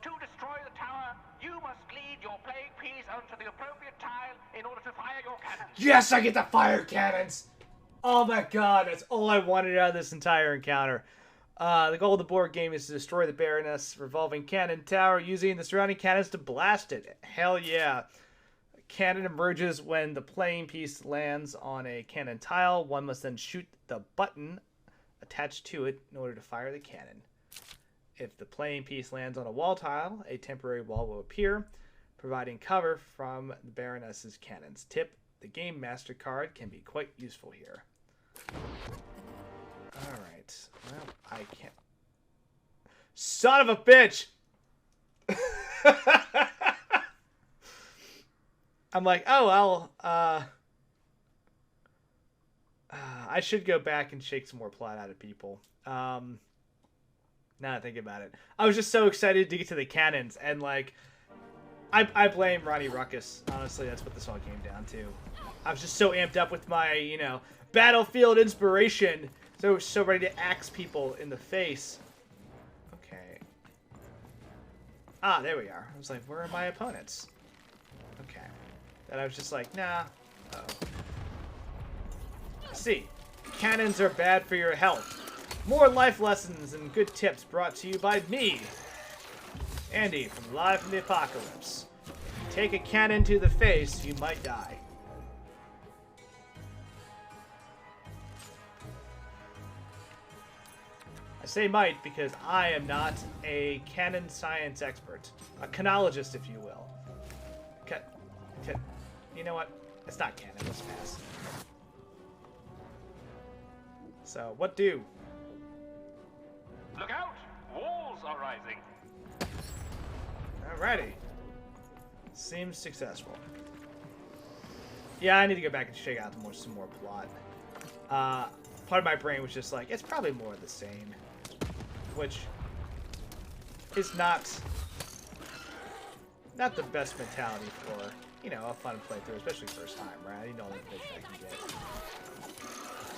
To destroy the tower, you must lead your plague piece onto the appropriate tile in order to fire your cannons. Yes, I get to fire cannons! Oh my god, that's all I wanted out of this entire encounter. The goal of the board game is to destroy the Baroness revolving cannon tower using the surrounding cannons to blast it. Hell yeah. A cannon emerges when the playing piece lands on a cannon tile. One must then shoot the button attached to it in order to fire the cannon. If the playing piece lands on a wall tile, a temporary wall will appear, providing cover from the Baroness's cannons. Tip, the Game Master card can be quite useful here. Alright, well, I can't... Son of a bitch! I'm like, oh, well, I should go back and shake some more plot out of people. Now that I think about it. I was just so excited to get to the cannons, and, like, I blame Ronnie Ruckus. Honestly, that's what this all came down to. I was just so amped up with my, you know, battlefield inspiration. So ready to axe people in the face. Okay. Ah, there we are. I was like, where are my opponents? Okay. Then I was just like, nah. Uh-oh. See, cannons are bad for your health. More life lessons and good tips brought to you by me, Andy, from Live from the Apocalypse. If you take a cannon to the face, you might die. I say might because I am not a canon science expert. A canologist, if you will. You know what? It's not canon. Let's pass. So, what do? Look out! Walls are rising. Alrighty. Seems successful. Yeah, I need to go back and shake out some more plot. Part of my brain was just like, it's probably more of the same. Which is not the best mentality for, you know, a fun playthrough, especially first time, right? I need all the things I can get.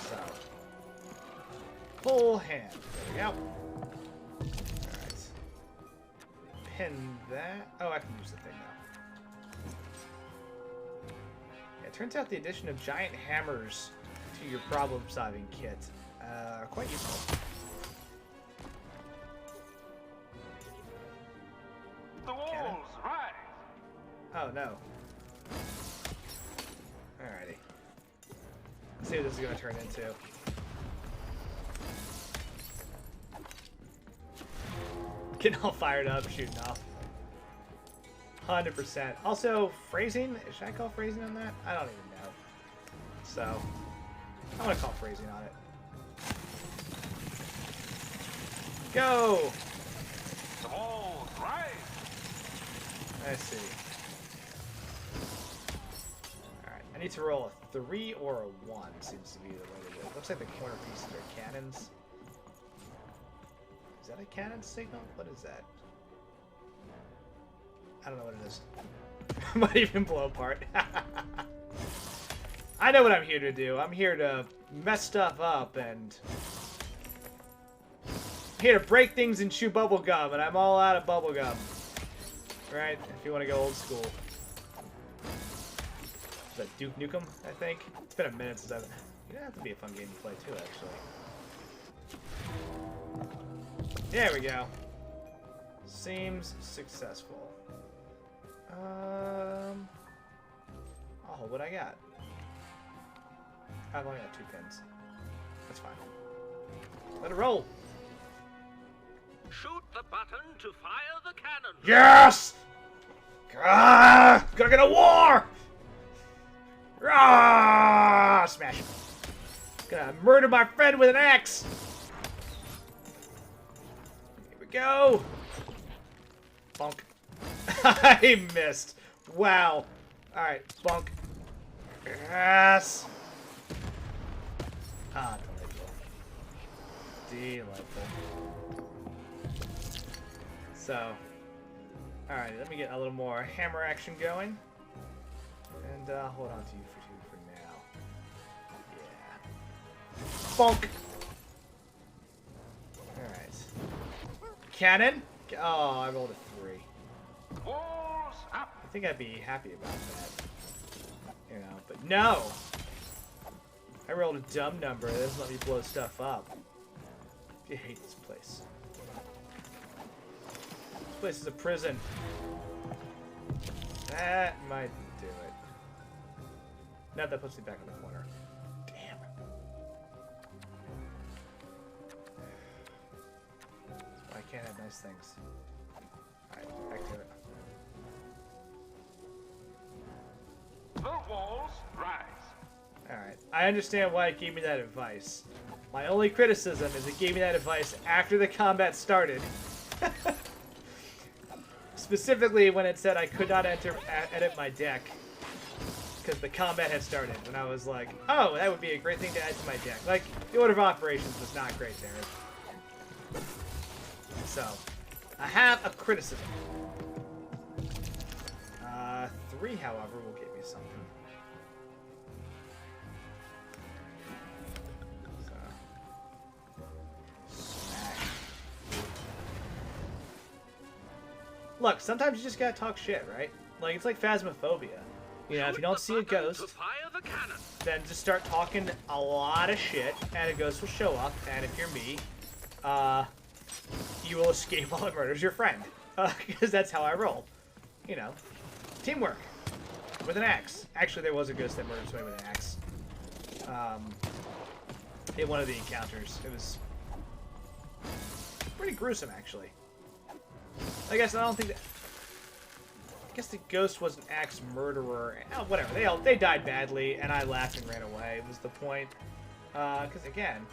So, full hand. There we go. Alright. Pin that. Oh, I can use the thing now. Yeah, it turns out the addition of giant hammers to your problem-solving kit are quite useful. The walls rise. Oh no. Alrighty. Let's see what this is going to turn into. Getting all fired up, shooting off. 100%. Also, phrasing. Should I call phrasing on that? I don't even know. So, I want to call phrasing on it. Go! The walls rise. I see. Alright, I need to roll a 3 or a 1, seems to be the way to do it. Looks like the corner pieces are cannons. Is that a cannon signal? What is that? I don't know what it is. Might even blow apart. I know what I'm here to do. I'm here to mess stuff up and... I'm here to break things and chew bubblegum, and I'm all out of bubblegum. Right? If you want to go old school. Is that Duke Nukem, I think? It's been a minute since I've... It'd have to be a fun game to play too, actually. There we go. Seems successful. I'll hold what I got. I've only got 2 pins. That's fine. Let it roll. Shoot the button to fire the cannon. Yes! Ah! Gonna get a war! Ah! Smash. Gonna murder my friend with an axe. Here we go. Bonk. I missed. Wow. Alright, bonk. Yes! Ah, delightful. Delightful. So, alright, let me get a little more hammer action going. And hold on to you for now. Yeah. Bonk! Alright. Cannon? Oh, I rolled a 3. Walls up. I think I'd be happy about that. You know, but no! I rolled a dumb number that doesn't let me blow stuff up. I hate this place. This place is a prison. That might do it. Now that puts me back in the corner. Damn. That's why I can't have nice things. Alright, back to it. The walls rise. Alright, I understand why it gave me that advice. My only criticism is it gave me that advice after the combat started. Specifically when it said I could not edit my deck because the combat had started, and I was like, oh, that would be a great thing to add to my deck. Like, the order of operations was not great there. So, I have a criticism. 3, however, will get me something. Look, sometimes you just gotta talk shit, right? Like, it's like phasmophobia. You know, if you don't see a ghost, then just start talking a lot of shit, and a ghost will show up, and if you're me, you will escape while it murders your friend. Because that's how I roll. You know, teamwork. With an axe. Actually, there was a ghost that murdered somebody with an axe. In one of the encounters. It was pretty gruesome, actually. I guess I don't think that... I guess the ghost was an axe murderer. Oh, whatever. They died badly, and I laughed and ran away, was the point. Because, again,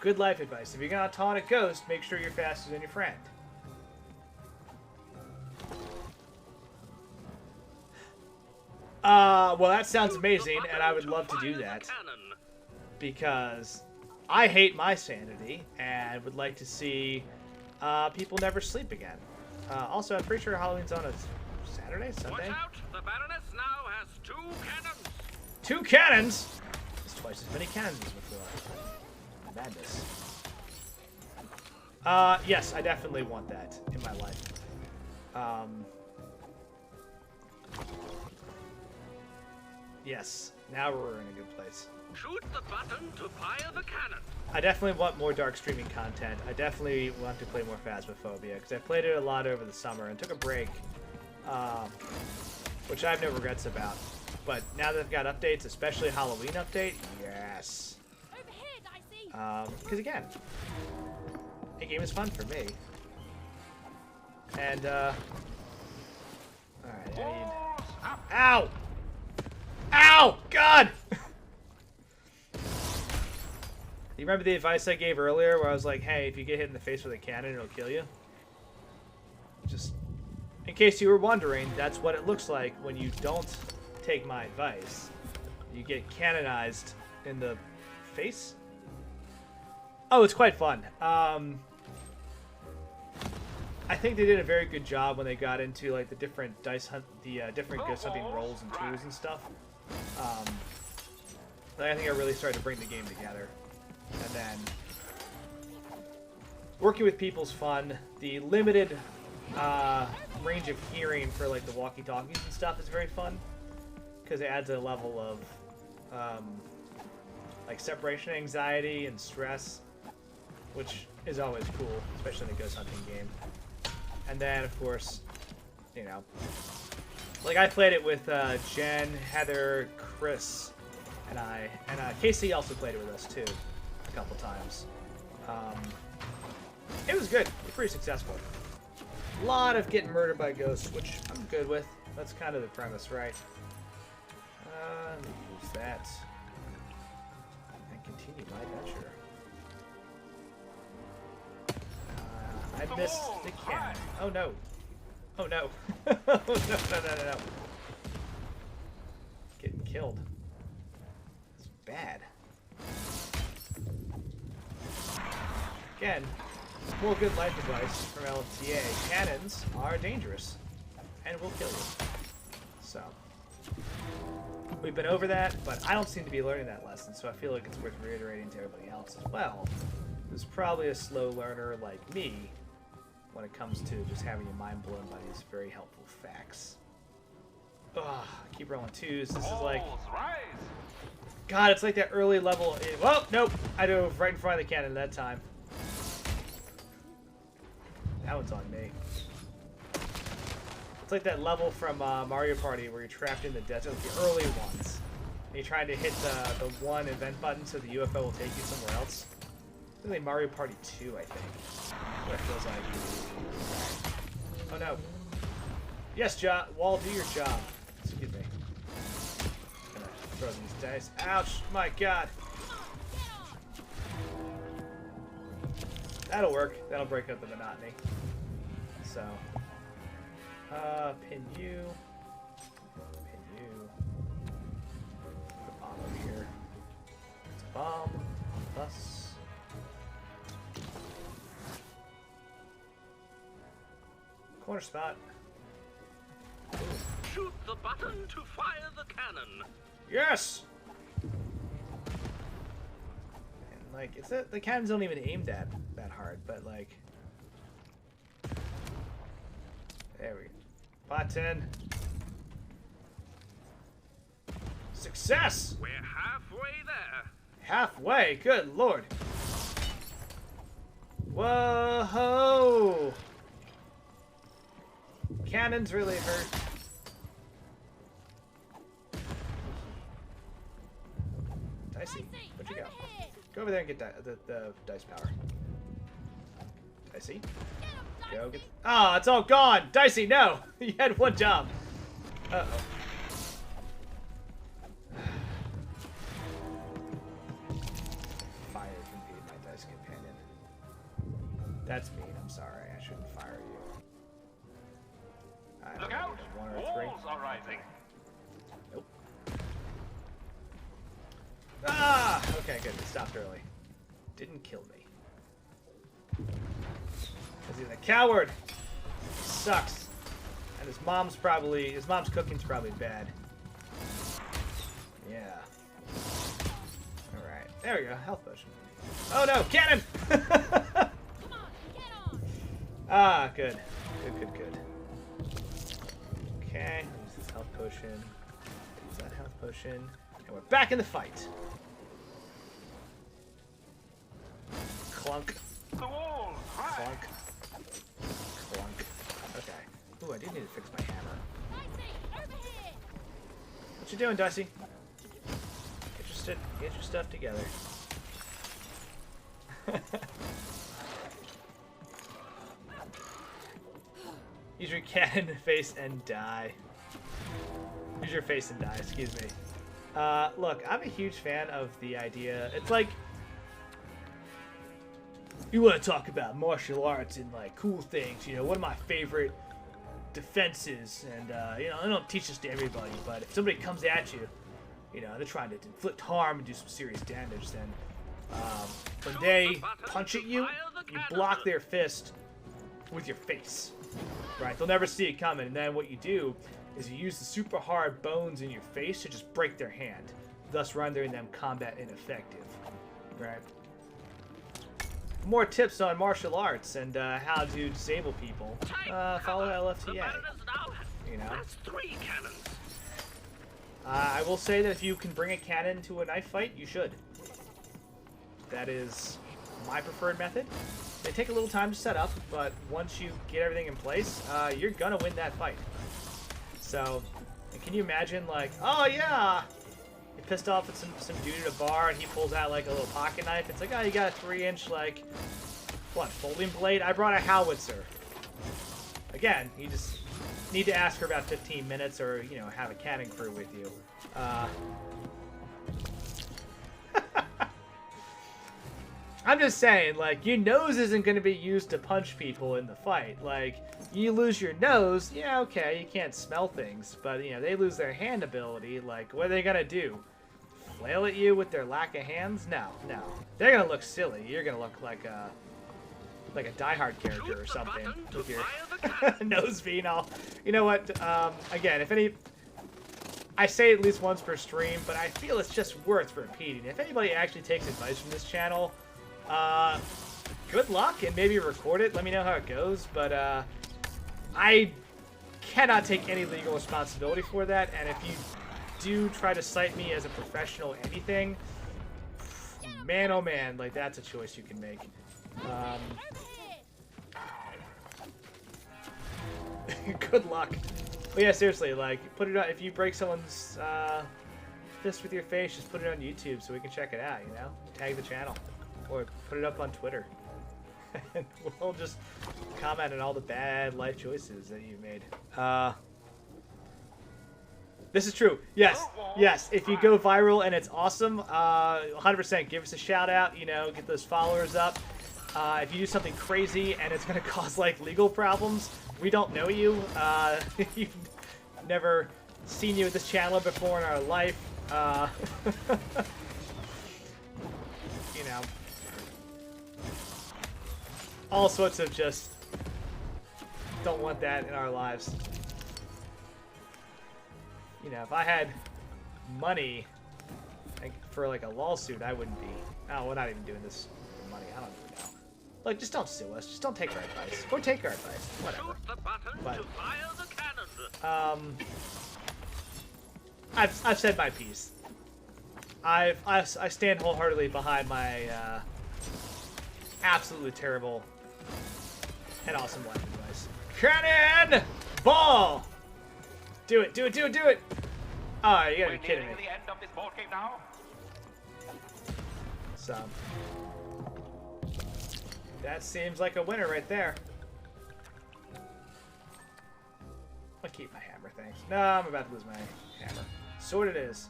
good life advice. If you're gonna taunt a ghost, make sure you're faster than your friend. Well, that sounds amazing, and I would love to do that. Because I hate my sanity, and would like to see people never sleep again. Also, I'm pretty sure Halloween's on a Saturday, Sunday? Watch out! The Baroness now has 2 cannons! 2 cannons? That's twice as many cannons as before. Madness. Yes, I definitely want that in my life. Yes, now we're in a good place. Shoot the button to fire the cannon. I definitely want more dark streaming content. I definitely want to play more Phasmophobia, because I played it a lot over the summer and took a break, which I have no regrets about. But now that I've got updates, especially a Halloween update, yes. Because again, the game is fun for me. And, alright, I need... Ow! Ow! God! You remember the advice I gave earlier where I was like, hey, if you get hit in the face with a cannon, it'll kill you? Just in case you were wondering, that's what it looks like when you don't take my advice. You get cannonized in the face? Oh, it's quite fun. I think they did a very good job when they got into like the different different ghost hunting roles and tools and stuff. I think I really started to bring the game together. And then working with people's fun. The limited range of hearing for like the walkie-talkies and stuff is very fun because it adds a level of like separation anxiety and stress, which is always cool, especially in a ghost hunting game. And then, of course, you know, like I played it with Jen, Heather, Chris, and I, and Casey also played it with us too, a couple times. It was good. It was pretty successful. A lot of getting murdered by ghosts, which I'm good with. That's kind of the premise, right? Let me use that. And continue my adventure. I missed the cannon. Oh no. Oh no. Oh, no. Getting killed. It's bad. Again, more good life advice from LFTA. Cannons are dangerous and will kill you. So, we've been over that, but I don't seem to be learning that lesson, so I feel like it's worth reiterating to everybody else as well. Who's probably a slow learner like me when it comes to just having your mind blown by these very helpful facts. Ugh, I keep rolling twos. This is like... God, it's like that early level... Well, nope. I dove right in front of the cannon that time. That one's on me. It's like that level from Mario Party where you're trapped in the desert, like the early ones. And you're trying to hit the one event button so the UFO will take you somewhere else. It's like Mario Party 2, I think. What it feels like. Oh no. Yes, Wall, do your job. Excuse me. I'm gonna throw these dice. Ouch! My God. That'll work. That'll break up the monotony. So, pin you. Pin you. Put a bomb over here. It's a bomb. Plus. Corner spot. Shoot the button to fire the cannon. Yes. And like, it's the cannons don't even aim that hard, but like, there we go. Button. Success. We're halfway there. Halfway. Good Lord. Whoa. Cannons really hurt. Dicey, where'd you go? Go over there and get the dice power. Dicey, go get. Ah, it's all gone. Dicey, no, you had one job. Uh oh. Fire can be my dice companion. That's mean. I'm sorry. I shouldn't fire you. Look out! Walls are rising. Nope. Ah! Okay, good. It stopped early. Didn't kill me. Because he's a coward. He sucks. And his mom's cooking's probably bad. Yeah. Alright. There we go. Health potion. Oh no! Cannon! Ah, good. Good. Okay, use this health potion. Use that health potion. And we're back in the fight. Clunk. Clunk. Clunk. Okay. Ooh, I do need to fix my hammer. What you doing, Dicey? Get your stuff together. Use your cannon face and die. Use your face and die, excuse me. Look, I'm a huge fan of the idea. It's like, you want to talk about martial arts and like cool things, you know, one of my favorite defenses, and you know, I don't teach this to everybody, but if somebody comes at you, you know, they're trying to inflict harm and do some serious damage, then when they punch at you, you block their fist with your face. Right, they'll never see it coming, and then what you do is you use the super hard bones in your face to just break their hand, thus rendering them combat ineffective. Right. more tips on martial arts and how to disable people, follow LFTA. You know. That's 3 cannons. I will say that if you can bring a cannon to a knife fight, you should. That is my preferred method. They take a little time to set up, but once you get everything in place, you're gonna win that fight. So, can you imagine, like, oh yeah, you pissed off at some dude at a bar, and he pulls out like a little pocket knife. It's like, oh, you got a 3-inch like What, folding blade? I brought a howitzer. Again, you just need to ask for about 15 minutes or, you know, have a cannon crew with you. I'm just saying, like, your nose isn't going to be used to punch people in the fight. Like, you lose your nose, yeah, okay, you can't smell things. But, you know, they lose their hand ability. Like, what are they going to do? Flail at you with their lack of hands? No, no. They're going to look silly. You're going to look like a Die Hard character or something with your nose being all... You know what? Again, if any... I say it at least once per stream, but I feel it's just worth repeating. If anybody actually takes advice from this channel, good luck and maybe record it. Let me know how it goes, but I cannot take any legal responsibility for that, and if you do try to cite me as a professional anything, man oh man, like, that's a choice you can make. Good luck. But yeah, seriously, like, put it on, if you break someone's fist with your face, just put it on YouTube so we can check it out, you know? Tag the channel. Or put it up on Twitter. And we'll just comment on all the bad life choices that you've made. This is true. Yes, yes. If you go viral and it's awesome, 100% give us a shout out, you know, get those followers up. If you do something crazy and it's going to cause, like, legal problems, we don't know you. You've never seen you at this channel before in our life. You know, all sorts of just don't want that in our lives. You know, if I had money for, like, a lawsuit, I wouldn't be. Oh, we're not even doing this for money. I don't even know. Like, just don't sue us. Just don't take our advice. Or take our advice. Whatever. But, I've said my piece. I stand wholeheartedly behind my absolutely terrible and awesome life advice. Cannon! Ball! Do it, do it, do it, do it! Oh, you gotta be kidding me. The end of this ball game now. So, that seems like a winner right there. I'll keep my hammer, thanks. No, I'm about to lose my hammer. Sword it is.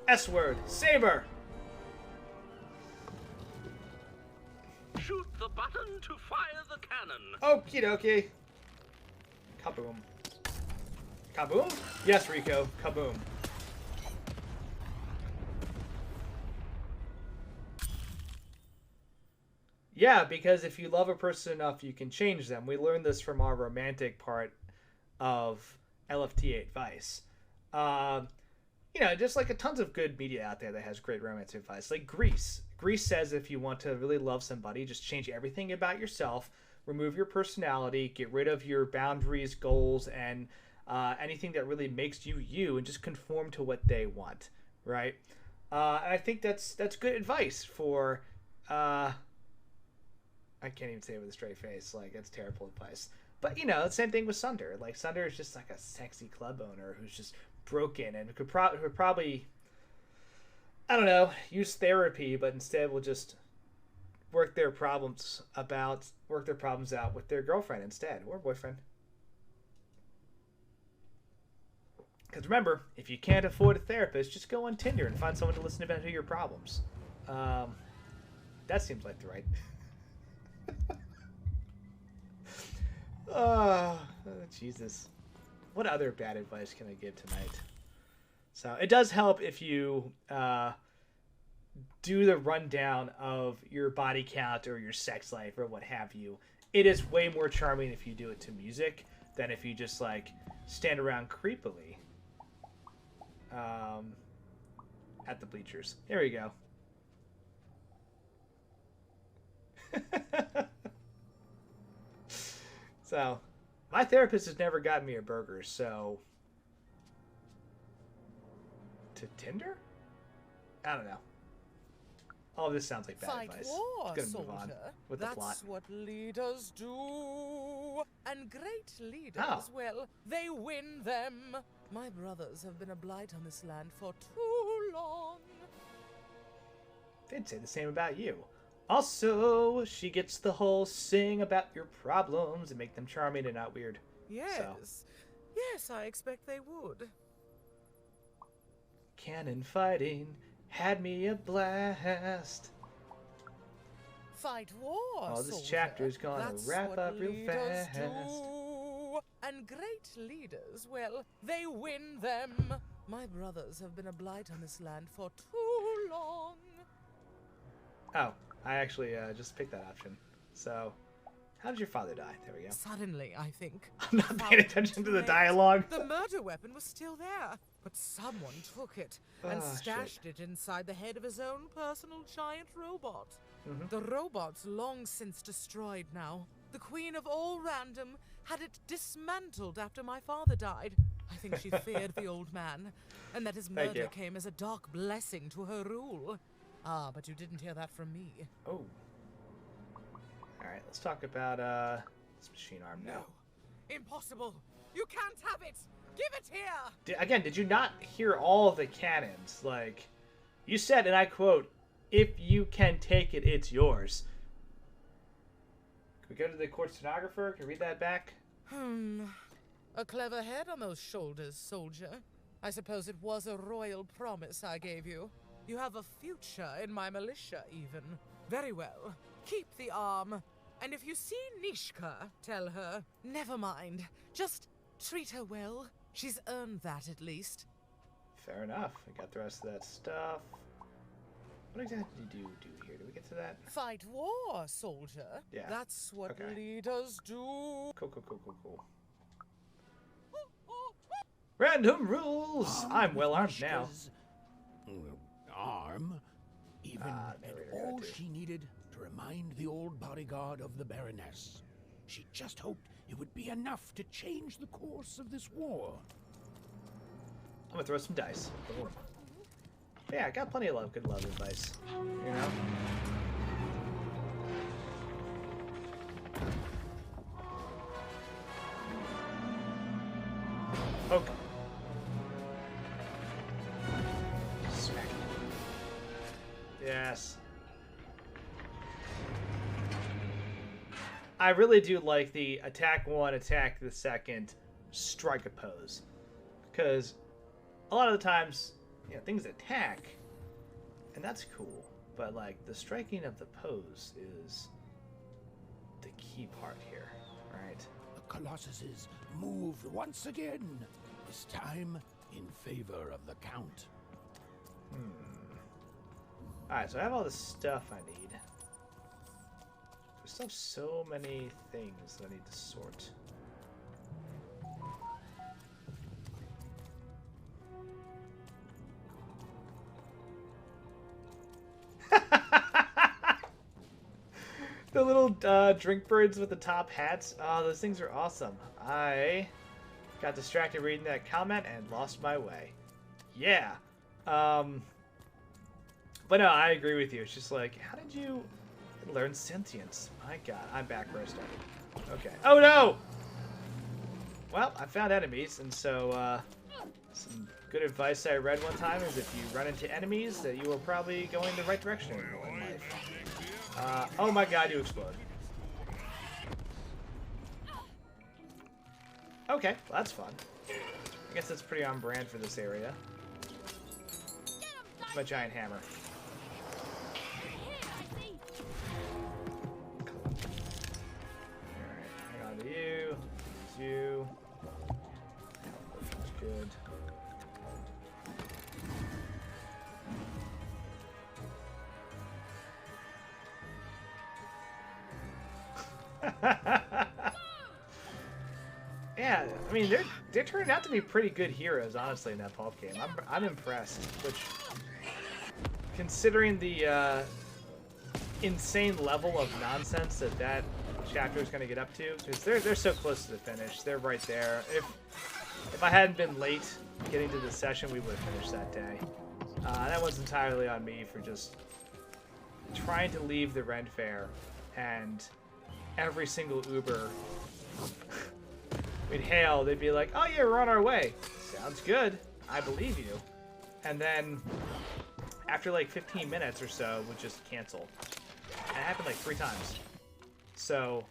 S-word. Saber! Shoot the button to fire the cannon. Okie dokie. Kaboom. Kaboom? Yes, Rico. Kaboom. Yeah, because if you love a person enough, you can change them. We learned this from our romantic part of LFT8 Vice. You know, just like tons of good media out there that has great romance advice. Like Grease. Grease says if you want to really love somebody, just change everything about yourself, remove your personality, get rid of your boundaries, goals, and anything that really makes you you, and just conform to what they want, right? And I think that's good advice for... I can't even say it with a straight face. Like, it's terrible advice. But, you know, the same thing with Sunder. Like, Sunder is just like a sexy club owner who's just broken and could probably, I don't know, use therapy, but instead will just work their problems out with their girlfriend instead, or boyfriend. Because remember, if you can't afford a therapist, just go on Tinder and find someone to listen about your problems. That seems like the right... Oh, Jesus. What other bad advice can I give tonight? So, it does help if you do the rundown of your body count or your sex life or what have you. It is way more charming if you do it to music than if you just, like, stand around creepily at the bleachers. Here we go. So, my therapist has never gotten me a burger, so... To Tinder? I don't know. All of this sounds like bad advice. War, Let's move on with the plot. That's what leaders do. And great leaders, well, they win them. My brothers have been a blight on this land for too long. They'd say the same about you. Also, she gets the whole sing about your problems and make them charming and not weird. Yes. So. Yes, I expect they would. Cannon fighting had me a blast. Fight war, Oh, this soldier. chapter's gonna That's wrap what up real leaders fast. do. And great leaders, well, they win them. My brothers have been a blight on this land for too long. Oh, I actually just picked that option. So, how did your father die? There we go. Suddenly, I think. I'm not paying attention to the dialogue. The murder weapon was still there, but someone took it and stashed it inside the head of his own personal giant robot. The robot's long since destroyed now. The queen of all random had it dismantled after my father died. I think she feared the old man, and that his murder came as a dark blessing to her rule. Ah, but you didn't hear that from me. Oh. Alright, let's talk about this machine arm now. Impossible! You can't have it! Give it here! Again, did you not hear all of the cannons? Like, you said, and I quote, "If you can take it, it's yours." Can we go to the court stenographer? Can we read that back? A clever head on those shoulders, soldier. I suppose it was a royal promise I gave you. You have a future in my militia, even. Very well. Keep the arm. And if you see Nishka, tell her, never mind. Just treat her well. She's earned that, at least. Fair enough. We got the rest of that stuff. What exactly do you do here? Do we get to that? Fight war, soldier. Yeah. That's what leaders do. Cool. Random rules! I'm well armed now. Arm? Even and all she needed to remind the old bodyguard of the Baroness. She just hoped it would be enough to change the course of this war. I'm gonna throw some dice. Boom. Yeah, I got plenty of good love advice. You know? Okay. Smack. Yes. I really do like the attack one, attack the second, strike a pose. Because a lot of the times, you know, things attack, and that's cool. But, like, the striking of the pose is the key part here, right? The Colossuses moved once again, this time in favor of the Count. Alright, so I have all the stuff I need. There's still so many things that I need to sort. The little drink birds with the top hats. Oh, those things are awesome. I got distracted reading that comment and lost my way. Yeah. But no, I agree with you. It's just like, how did you learn sentience? My god, I'm back where I started. Okay. Oh no! Well, I found enemies, and so, some good advice I read one time is if you run into enemies, that you are probably going the right direction in life. Oh my god, you explode. Okay, well, that's fun. I guess that's pretty on brand for this area. It's my giant hammer. Alright, hang on to you. There's you. That's good. Yeah, I mean they're turning out to be pretty good heroes, honestly, in that pulp game. I'm impressed, which, considering the insane level of nonsense that chapter is going to get up to, because they're so close to the finish. They're right there. If I hadn't been late getting to the session, we would have finished that day. That was entirely on me for just trying to leave the Ren Fair, and every single Uber we'd hail, they'd be like, "Oh yeah, we're on our way." Sounds good. I believe you. And then after like 15 minutes or so, would just cancel. happened like 3 times. So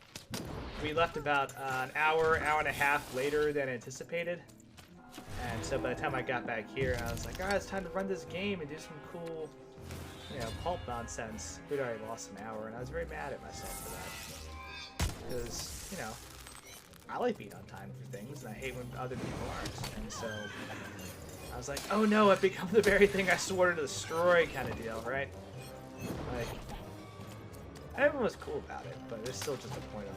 we left about an hour and a half later than anticipated. And so by the time I got back here, I was like, alright, it's time to run this game and do some cool, you know, pulp nonsense. We'd already lost an hour, and I was very mad at myself for that. Because, you know, I like being on time for things, and I hate when other people aren't. And so I was like, oh no, I've become the very thing I swore to destroy kind of deal, right? Like, everyone was cool about it, but there's still just a point of,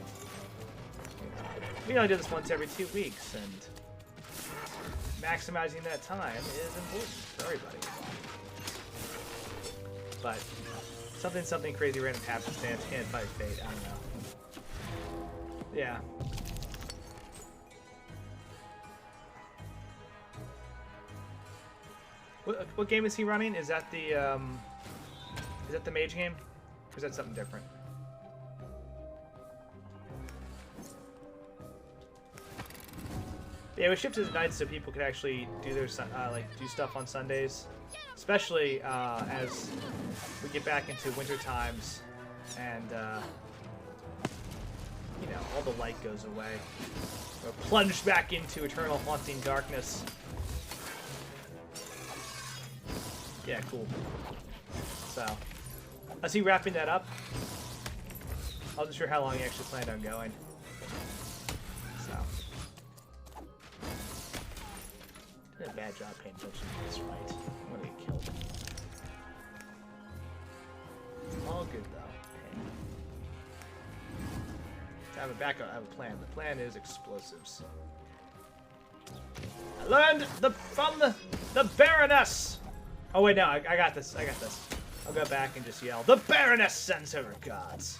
you know, we only do this once every 2 weeks, and maximizing that time is important for everybody. But something crazy random happens, can't fight fate. I don't know. Yeah. What game is he running? Is that the mage game, or is that something different? Yeah, we shifted to nights so people could actually do their do stuff on Sundays, especially as we get back into winter times and you know, all the light goes away. We're plunged back into eternal haunting darkness. Yeah, cool. So, is he wrapping that up? I wasn't sure how long he actually planned on going. So, did a bad job paying attention to this fight. I'm gonna get killed. All good though. I have a backup. I have a plan. The plan is explosives. I learned from the Baroness. Oh wait, no, I got this. I got this. I'll go back and just yell, "The Baroness sends her regards.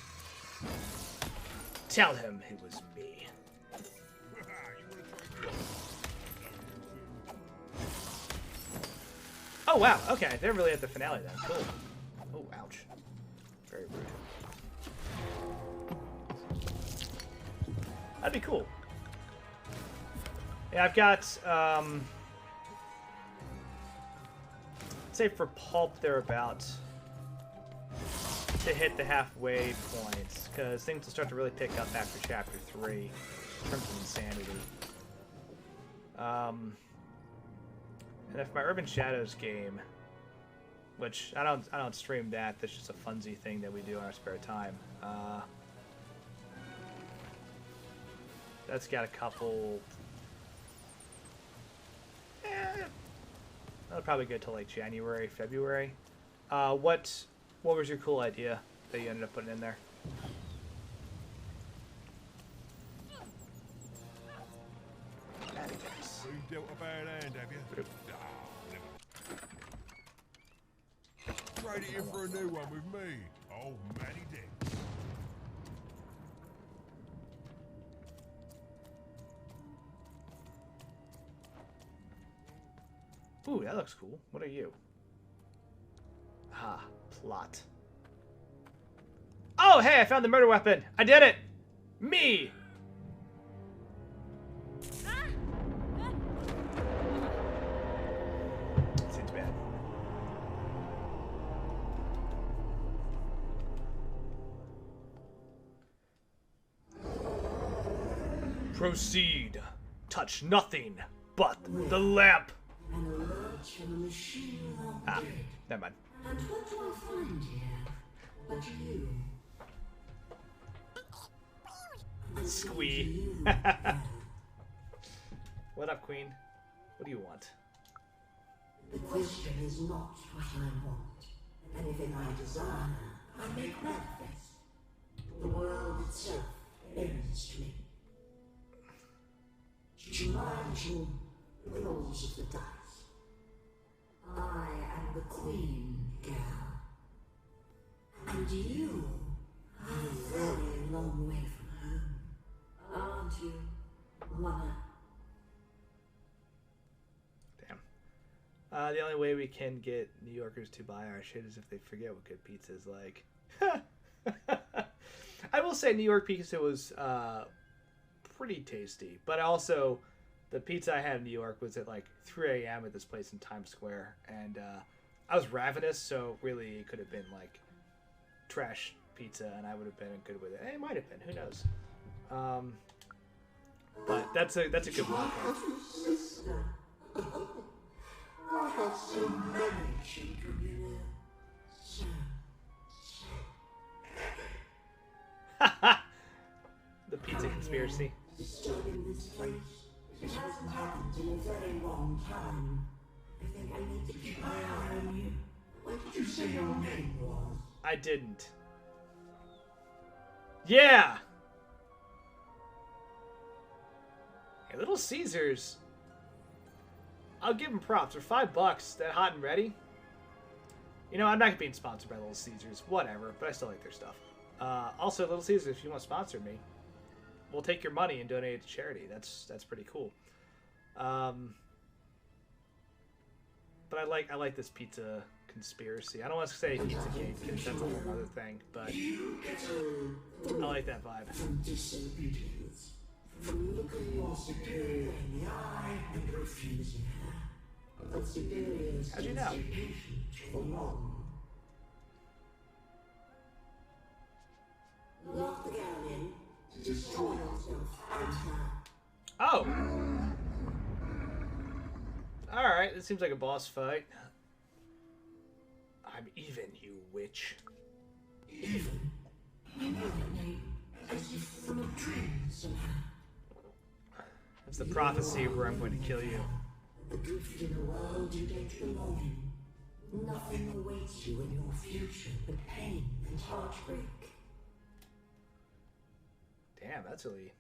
Tell him it was me." Oh wow, okay, they're really at the finale then. Cool. Oh, ouch. Very rude. That'd be cool. Yeah, I've got, say for pulp, they're about to hit the halfway points, because things will start to really pick up after chapter 3 in terms of insanity. And if my Urban Shadows game, which I don't stream that, that's just a funsy thing that we do in our spare time. That's got a couple. That'll probably go till like January, February. What was your cool idea that you ended up putting in there? You dealt a bad hand, have you? Trade it in for a new one with me. Oh, Matty Dick. Ooh, that looks cool. What are you? Ah, plot. Oh, hey, I found the murder weapon. I did it. Me. Seems bad. Proceed. Touch nothing but the lamp. Ah, never mind. And what do I find here but you? Squee. What up, Queen? What do you want? The question is not what I want. Anything I desire, I make manifest. The world itself ends to me. To imagine the rolls of the dice. I am the queen, girl. And you are a very long way from home. Aren't you, Mother? Damn. The only way we can get New Yorkers to buy our shit is if they forget what good pizza is like. I will say New York pizza was pretty tasty, but also the pizza I had in New York was at like 3 a.m. at this place in Times Square, and I was ravenous, so really it could have been like trash pizza, and I would have been good with it. It might have been. Who knows? But that's a good one. I have so many children, you know. The pizza conspiracy. Disturbing this place. It hasn't happened in a very long time. I think I need to keep my eye on you. What did you say your name was? I didn't. Yeah! Hey, Little Caesars. I'll give them props. For $5, that hot and ready. You know, I'm not being sponsored by Little Caesars. Whatever, but I still like their stuff. Also, Little Caesars, if you want to sponsor me, we'll take your money and donate it to charity. That's pretty cool. But I like this pizza conspiracy. I don't want to say pizza cake because that's a whole other thing, but I like that vibe. From disobedience, from looking your superior in the eye and refusing her. But superiors How'd you can know? stay patient for long. Lock the gun in. Destroy yourself and her. Oh! Alright, this seems like a boss fight. I'm even, you witch. Even? You know that name, as if from a dream somehow. That's the prophecy where I'm going to kill you. Adrift in a world you don't belong in. Nothing awaits you in your future but pain and heartbreak. Damn, that's really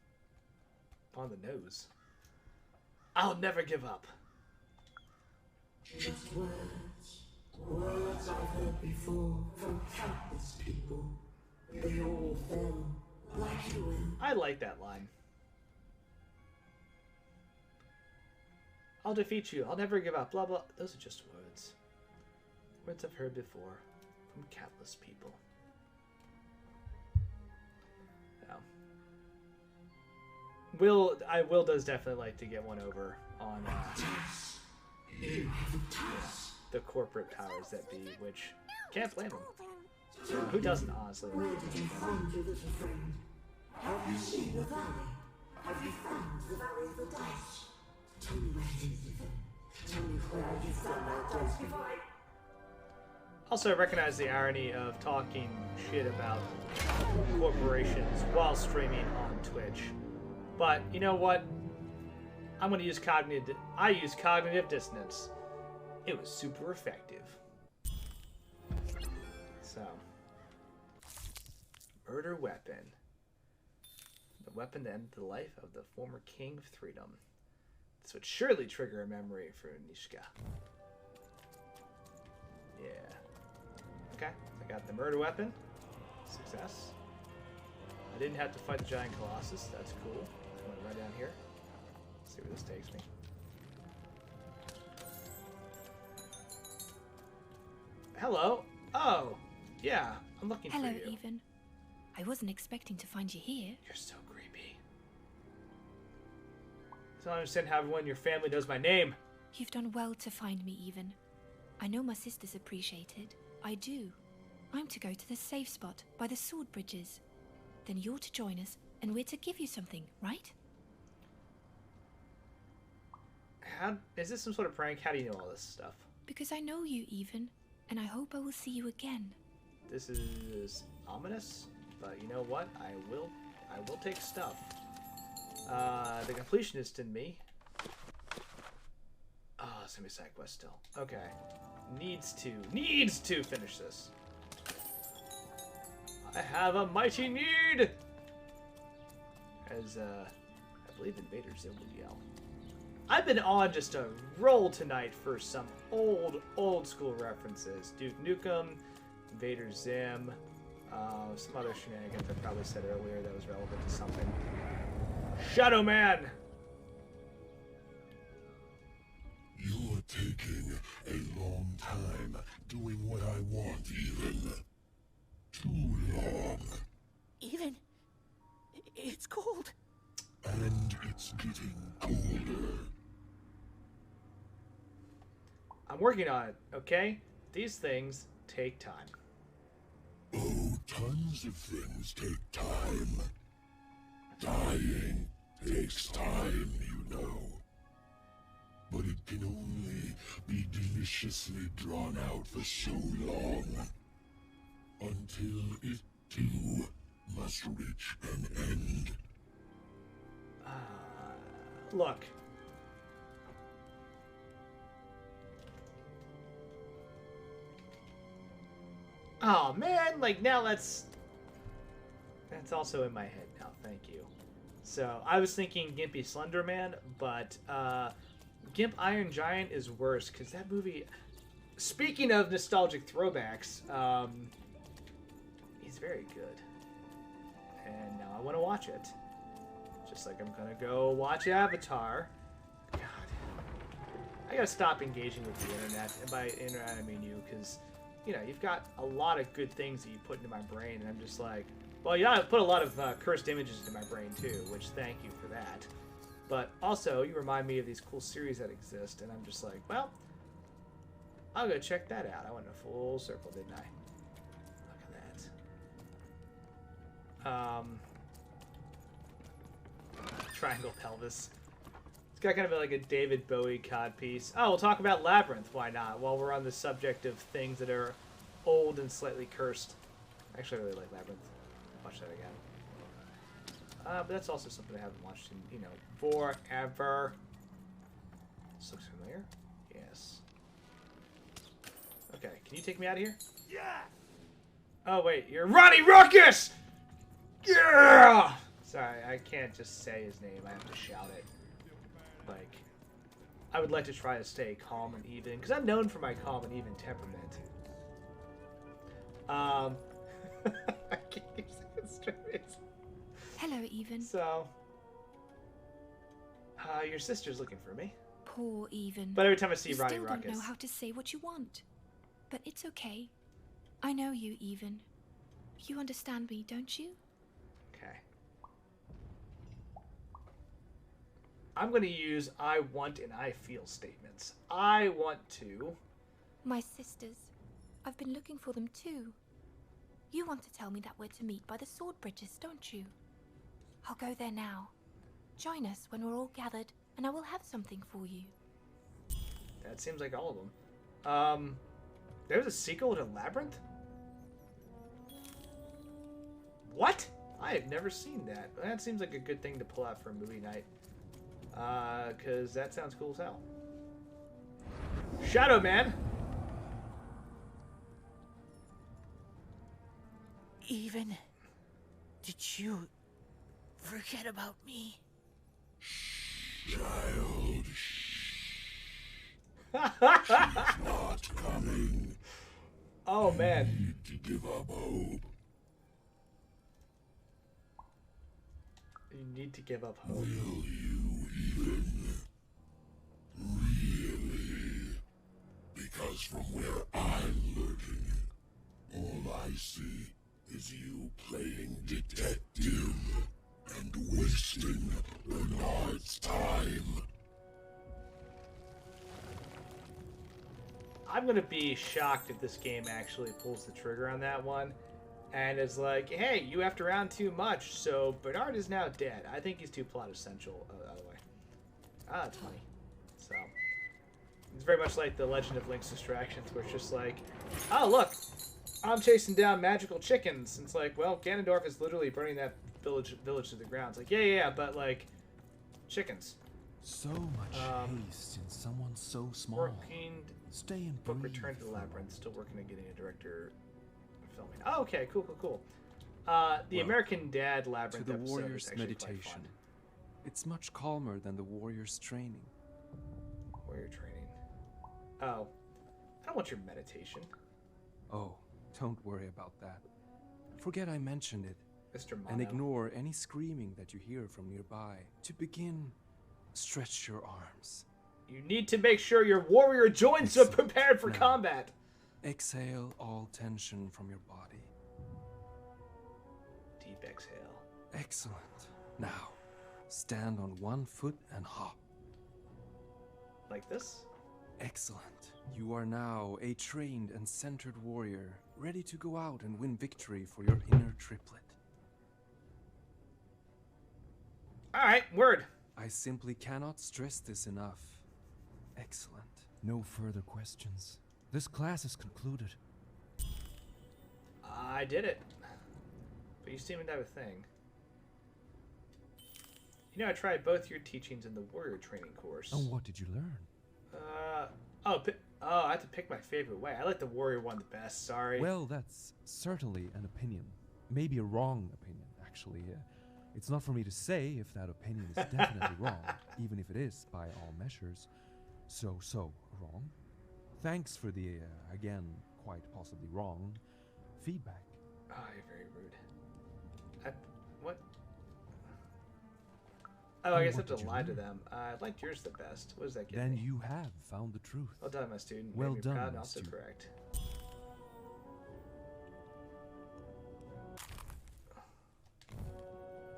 on the nose. I'll never give up. Just words. Words I've heard before from countless people. They all fell like you will. I like that line. I'll defeat you. I'll never give up. Blah, blah. Those are just words. Words I've heard before from countless people. Yeah. Will does definitely like to get one over on the corporate powers that be, which can't blame him. Who doesn't, honestly? Where did you find your little friend? Have you seen the valley? Have you found the valley of the dice? Tell me where it is, Ethan. Tell me where you found that dice before I... Also, I recognize the irony of talking shit about corporations while streaming on Twitch. But, you know what? I'm going to use cognitive... I use cognitive dissonance. It was super effective. So. Murder weapon. The weapon that ended the life of the former King of Freedom. This would surely trigger a memory for Nishka. Yeah. Okay, I got the murder weapon. Success. I didn't have to fight the giant colossus. That's cool. I went right down here. Let's see where this takes me. Hello. Oh, yeah. I'm looking for you. Hello, Even. I wasn't expecting to find you here. You're so creepy. I don't understand how everyone in your family knows my name. You've done well to find me, Even. I know my sisters appreciate it. I do. I'm to go to the safe spot by the sword bridges. Then you're to join us, and we're to give you something, right? How is this some sort of prank? How do you know all this stuff? Because I know you, Even, and I hope I will see you again. This is ominous, but you know what? I will take stuff. The completionist in me. Oh, semi-side quest still. Okay. Needs to finish this. I have a mighty need! As, I believe Invader Zim would yell. I've been on just a roll tonight for some old school references. Duke Nukem, Invader Zim, some other shenanigans I probably said earlier that was relevant to something. Shadow Man! You're taking a long time doing what I want, Even. Too long. Even, it's cold. And it's getting colder. I'm working on it, okay? These things take time. Oh, Tons of things take time. Dying takes time, you know. But it can only be deliciously drawn out for so long. Until it, too, must reach an end. Look. Oh man, like now that's also in my head now, thank you. So I was thinking Gimpy Slender Man, but Gimp Iron Giant is worse, because that movie, speaking of nostalgic throwbacks, he's very good. And now I want to watch it. Just like I'm gonna go watch Avatar. God. I gotta stop engaging with the internet, and by internet I mean you, because, you know, you've got a lot of good things that you put into my brain, and I'm just like, well, you put a lot of cursed images into my brain too, which thank you for that. But also, you remind me of these cool series that exist, and I'm just like, well, I'll go check that out. I went in a full circle, didn't I? Look at that. Triangle pelvis. It's got kind of like a David Bowie codpiece. Oh, we'll talk about Labyrinth. Why not? While we're on the subject of things that are old and slightly cursed. Actually, I really like Labyrinth. Watch that again. But that's also something I haven't watched in, you know, forever. This looks familiar. Yes. Okay, can you take me out of here? Yeah. Oh wait, you're Ronnie Ruckus! Yeah! Sorry, I can't just say his name. I have to shout it. Like, I would like to try to stay calm and even, because I'm known for my calm and even temperament. I can't keep saying straight. Hello, Even. So, your sister's looking for me. Poor Even. But every time I see Ronnie You still Ruckus, don't know how to say what you want. But it's okay. I know you, Even. You understand me, don't you? okay. I'm going to use I want and I feel statements. I want to. My sisters. I've been looking for them too. You want to tell me that we're to meet by the sword bridges, don't you? I'll go there now. Join us when we're all gathered, and I will have something for you. That seems like all of them. There's a sequel to Labyrinth? What? I have never seen that. That seems like a good thing to pull out for a movie night. Because that sounds cool as hell. Shadow Man! Even, did you forget about me? Child, she's not coming. Oh, man. You need to give up hope. You need to give up hope. Will you even? Really? Because from where I'm lurking, all I see is you playing detective and wasting Bernard's time. I'm gonna be shocked if this game actually pulls the trigger on that one and is like, hey, you effed around too much, so Bernard is now dead. I think he's too plot essential, by the way. Ah, that's funny. So, it's very much like the Legend of Link's Distractions, where it's just like, oh, look, I'm chasing down magical chickens. And it's like, well, Ganondorf is literally burning that village to the ground. It's like, yeah, but, like, chickens. So much haste in someone so small. Working, Stay and book breathe. Return to the Labyrinth. Still working on getting a director filming. Oh, okay, cool. The American Dad Labyrinth to the episode warrior's is actually meditation. quite fun. It's much calmer than the warrior's training. Warrior training. Oh, I don't want your meditation. Oh, don't worry about that. Forget I mentioned it. Mr. Mono. And ignore any screaming that you hear from nearby. To begin, stretch your arms. You need to make sure your warrior joints are prepared for combat. Exhale all tension from your body. Deep exhale. Excellent. Now, stand on one foot and hop. Like this? Excellent. You are now a trained and centered warrior, ready to go out and win victory for your inner triplet. Alright, word. I simply cannot stress this enough. Excellent. No further questions. This class is concluded. I did it. But you seem to have a thing. You know, I tried both your teachings in the warrior training course. And what did you learn? I have to pick my favorite way. I like the warrior one the best, sorry. Well, that's certainly an opinion. Maybe a wrong opinion, actually. It's not for me to say if that opinion is definitely wrong, even if it is, by all measures, so wrong. Thanks for the, again, quite possibly wrong feedback. Oh, you're very rude. What? Oh, I guess I have to lie to them. I liked yours the best. What does that get Then me? you have found the truth. Well done, my student. Well Made me done, proud and my also student. correct.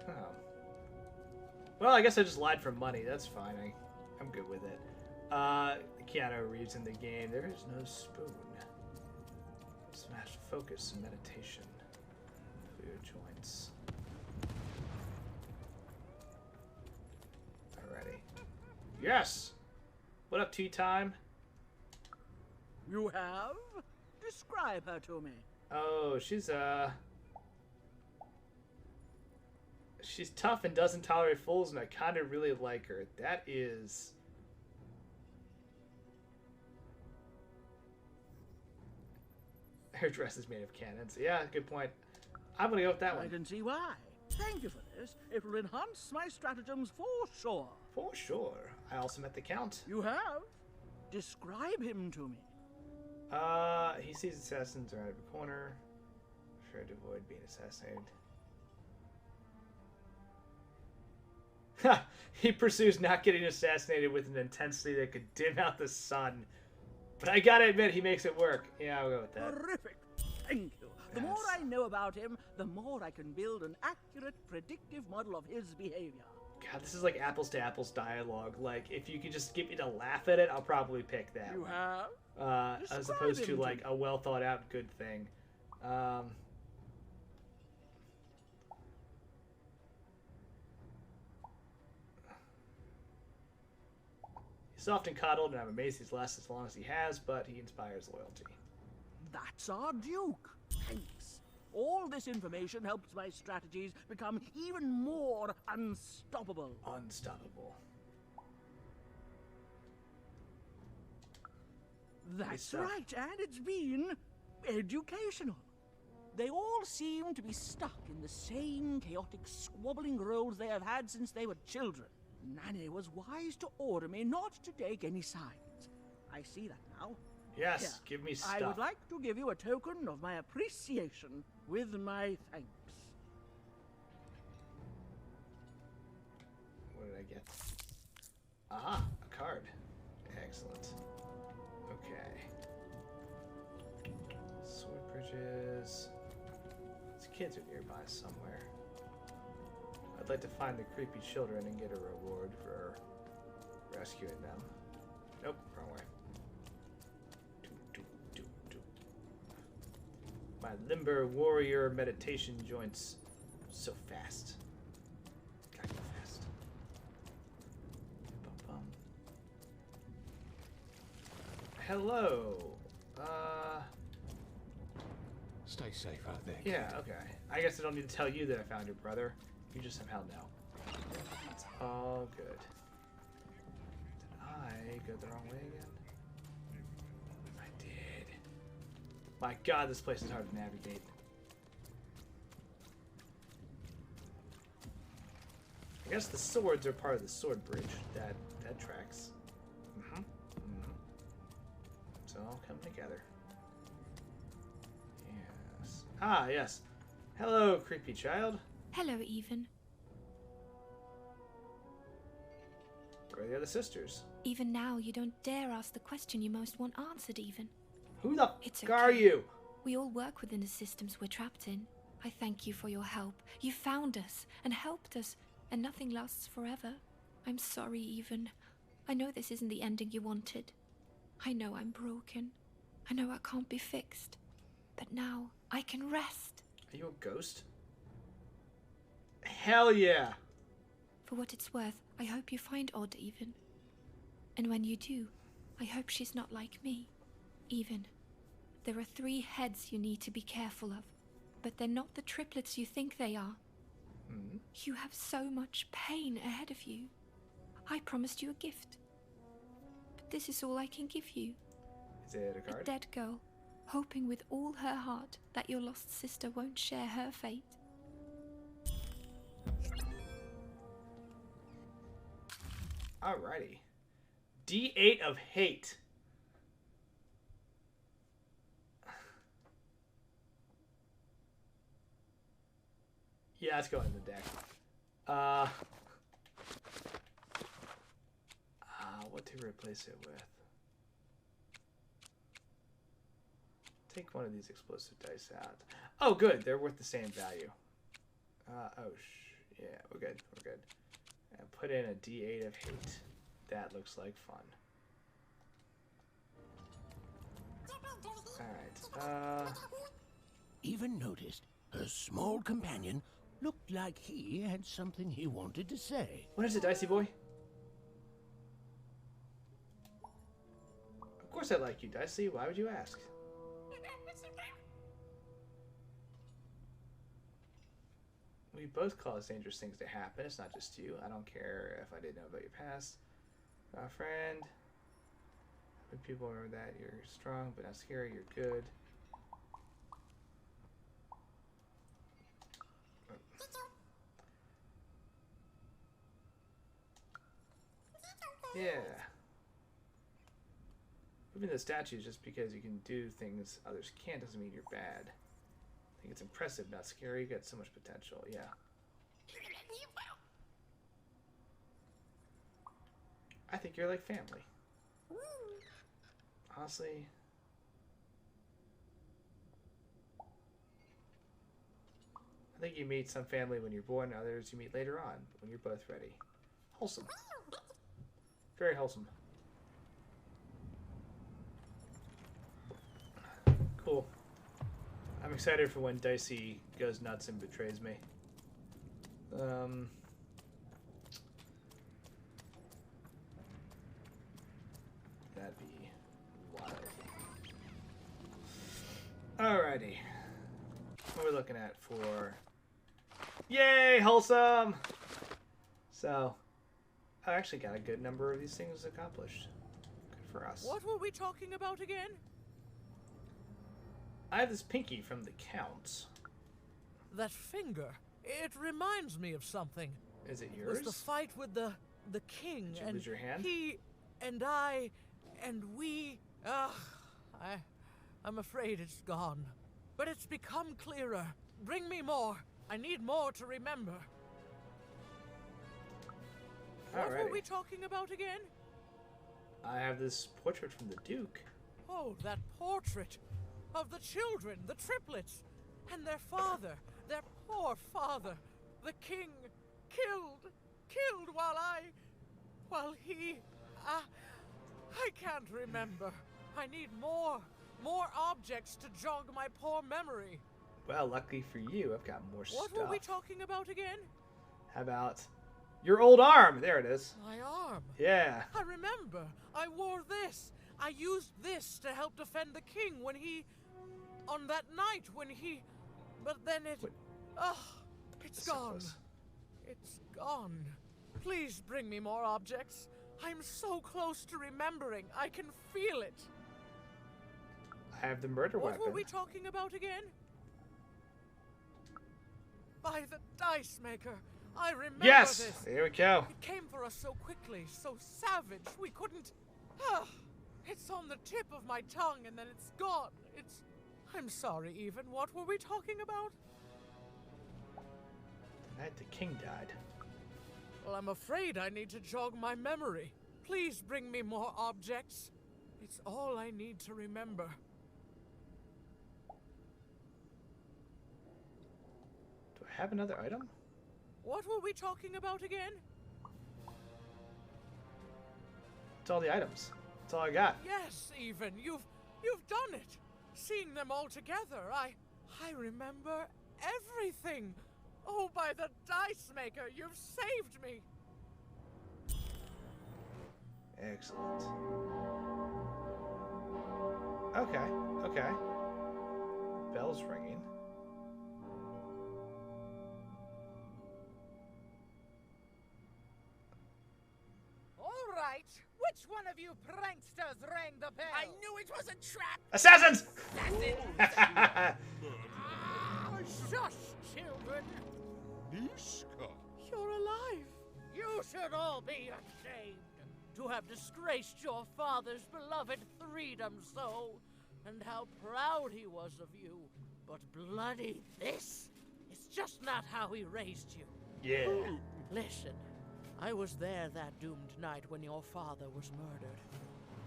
Oh. Well, I guess I just lied for money. That's fine. I'm good with it. Keanu Reeves in the game. There is no spoon. Smash focus and meditation. Clear joints. Alrighty. Yes! What up, tea time? You have? Describe her to me. Oh, she's tough and doesn't tolerate fools, and I kind of really like her. That is... Her dress is made of cannons. Yeah, good point. I'm gonna go with that one. I can see why. Thank you for this. It will enhance my stratagems for sure. For sure. I also met the Count. You have? Describe him to me. He sees assassins around every corner. Try to avoid being assassinated. Ha! He pursues not getting assassinated with an intensity that could dim out the sun. But I gotta admit, he makes it work. Yeah, I'll go with that. Terrific. Thank you. The more I know about him, the more I can build an accurate, predictive model of his behavior. God, this is like apples to apples dialogue. Like, if you could just get me to laugh at it, I'll probably pick that You one. have? As opposed to him to like me. a well thought out good thing. He's often coddled, and I'm amazed he's lasted as long as he has, but he inspires loyalty. That's our Duke. Thanks. All this information helps my strategies become even more unstoppable. Unstoppable. That's stuff. right, and it's been educational. They all seem to be stuck in the same chaotic, squabbling roles they have had since they were children. Nanny was wise to order me not to take any sides. I see that now. Yes, Here, give me stuff. I would like to give you a token of my appreciation with my thanks. What did I get? Ah, a card. Excellent. Okay. Sword bridges. These kids are nearby somewhere. I'd like to find the creepy children and get a reward for rescuing them. Nope, wrong way. My limber warrior meditation joints so fast. Gotta go fast. Bum, bum. Hello. Stay safe out there. Yeah, okay. I guess I don't need to tell you that I found your brother. You just somehow know. It's all good. Did I go the wrong way again? I did. My god, this place is hard to navigate. I guess the swords are part of the sword bridge. That tracks. It's all coming together. Yes. Ah, yes. Hello, creepy child. Hello, Even. Where are the other sisters? Even now, you don't dare ask the question you most want answered, Even. Who the It's fuck are you? We all work within the systems we're trapped in. I thank you for your help. You found us and helped us, and nothing lasts forever. I'm sorry, Even. I know this isn't the ending you wanted. I know I'm broken. I know I can't be fixed. But now I can rest. Are you a ghost? Hell yeah! For what it's worth, I hope you find Odd even. And when you do, I hope she's not like me. Even. There are 3 heads you need to be careful of, but they're not the triplets you think they are. Mm-hmm. You have so much pain ahead of you. I promised you a gift. But this is all I can give you. Is it a card? A dead girl, hoping with all her heart that your lost sister won't share her fate. Alrighty. D8 of hate. Yeah, let's go in the deck. What to replace it with? Take one of these explosive dice out. Oh, good. They're worth the same value. Yeah, we're good. We're good. And put in a D8 of hate. That looks like fun. Alright, Even noticed her small companion looked like he had something he wanted to say. What is it, Dicey boy? Of course I like you, Dicey. Why would you ask? We both cause dangerous things to happen. It's not just you. I don't care if I didn't know about your past. Friend. When people remember that you're strong but not scary, you're good. Yeah. Moving the statues just because you can do things others can't doesn't mean you're bad. I think it's impressive, not scary. You got so much potential, yeah. I think you're like family. Honestly. I think you meet some family when you're born, others you meet later on, when you're both ready. Wholesome. Very wholesome. Cool. I'm excited for when Dicey goes nuts and betrays me. That'd be wild. Alrighty. What are we looking at for... Yay, wholesome! So, I actually got a good number of these things accomplished. Good for us. What were we talking about again? I have this pinky from the Count. That finger. It reminds me of something. Is it It was yours? the fight with the king. Did you and lose your hand? He and I and we. I'm afraid it's gone. But it's become clearer. Bring me more. I need more to remember. What were we talking about again? I have this portrait from the Duke. Oh, that portrait of the children, the triplets, and their father, their poor father, the king, killed while he, I can't remember. I need more objects to jog my poor memory. Well, luckily for you, I've got more stuff. What were we talking about again? How about your old arm? There it is. My arm. Yeah. I remember. I wore this. I used this to help defend the king when he... on that night when he... But then it... it's gone. It's gone. Please bring me more objects. I'm so close to remembering. I can feel it. I have the murder weapon. What were we talking about again? By the dice maker. I remember yes! this. Here we go. It came for us so quickly, so savage. We couldn't... It's on the tip of my tongue and then it's gone. I'm sorry, even. What were we talking about? The night the king died. Well, I'm afraid I need to jog my memory. Please bring me more objects. It's all I need to remember. Do I have another item? What were we talking about again? It's all the items. That's all I got. Yes, even. You've done it. Seeing them all together, I remember everything. Oh, by the Dice Maker, you've saved me. Excellent. Okay, okay. Bell's ringing. All right. Which one of you pranksters rang the bell? I knew it was a trap! Assassins! Assassins! Shush, children. Nishka. You're alive. You should all be ashamed to have disgraced your father's beloved freedom so, and how proud he was of you. But bloody this is just not how he raised you. Yeah. Listen, I was there that doomed night when your father was murdered.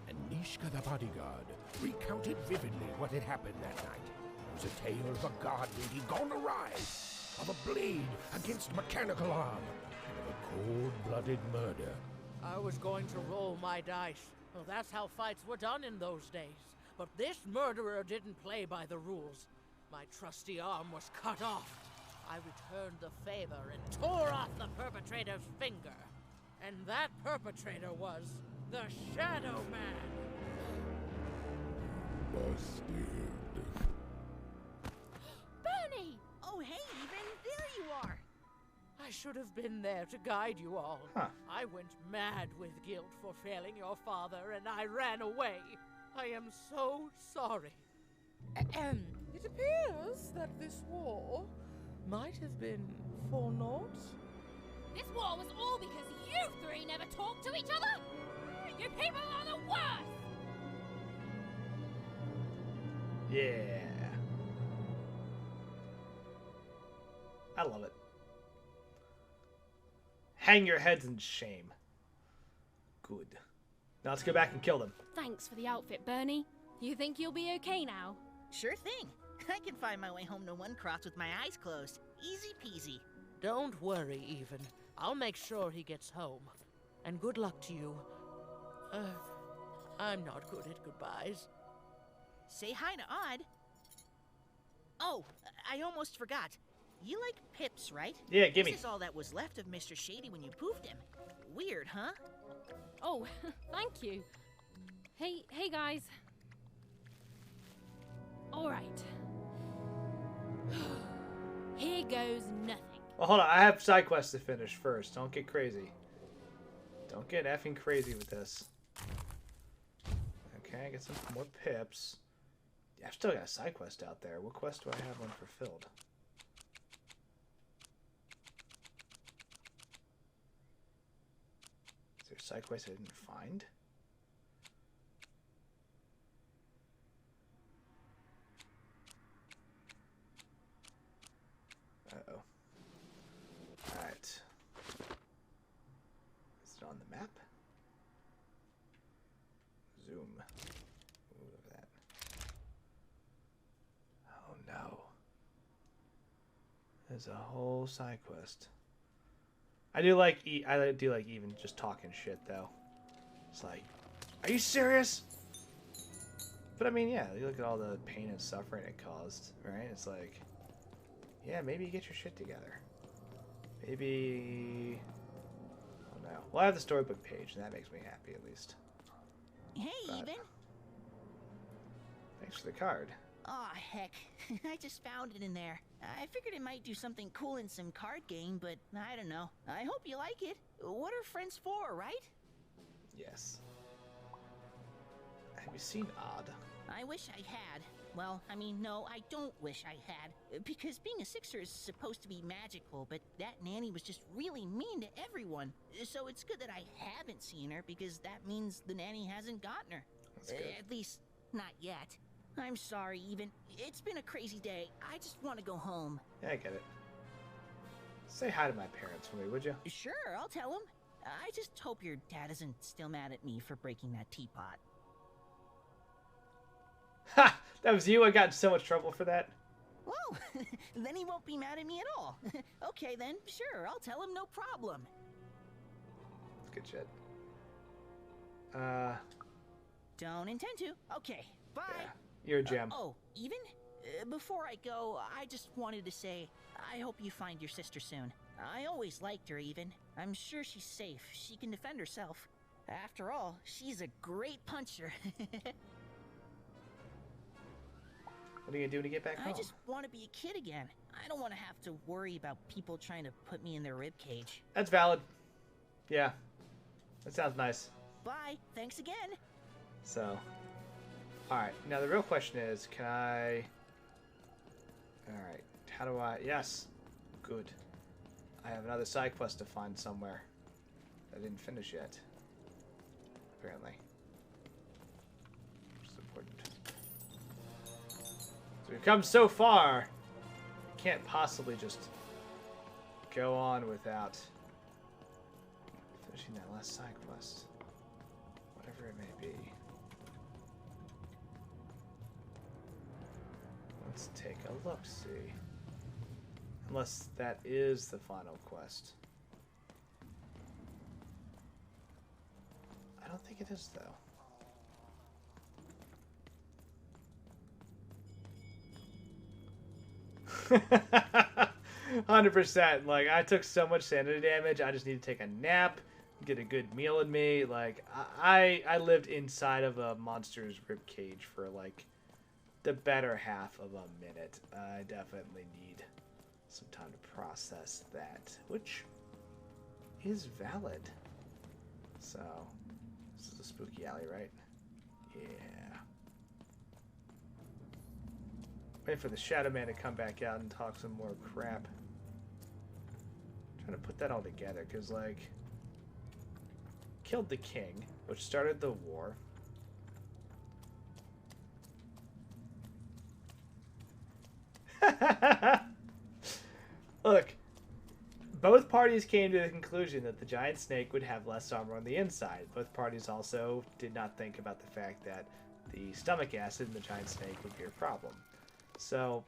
And Nishka the bodyguard recounted vividly what had happened that night. It was a tale of a god lady gone awry, of a blade against mechanical arm, and of a cold-blooded murder. I was going to roll my dice. Well, that's how fights were done in those days. But this murderer didn't play by the rules. My trusty arm was cut off. I returned the favor and tore off the perpetrator's finger. And that perpetrator was the Shadow Man. Busted. Bernie! Oh, hey, Even, there you are. I should have been there to guide you all. Huh. I went mad with guilt for failing your father, and I ran away. I am so sorry. It appears that this war might have been for naught. This war was all because you three never talked to each other? You people are the worst! Yeah. I love it. Hang your heads in shame. Good. Now let's go back and kill them. Thanks for the outfit, Bernie. You think you'll be okay now? Sure thing. I can find my way home to One Cross with my eyes closed. Easy peasy. Don't worry, Even. I'll make sure he gets home. And good luck to you. I'm not good at goodbyes. Say hi to Odd. Oh, I almost forgot. You like pips, right? Yeah, gimme. This is all that was left of Mr. Shady when you poofed him. Weird, huh? Oh, thank you. Hey guys. All right. Here goes nothing. Well, hold on. I have side quests to finish first. Don't get crazy. Don't get effing crazy with this. Okay, get some more pips. Yeah, I've still got a side quest out there. What quest do I have unfulfilled? Is there a side quest I didn't find? Uh-oh. Alright. Is it on the map? Zoom. Ooh, look at that. Oh no. There's a whole side quest. I do like even just talking shit though. It's like, are you serious? But I mean, yeah, you look at all the pain and suffering it caused, right? It's like, yeah, maybe you get your shit together. Maybe... Oh no. Well, I have the storybook page, and that makes me happy, at least. Hey, But, Even. Thanks for the card. Aw, heck. I just found it in there. I figured it might do something cool in some card game, but I don't know. I hope you like it. What are friends for, right? Yes. Have you seen Odd? I wish I had. Well, I mean, no, I don't wish I had. Because being a Sixer is supposed to be magical, but that nanny was just really mean to everyone. So it's good that I haven't seen her, because that means the nanny hasn't gotten her. That's good. At least, not yet. I'm sorry, Even. It's been a crazy day. I just want to go home. Yeah, I get it. Say hi to my parents for me, would you? Sure, I'll tell them. I just hope your dad isn't still mad at me for breaking that teapot. Ha! That was you? I got in so much trouble for that? Well, then he won't be mad at me at all. Okay then, sure, I'll tell him, no problem. Good shit. Don't intend to. Okay, bye. Yeah, you're a gem. Oh, even? Before I go, I just wanted to say, I hope you find your sister soon. I always liked her, even. I'm sure she's safe. She can defend herself. After all, she's a great puncher. What are you gonna do when you get back home? I just want to be a kid again. I don't want to have to worry about people trying to put me in their ribcage. That's valid. Yeah. That sounds nice. Bye. Thanks again. So, alright. Now the real question is, can I... Alright. How do I... Yes. Good. I have another side quest to find somewhere. I didn't finish yet. Apparently. Which is important. So we've come so far. Can't possibly just go on without finishing that last side quest. Whatever it may be. Let's take a look, see. Unless that is the final quest. I don't think it is, though. 100%. Like, I took so much sanity damage, I just need to take a nap, get a good meal in me. Like, I lived inside of a monster's rib cage for, like, the better half of a minute. I definitely need some time to process that, which is valid. So, this is a spooky alley, right? Yeah. Wait for the Shadow Man to come back out and talk some more crap. I'm trying to put that all together, because, like, killed the king, which started the war. Look, both parties came to the conclusion that the giant snake would have less armor on the inside. Both parties also did not think about the fact that the stomach acid in the giant snake would be a problem. So,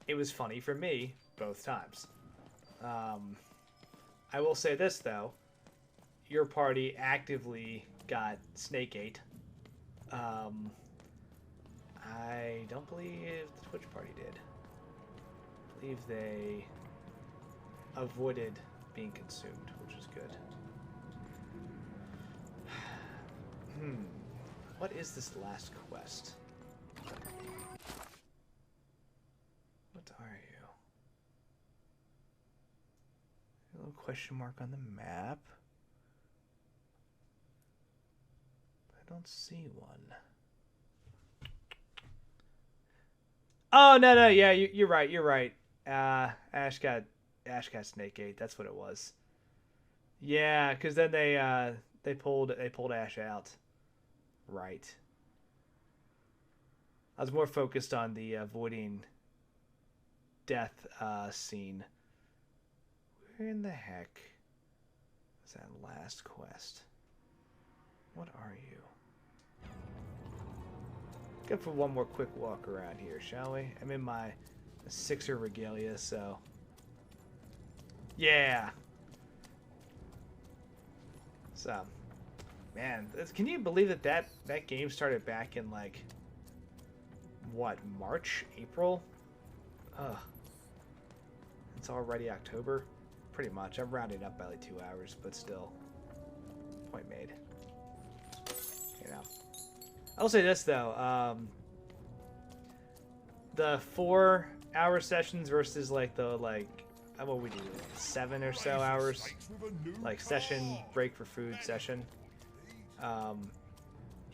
it was funny for me both times. I will say this, though. Your party actively got snake ate. I don't believe the Twitch party did. I believe they avoided being consumed, which is good. What is this last quest? What are you? A little question mark on the map. I don't see one. Oh, no, yeah, you're right, you're right. Ash got snake ate. That's what it was. Yeah, because then they pulled Ash out. Right. I was more focused on the avoiding death scene. Where in the heck was that last quest? What are you? Go for one more quick walk around here, shall we? I'm in my Sixer regalia, so... Yeah! So, man, can you believe that game started back in, like, what, March? April? Ugh. It's already October? Pretty much. I'm rounding up by like 2 hours, but still. Point made. You know. I'll say this, though. The 4-hour sessions versus, like, the, like, what we do, 7 or so hours, like, session, break for food session. You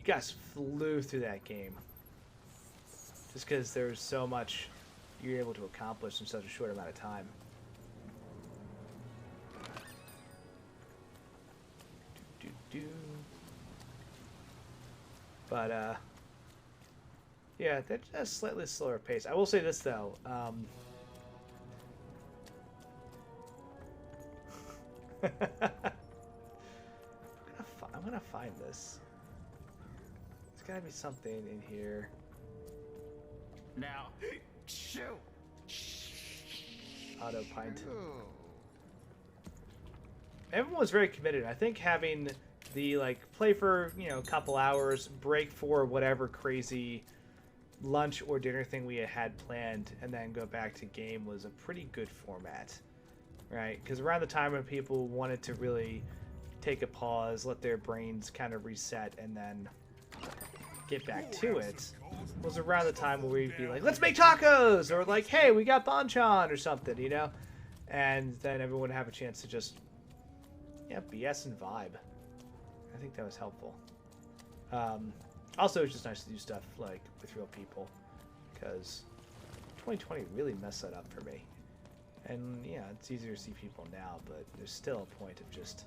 guys flew through that game. Just because there's so much you're able to accomplish in such a short amount of time. But, yeah, they're just slightly slower pace. I will say this, though. I'm gonna find this. There's gotta be something in here. Now, shoot! Auto pint. Everyone was very committed. I think having The, like, play for, you know, a couple hours, break for whatever crazy lunch or dinner thing we had planned, and then go back to game was a pretty good format, right? Because around the time when people wanted to really take a pause, let their brains kind of reset, and then get back to it, was around the time where we'd be like, let's make tacos! Or like, hey, we got banchan or something, you know? And then everyone would have a chance to just, yeah, BS and vibe. I think that was helpful. Also, it's just nice to do stuff like with real people, because 2020 really messed that up for me. And yeah, it's easier to see people now, but there's still a point of just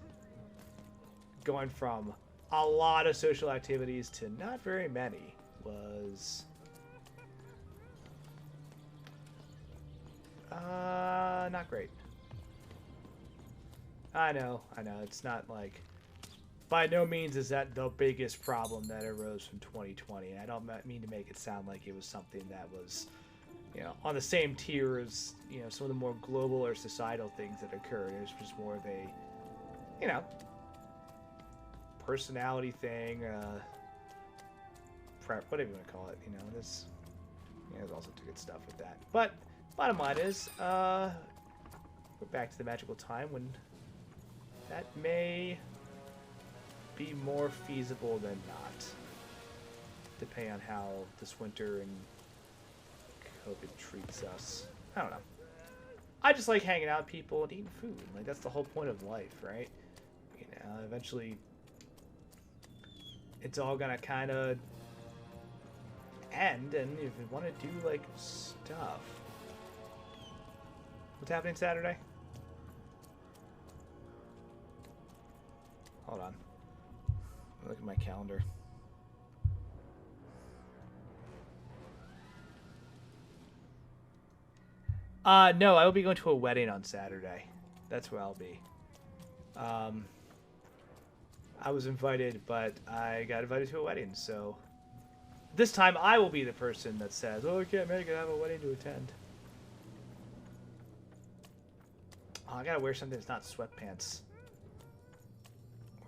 going from a lot of social activities to not very many was not great. I know, it's not like, by no means is that the biggest problem that arose from 2020. I don't mean to make it sound like it was something that was, you know, on the same tier as, you know, some of the more global or societal things that occurred. It was just more of a, you know, personality thing, prep, whatever you want to call it. You know, there's also good stuff with that. But bottom line is, we're back to the magical time when that may be more feasible than not, depending on how this winter and COVID treats us. I don't know. I just like hanging out with people and eating food. Like, that's the whole point of life, right? You know, eventually it's all gonna kind of end, and if we want to do like stuff. What's happening Saturday? Hold on. Look at my calendar. No, I will be going to a wedding on Saturday. That's where I'll be. I was invited, but I got invited to a wedding, so this time I will be the person that says, oh, I can't make it, I have a wedding to attend. Oh, I gotta wear something that's not sweatpants.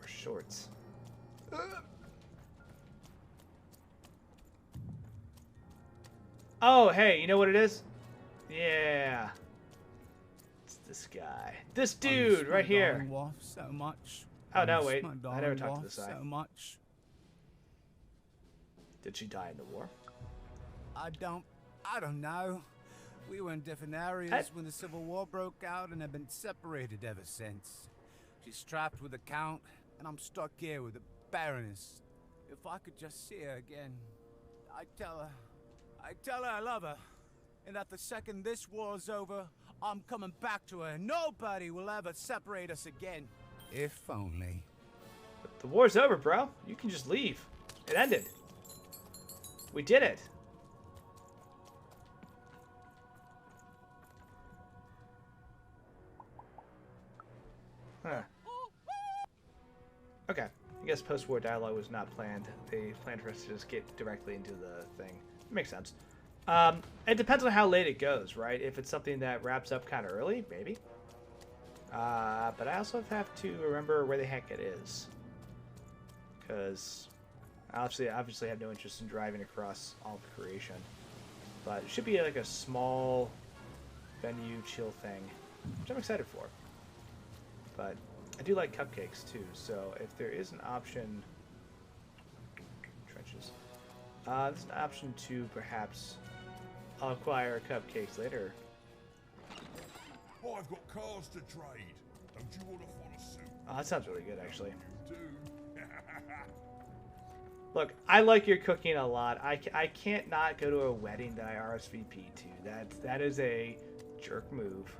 Or shorts. Oh, hey, you know what it is? Yeah. It's this guy. This dude right here. So much. Oh, no, wait. I never talked to this guy. So much. Did she die in the war? I don't know. We were in different areas when the Civil War broke out and have been separated ever since. She's trapped with the Count, and I'm stuck here with the Baroness. If I could just see her again, I'd tell her I love her, and that the second this war's over, I'm coming back to her, and nobody will ever separate us again. If only. But the war's over, bro. You can just leave. It ended. We did it. Huh. Okay. I guess post-war dialogue was not planned. They planned for us to just get directly into the thing. It makes sense. It depends on how late it goes, right? If it's something that wraps up kind of early, maybe. But I also have to remember where the heck it is. Because I obviously have no interest in driving across all of creation. But it should be like a small venue chill thing, which I'm excited for. But I do like cupcakes too, so if there is an option... Trenches. There's an option to perhaps acquire cupcakes later. I've got cars to trade. Don't you want to follow suit? Oh, that sounds really good, actually. You do. Look, I like your cooking a lot. I can't not go to a wedding that I RSVP to. That is a jerk move.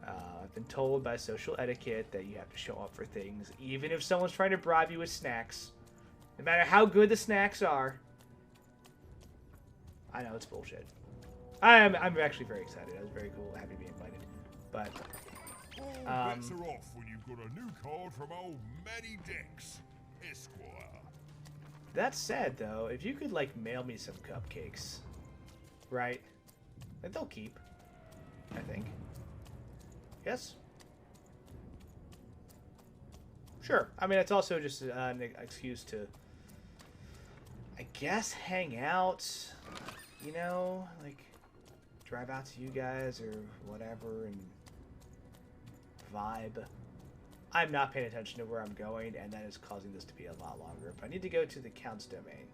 I've been told by social etiquette that you have to show up for things, even if someone's trying to bribe you with snacks. No matter how good the snacks are. I know, it's bullshit. I'm actually very excited. I was very cool, happy to be invited. But all bets are off when you've got a new card from old Matty Dix, Esquire. That said, though, if you could, like, mail me some cupcakes, right? Like, they'll keep, I think. Yes? Sure. I mean, it's also just an excuse to, I guess, hang out, you know, like drive out to you guys or whatever and vibe. I'm not paying attention to where I'm going, and that is causing this to be a lot longer. But I need to go to the Count's domain.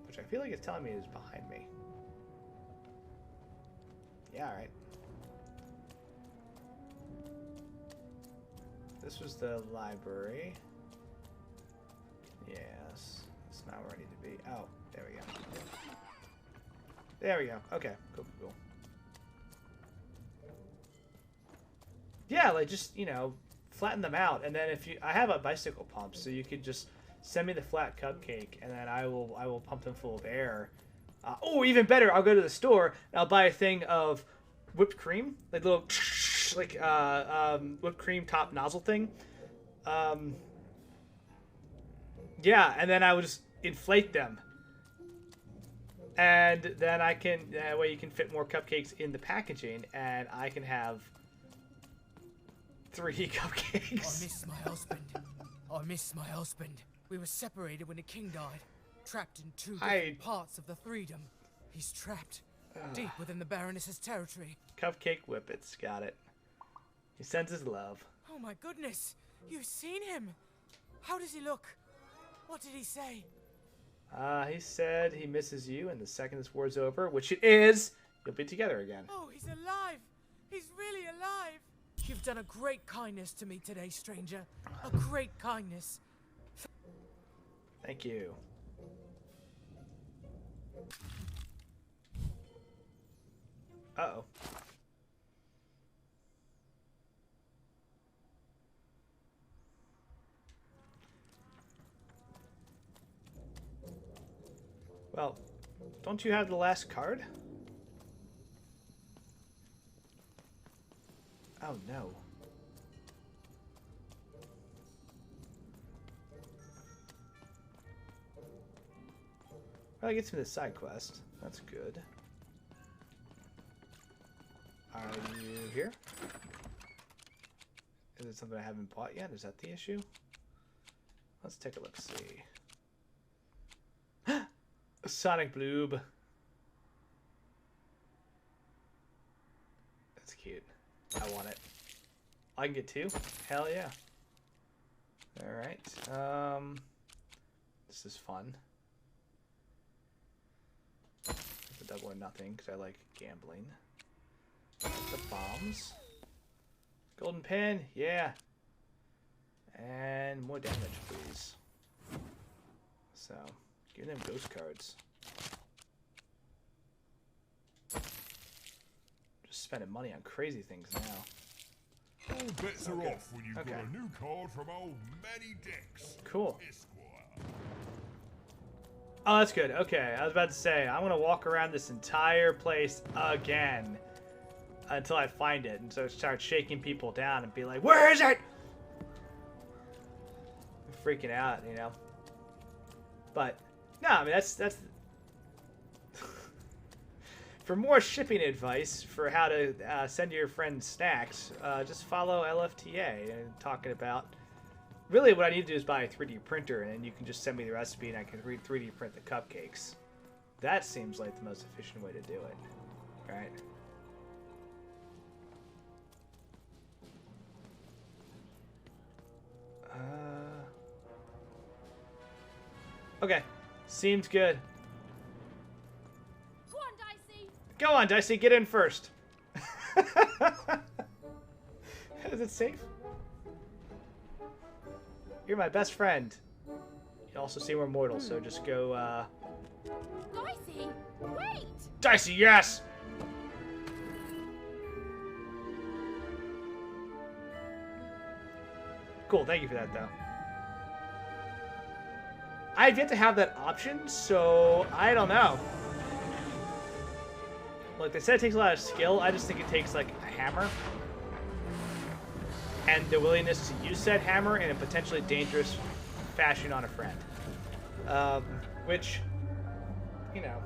Which I feel like it's telling me is behind me. Yeah, alright. This was the library. Yes. That's not where I need to be. Oh, there we go. There we go. Okay, cool. Yeah, like just, you know, flatten them out. And then if you... I have a bicycle pump, so you could just send me the flat cupcake, and then I will pump them full of air. Oh, even better, I'll go to the store, and I'll buy a thing of whipped cream. Like little... like whipped cream top nozzle thing. Yeah, and then I would just inflate them, and then I can that way you can fit more cupcakes in the packaging, and I can have 3 cupcakes. I miss my husband. I miss my husband. We were separated when the king died, trapped in 2 different parts of the Freedom. He's trapped deep within the Baroness's territory. Cupcake whippets, got it. He sends his love. Oh my goodness, you've seen him. How does he look? What did he say? He said he misses you, and the second this war's over, which it is, you'll be together again. Oh, he's alive. He's really alive. You've done a great kindness to me today, stranger. A great kindness. Thank you. Uh-oh. Well, don't you have the last card? Oh no. Well, it gets me the side quest. That's good. Are you here? Is it something I haven't bought yet? Is that the issue? Let's take a look. See. A Sonic Bloob. That's cute. I want it. I can get 2? Hell yeah. Alright. This is fun. The double or nothing, because I like gambling. The bombs. Golden pen, yeah. And more damage, please. So, give them ghost cards. Just spending money on crazy things now. All bets are off when you've got a new card from old Matty Dex. Cool. Oh, that's good. Okay, I was about to say, I'm going to walk around this entire place again until I find it, and so start shaking people down and be like, where is it? I'm freaking out, you know. But no, I mean that's for more shipping advice for how to send your friends snacks. Just follow LFTA and talking about. Really, what I need to do is buy a 3D printer, and then you can just send me the recipe, and I can 3D print the cupcakes. That seems like the most efficient way to do it, right? Okay, seems good. Go on, Dicey. Go on, Dicey, get in first. Is it safe? You're my best friend. You also seem we're mortal, so just go, Dicey, wait! Dicey, yes! Cool, thank you for that, though. I've yet to have that option, so I don't know. Look, they said it takes a lot of skill. I just think it takes, like, a hammer. And the willingness to use said hammer in a potentially dangerous fashion on a friend. Which, you know,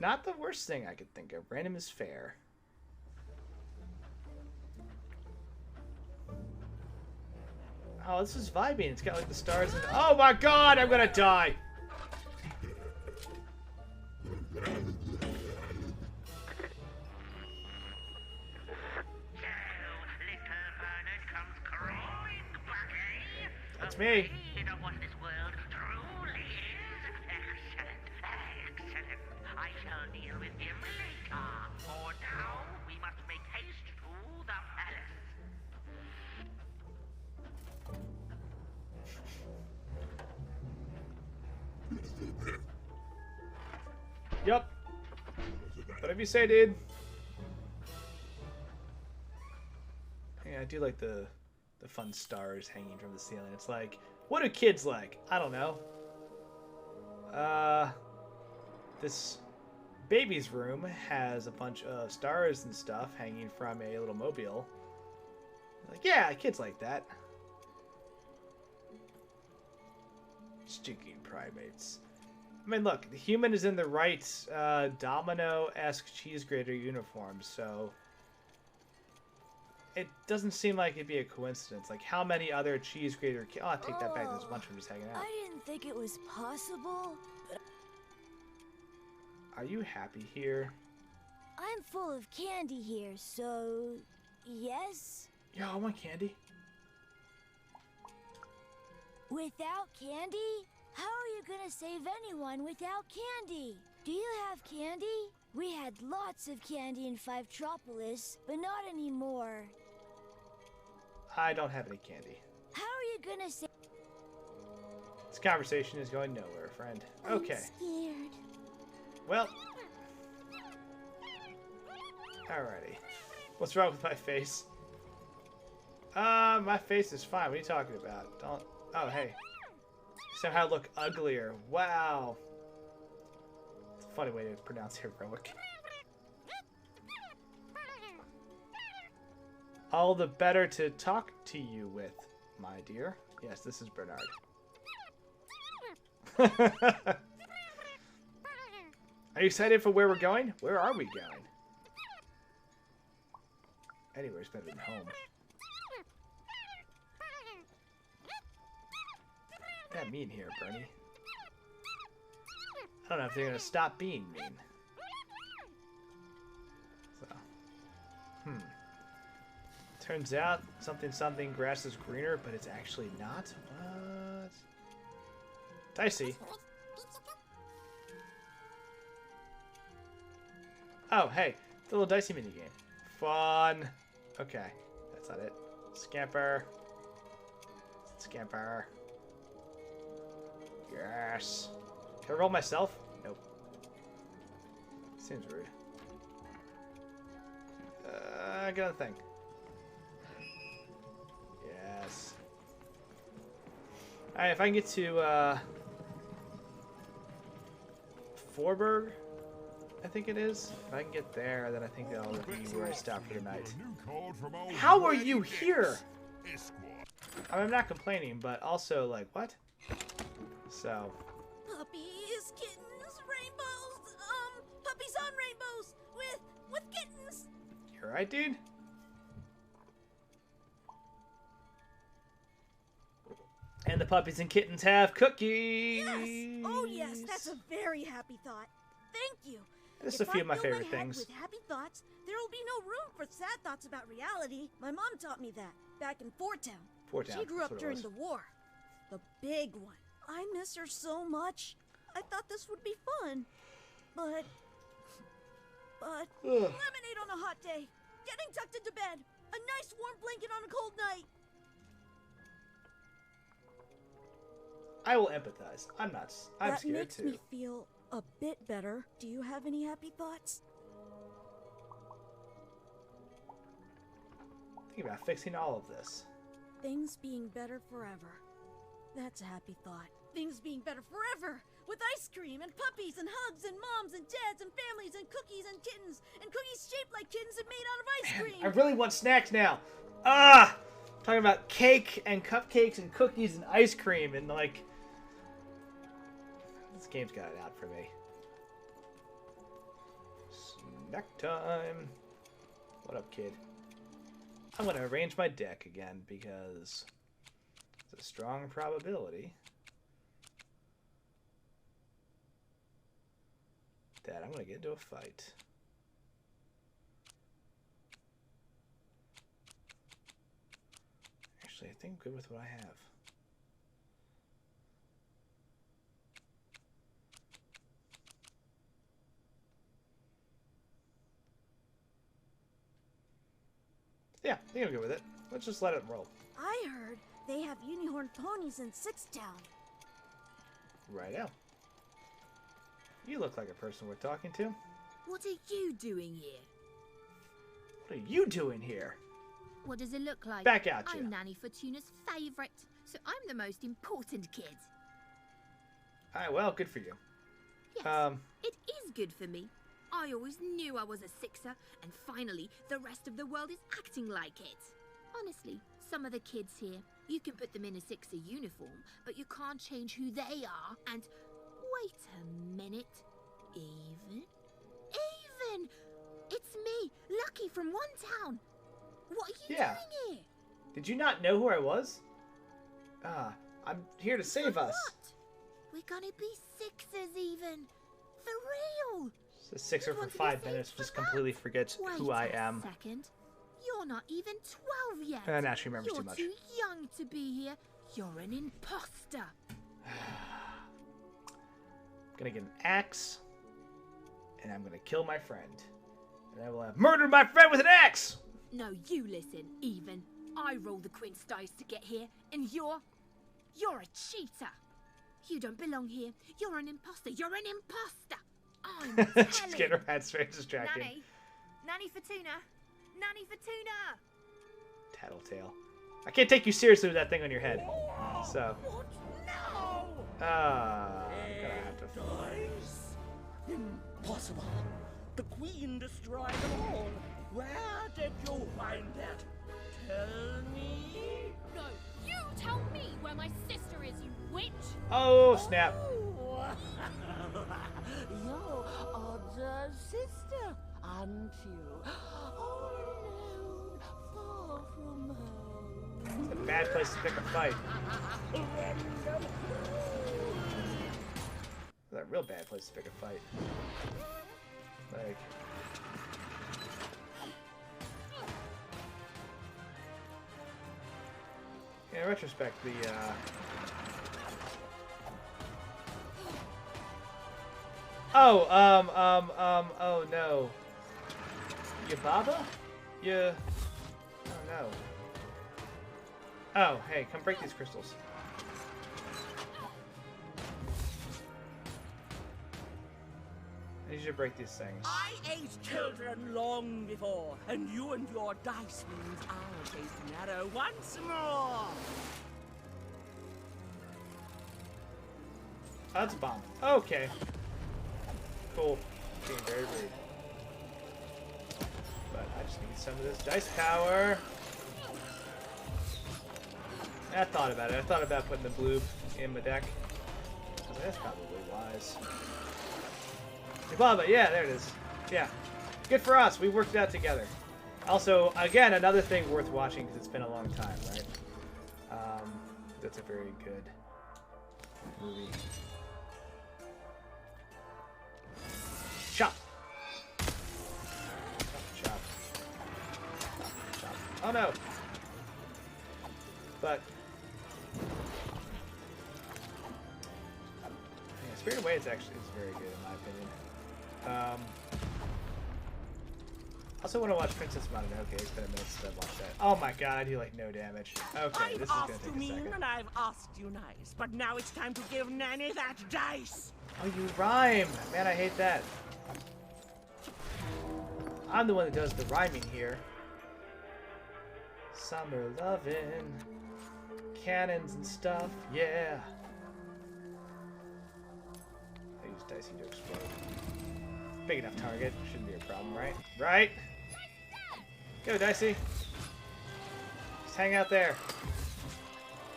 Not the worst thing I could think of. Random is fair. Oh, this is vibing. It's got like the stars. And oh my god, I'm gonna die. That's me. You know what this world truly is? Excellent, excellent. I shall deal with him later. For now, we must make haste to the palace. Yup. Whatever you say, dude. Yeah, I do like the fun stars hanging from the ceiling. It's like, what do kids like? I don't know. This baby's room has a bunch of stars and stuff hanging from a little mobile. Like, yeah, kids like that. Stinking primates. I mean, look, the human is in the right domino-esque cheese grater uniform, so it doesn't seem like it'd be a coincidence. Like, how many other cheese grater kids... Oh, I take that back. There's a bunch of them just hanging out. I didn't think it was possible, but... Are you happy here? I'm full of candy here, so... yes? Yeah, I want candy. Without candy? How are you gonna save anyone without candy? Do you have candy? We had lots of candy in Triplets, but not anymore. I don't have any candy. How are you gonna save... This conversation is going nowhere, friend. Okay. I'm scared. Well. Alrighty. What's wrong with my face? My face is fine. What are you talking about? Don't... Oh, hey. Somehow look uglier. Wow. It's a funny way to pronounce heroic. All the better to talk to you with, my dear. Yes, this is Bernard. Are you excited for where we're going? Where are we going? Anywhere's better than home. That mean here, Bernie. I don't know if they're gonna stop being mean. So, turns out something grass is greener, but it's actually not. What? Dicey. Oh, hey, the little dicey minigame. Fun. Okay, that's not it. Scamper. Scamper. Yes. Can I roll myself? Nope. Seems rude. Get on the thing. Yes. Alright, if I can get to, Forberg, I think it is. If I can get there, then I think that'll be where I stop for the night. How are you here? I mean, I'm not complaining, but also, like, what? So. Puppies, kittens, rainbows, puppies on rainbows with kittens. You're right, dude. And the puppies and kittens have cookies. Yes. Oh, yes. That's a very happy thought. Thank you. This is a few of my favorite things. With happy thoughts, there will be no room for sad thoughts about reality. My mom taught me that back in Fort Town. Fort Town. She grew up during the war. The big one. I miss her so much. I thought this would be fun. But lemonade on a hot day, getting tucked into bed, a nice warm blanket on a cold night. I will empathize. I'm scared too. That makes me feel a bit better. Do you have any happy thoughts? Think about fixing all of this. Things being better forever. That's a happy thought. Things being better forever! With ice cream and puppies and hugs and moms and dads and families and cookies and kittens and cookies shaped like kittens and made out of ice cream! I really want snacks now. Ah! Talking about cake and cupcakes and cookies and ice cream and like... This game's got it out for me. Deck time. What up, kid? I'm going to arrange my deck again because it's a strong probability that I'm going to get into a fight. Actually, I think I'm good with what I have. Yeah, I think I'm good with it. Let's just let it roll. I heard they have unicorn ponies in Sixtown. Right now. You look like a person we're talking to. What are you doing here? What are you doing here? What does it look like? Back at you. I'm Nanny Fortuna's favourite, so I'm the most important kid. Alright, well, good for you. Yes, it is good for me. I always knew I was a sixer, and finally, the rest of the world is acting like it. Honestly, some of the kids here, you can put them in a sixer uniform, but you can't change who they are, and... Wait a minute. Even? It's me, Lucky from One Town. What are you doing here? Did you not know who I was? I'm here to save us. We're gonna be sixers even. For real. The sixer for 5 minutes just completely forgets who I am. Wait a second. You're not even 12 yet. And now she remembers You're too much. You're too young to be here. You're an imposter. I'm gonna get an axe, and I'm gonna kill my friend. And I will have murdered my friend with an axe! No, you listen, Even. I roll the quince dice to get here, and you're a cheater. You don't belong here. You're an imposter. You're an imposter. I'm She's getting her head straight distracted. Nanny Fortuna. Nanny Fortuna. Tattletale. I can't take you seriously with that thing on your head. So. I'm gonna have to. Dice? Impossible. The Queen destroyed them all. Where did you find that? Tell me. No, you tell me where my sister is, you witch. Oh, snap. Your other sister, aren't you? All alone, far from home. It's a bad place to pick a fight. It's a real bad place to pick a fight. Like. In retrospect, the oh no. Yababa? Oh no. Oh, hey, come break these crystals. I need you to break these things. I ate children long before, and you and your dice means I'll chase Narrow once more. That's a bomb. Okay. Cool. Being very rude. But I just need some of this dice power. I thought about it. I thought about putting the blue in my deck. That's probably wise. But yeah, there it is. Yeah. Good for us. We worked it out together. Also, again, another thing worth watching because it's been a long time, right? That's a very good movie. Chop. Chop. Chop. Oh no. But yeah, Spirited Away is very good in my opinion. Also want to watch Princess Mononoke. It's been a minute since I've watched that. Oh my god, I do like no damage. Okay, this is gonna take a second. And I've asked you nice, but now it's time to give Nanny that dice. Oh, you rhyme! Man, I hate that. I'm the one that does the rhyming here. Summer lovin', cannons and stuff, yeah. I use Dicey to explode. Big enough target, shouldn't be a problem, right? Right? Go, Dicey. Just hang out there.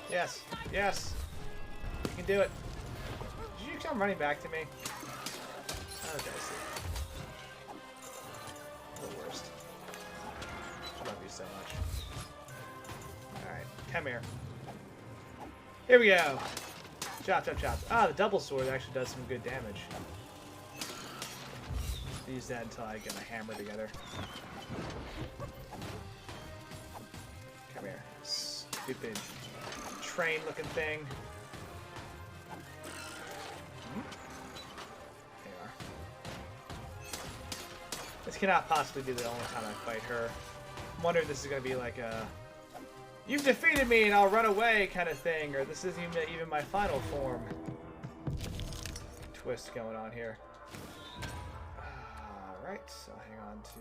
Yes, yes. You can do it. Did you come running back to me? Oh, Dicey. love you so much. Alright, come here. Here we go. Chop, chop, chop. Ah, the double sword actually does some good damage. Use that until I get my hammer together. Come here. Stupid train-looking thing. There you are. This cannot possibly be the only time I fight her. I'm wondering if this is going to be like a "you've defeated me and I'll run away" kind of thing, or this isn't even my final form. Twist going on here. Alright, so hang on to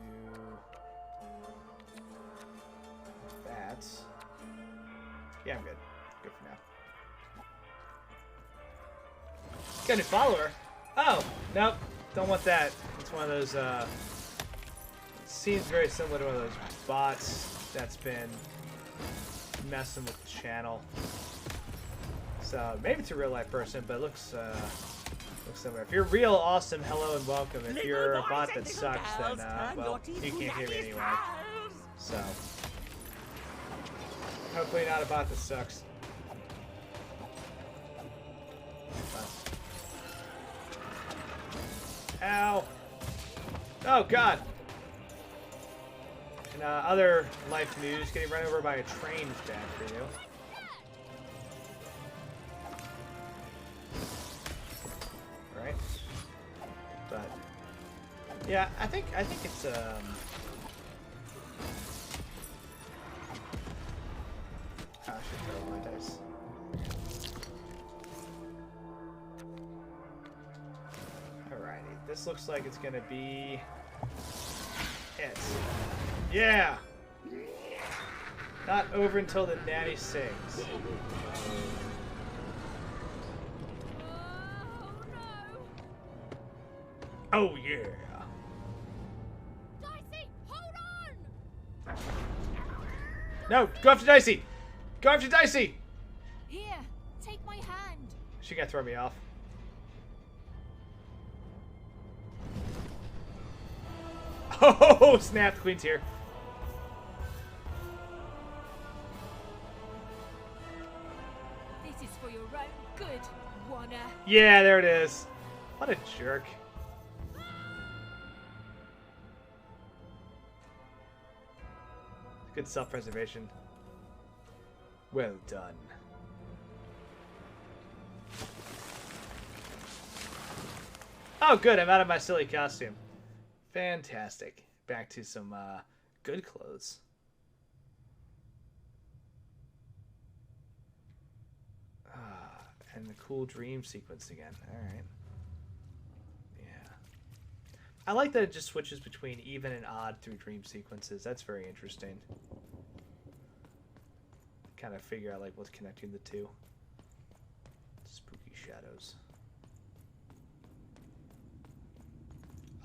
that. Yeah, I'm good. Good for now. Got a new follower. Oh, nope. Don't want that. It's one of those, it seems very similar to one of those bots that's been messing with the channel. So, maybe it's a real life person, but it looks similar. If you're real, awesome, hello and welcome. If you're a bot that sucks, then, well, you can't hear me anyway. So, hopefully not a bot that sucks. Ow! Oh, God! And other life news, getting run over by a train is bad for you. Right? But yeah, I think it's I should throw all my dice. Alrighty, this looks like it's gonna be it. Yeah! Not over until the nanny sings. Oh yeah! Dicey, hold on! No, go after Dicey! Go after Dicey! Here, take my hand. She got to throw me off. Oh snap! The queen's here. This is for your own good, Wanna. Yeah, there it is. What a jerk. Good self-preservation. Well done. Oh, good. I'm out of my silly costume. Fantastic. Back to some good clothes. And the cool dream sequence again. Alright. Yeah. I like that it just switches between even and odd through dream sequences. That's very interesting. Kind of figure out like what's connecting the two. Spooky shadows.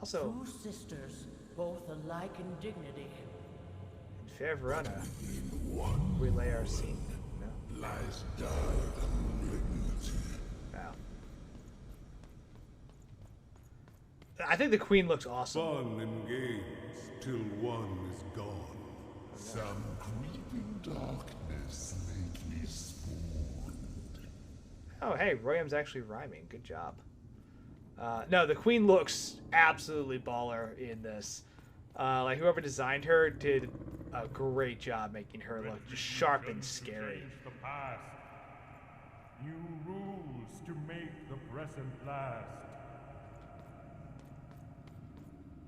Also, two sisters, both alike in dignity. In fair Verona, we lay our scene. No? Lies dark malignity. Wow. I think the queen looks awesome. Fun and games till one is gone. Some creeping darkness lately spawned. Oh, hey, Royam's actually rhyming. Good job. No, the queen looks absolutely baller in this. Like, whoever designed her did a great job making her look just sharp and scary. The past. New rules to make the present last.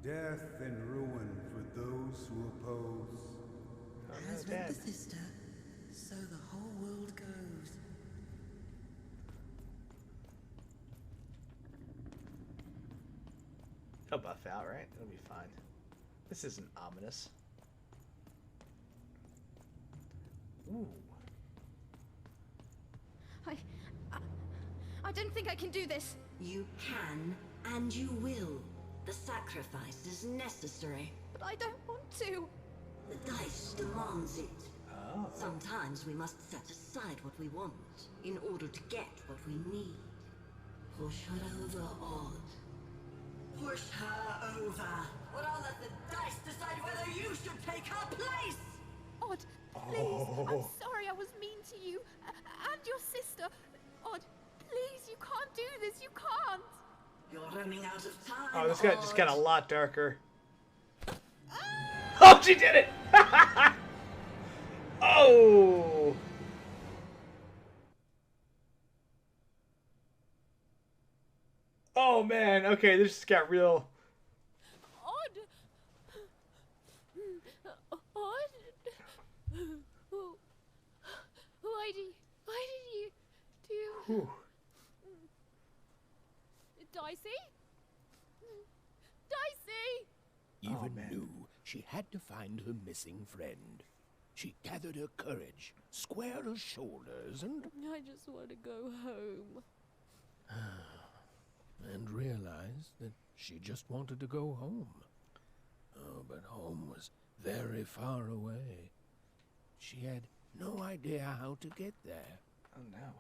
Death and ruin for those who oppose. As with the sister, so the whole world goes. He'll buff out, right? It'll be fine. This isn't ominous. Ooh. I don't think I can do this. You can, and you will. The sacrifice is necessary. But I don't want to. The dice demands it. Oh. Sometimes we must set aside what we want in order to get what we need. For shadows are odd. For push her over. Well, I'll let the dice decide whether you should take her place! Odd, please. I'm sorry I was mean to you. And your sister. Odd, please, you can't do this. You can't. You're running out of time. Oh, this guy just got a lot darker. Oh, she did it! Oh! Oh, man. Okay, this just got real. Odd. Why did you do... Whew. Dicey? Dicey! Even knew she had to find her missing friend. She gathered her courage, squared her shoulders, and I just want to go home. and realized that she just wanted to go home. Oh, but home was very far away. She had no idea how to get there. Oh, no.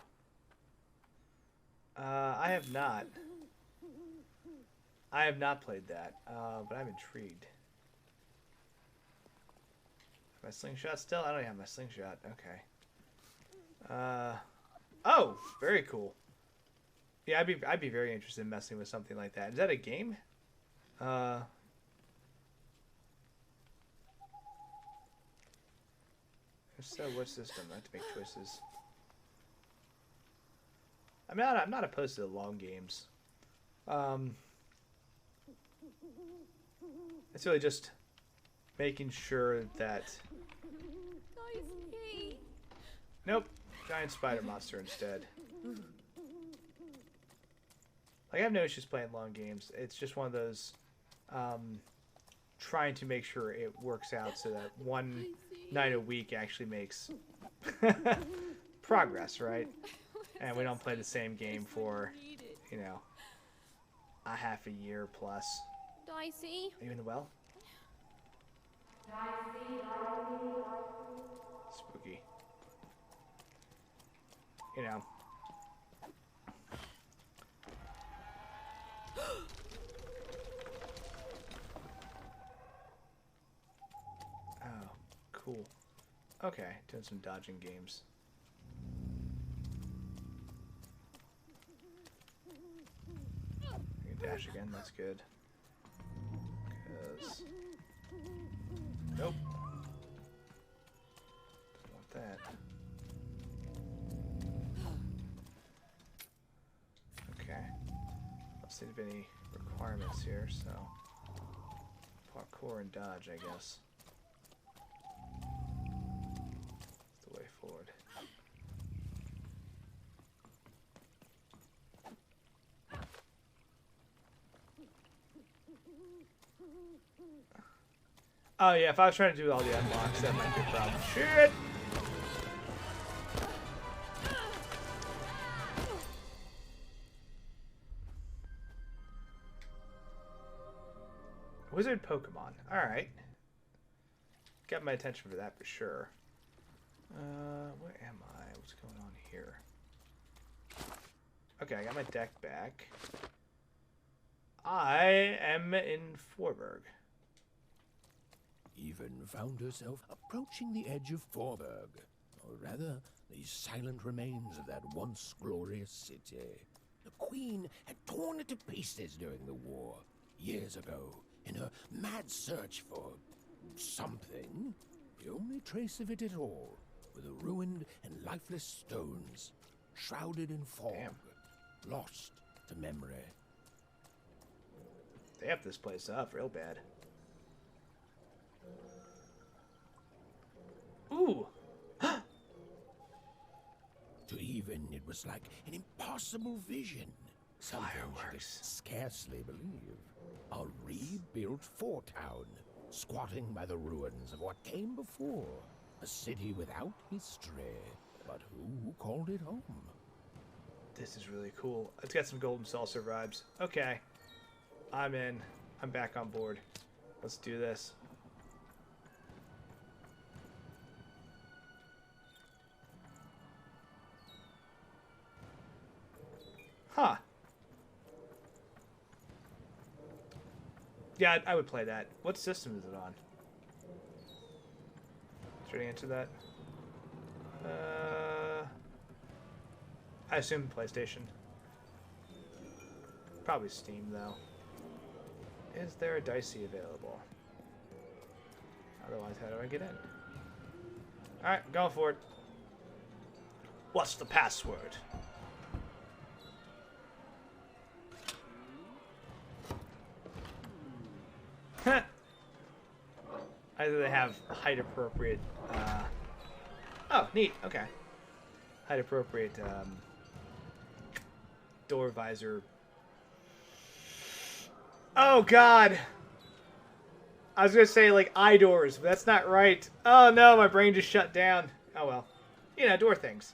I have not. I have not played that, but I'm intrigued. My slingshot still? I don't even have my slingshot. Okay. Oh, very cool. Yeah, I'd be very interested in messing with something like that. Is that a game? If so, what system? I have to make choices. I'm not opposed to the long games. It's really just making sure that. Nope, giant spider monster instead. Like, I have no issues playing long games. It's just one of those trying to make sure it works out so that one night a week actually makes progress, right? And we don't play the same game for, you know, a half a year plus. Dicey? Are you in the well? Spooky. You know. Oh, cool. Okay, doing some dodging games. You can dash again, that's good. 'Cause... Nope. Don't want that. Okay. Let's see if any requirements here, so... Parkour and dodge, I guess. That's the way forward. Oh yeah, if I was trying to do all the unlocks, that might be a problem. Shit! Wizard Pokemon. Alright. Got my attention for that for sure. Where am I? What's going on here? Okay, I got my deck back. I am in Forberg. Even found herself approaching the edge of Forberg, or rather, the silent remains of that once glorious city. The Queen had torn it to pieces during the war, years ago, in her mad search for something. The only trace of it at all were the ruined and lifeless stones, shrouded in fog, lost to memory. They have this place up real bad. Ooh! To even, it was like an impossible vision. Something she could scarcely believe. A rebuilt fort town, squatting by the ruins of what came before. A city without history, but who called it home? This is really cool. It's got some Golden Saucer vibes. Okay. I'm in. I'm back on board. Let's do this. Huh. Yeah, I would play that. What system is it on? Should I answer that? I assume PlayStation. Probably Steam, though. Is there a Dicey available? Otherwise, how do I get in? Alright, going for it. What's the password? Either they have height appropriate. Oh, neat. Okay. Height appropriate door visor. Oh God. I was gonna say like eye doors, but that's not right. Oh no, my brain just shut down. Oh well. You know, door things.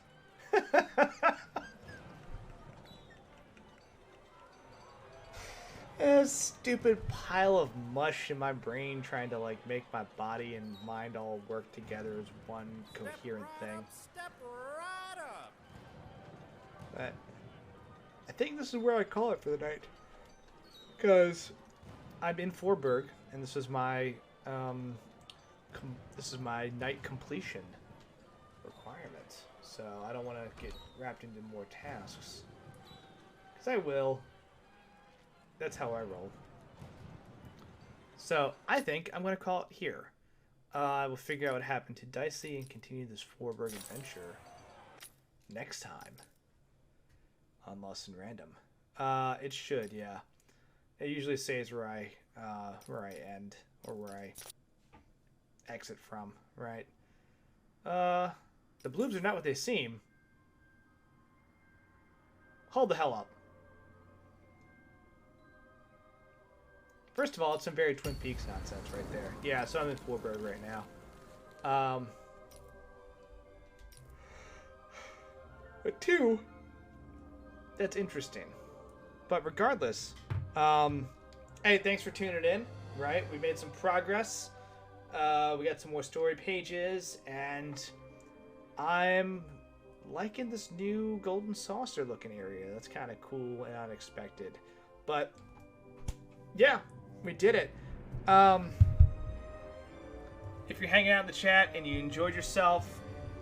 A stupid pile of mush in my brain trying to like make my body and mind all work together as one coherent thing. Step right up. But I think this is where I call it for the night. Because I'm in Forberg, and this is my night completion requirement. So I don't want to get wrapped into more tasks. Because I will. That's how I roll. So I think I'm going to call it here. I will figure out what happened to Dicey and continue this Forberg adventure next time on Lost in Random. It should, yeah. It usually says where I end or where I exit from, right? The bloobs are not what they seem. Hold the hell up. First of all, it's some very Twin Peaks nonsense right there. Yeah, so I'm in Forberg right now. But two, that's interesting. But regardless, hey, thanks for tuning in, right? We made some progress. We got some more story pages, and I'm liking this new golden saucer looking area. That's kind of cool and unexpected. But, yeah. We did it. If you're hanging out in the chat and you enjoyed yourself,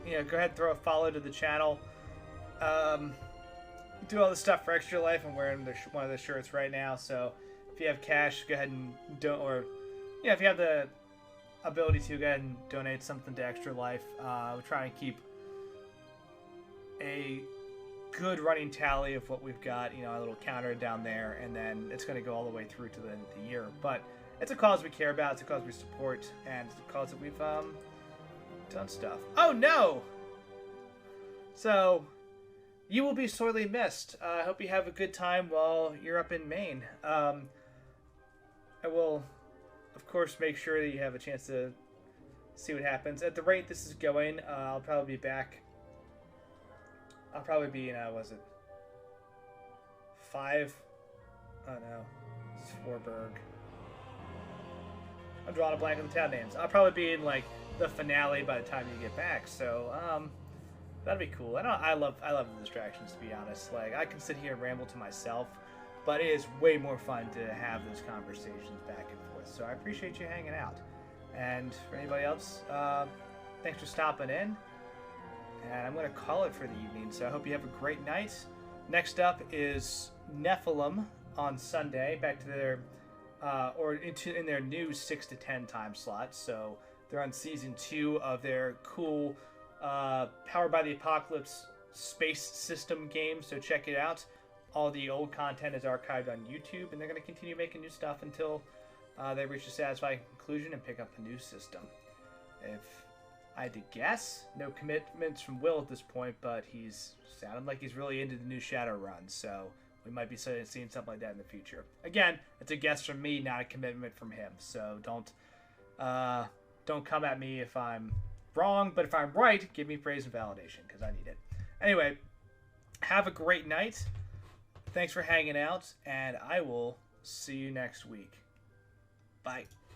you know, go ahead and throw a follow to the channel. Do all this stuff for Extra Life. I'm wearing one of the shirts right now, so if you have cash, go ahead and if you have the ability to, go ahead and donate something to Extra Life. We're trying to keep a good running tally of what we've got, you know, a little counter down there, and then it's going to go all the way through to the end of the year. But it's a cause we care about, it's a cause we support, and it's a cause that we've done stuff. Oh no! So you will be sorely missed. I hope you have a good time while you're up in Maine. I will, of course, make sure that you have a chance to see what happens. At the rate this is going, I'll probably be back. I'll probably be in, was it 5? Oh no, it's Forberg. I'm drawing a blank on the town names. I'll probably be in like the finale by the time you get back. So that'd be cool. I love the distractions, to be honest. Like I can sit here and ramble to myself, but it is way more fun to have those conversations back and forth. So I appreciate you hanging out. And for anybody else, thanks for stopping in. And I'm going to call it for the evening, so I hope you have a great night. Next up is Nephilim on Sunday, back to their, in their new 6 to 10 time slot. So they're on season 2 of their cool, Powered by the Apocalypse space system game, so check it out. All the old content is archived on YouTube, and they're going to continue making new stuff until they reach a satisfying conclusion and pick up a new system. If I had to guess, no commitments from Will at this point, but he's sounded like he's really into the new Shadowrun, so we might be seeing something like that in the future. Again, it's a guess from me, not a commitment from him, so don't come at me if I'm wrong, but if I'm right, give me praise and validation, because I need it. Anyway, have a great night. Thanks for hanging out, and I will see you next week. Bye.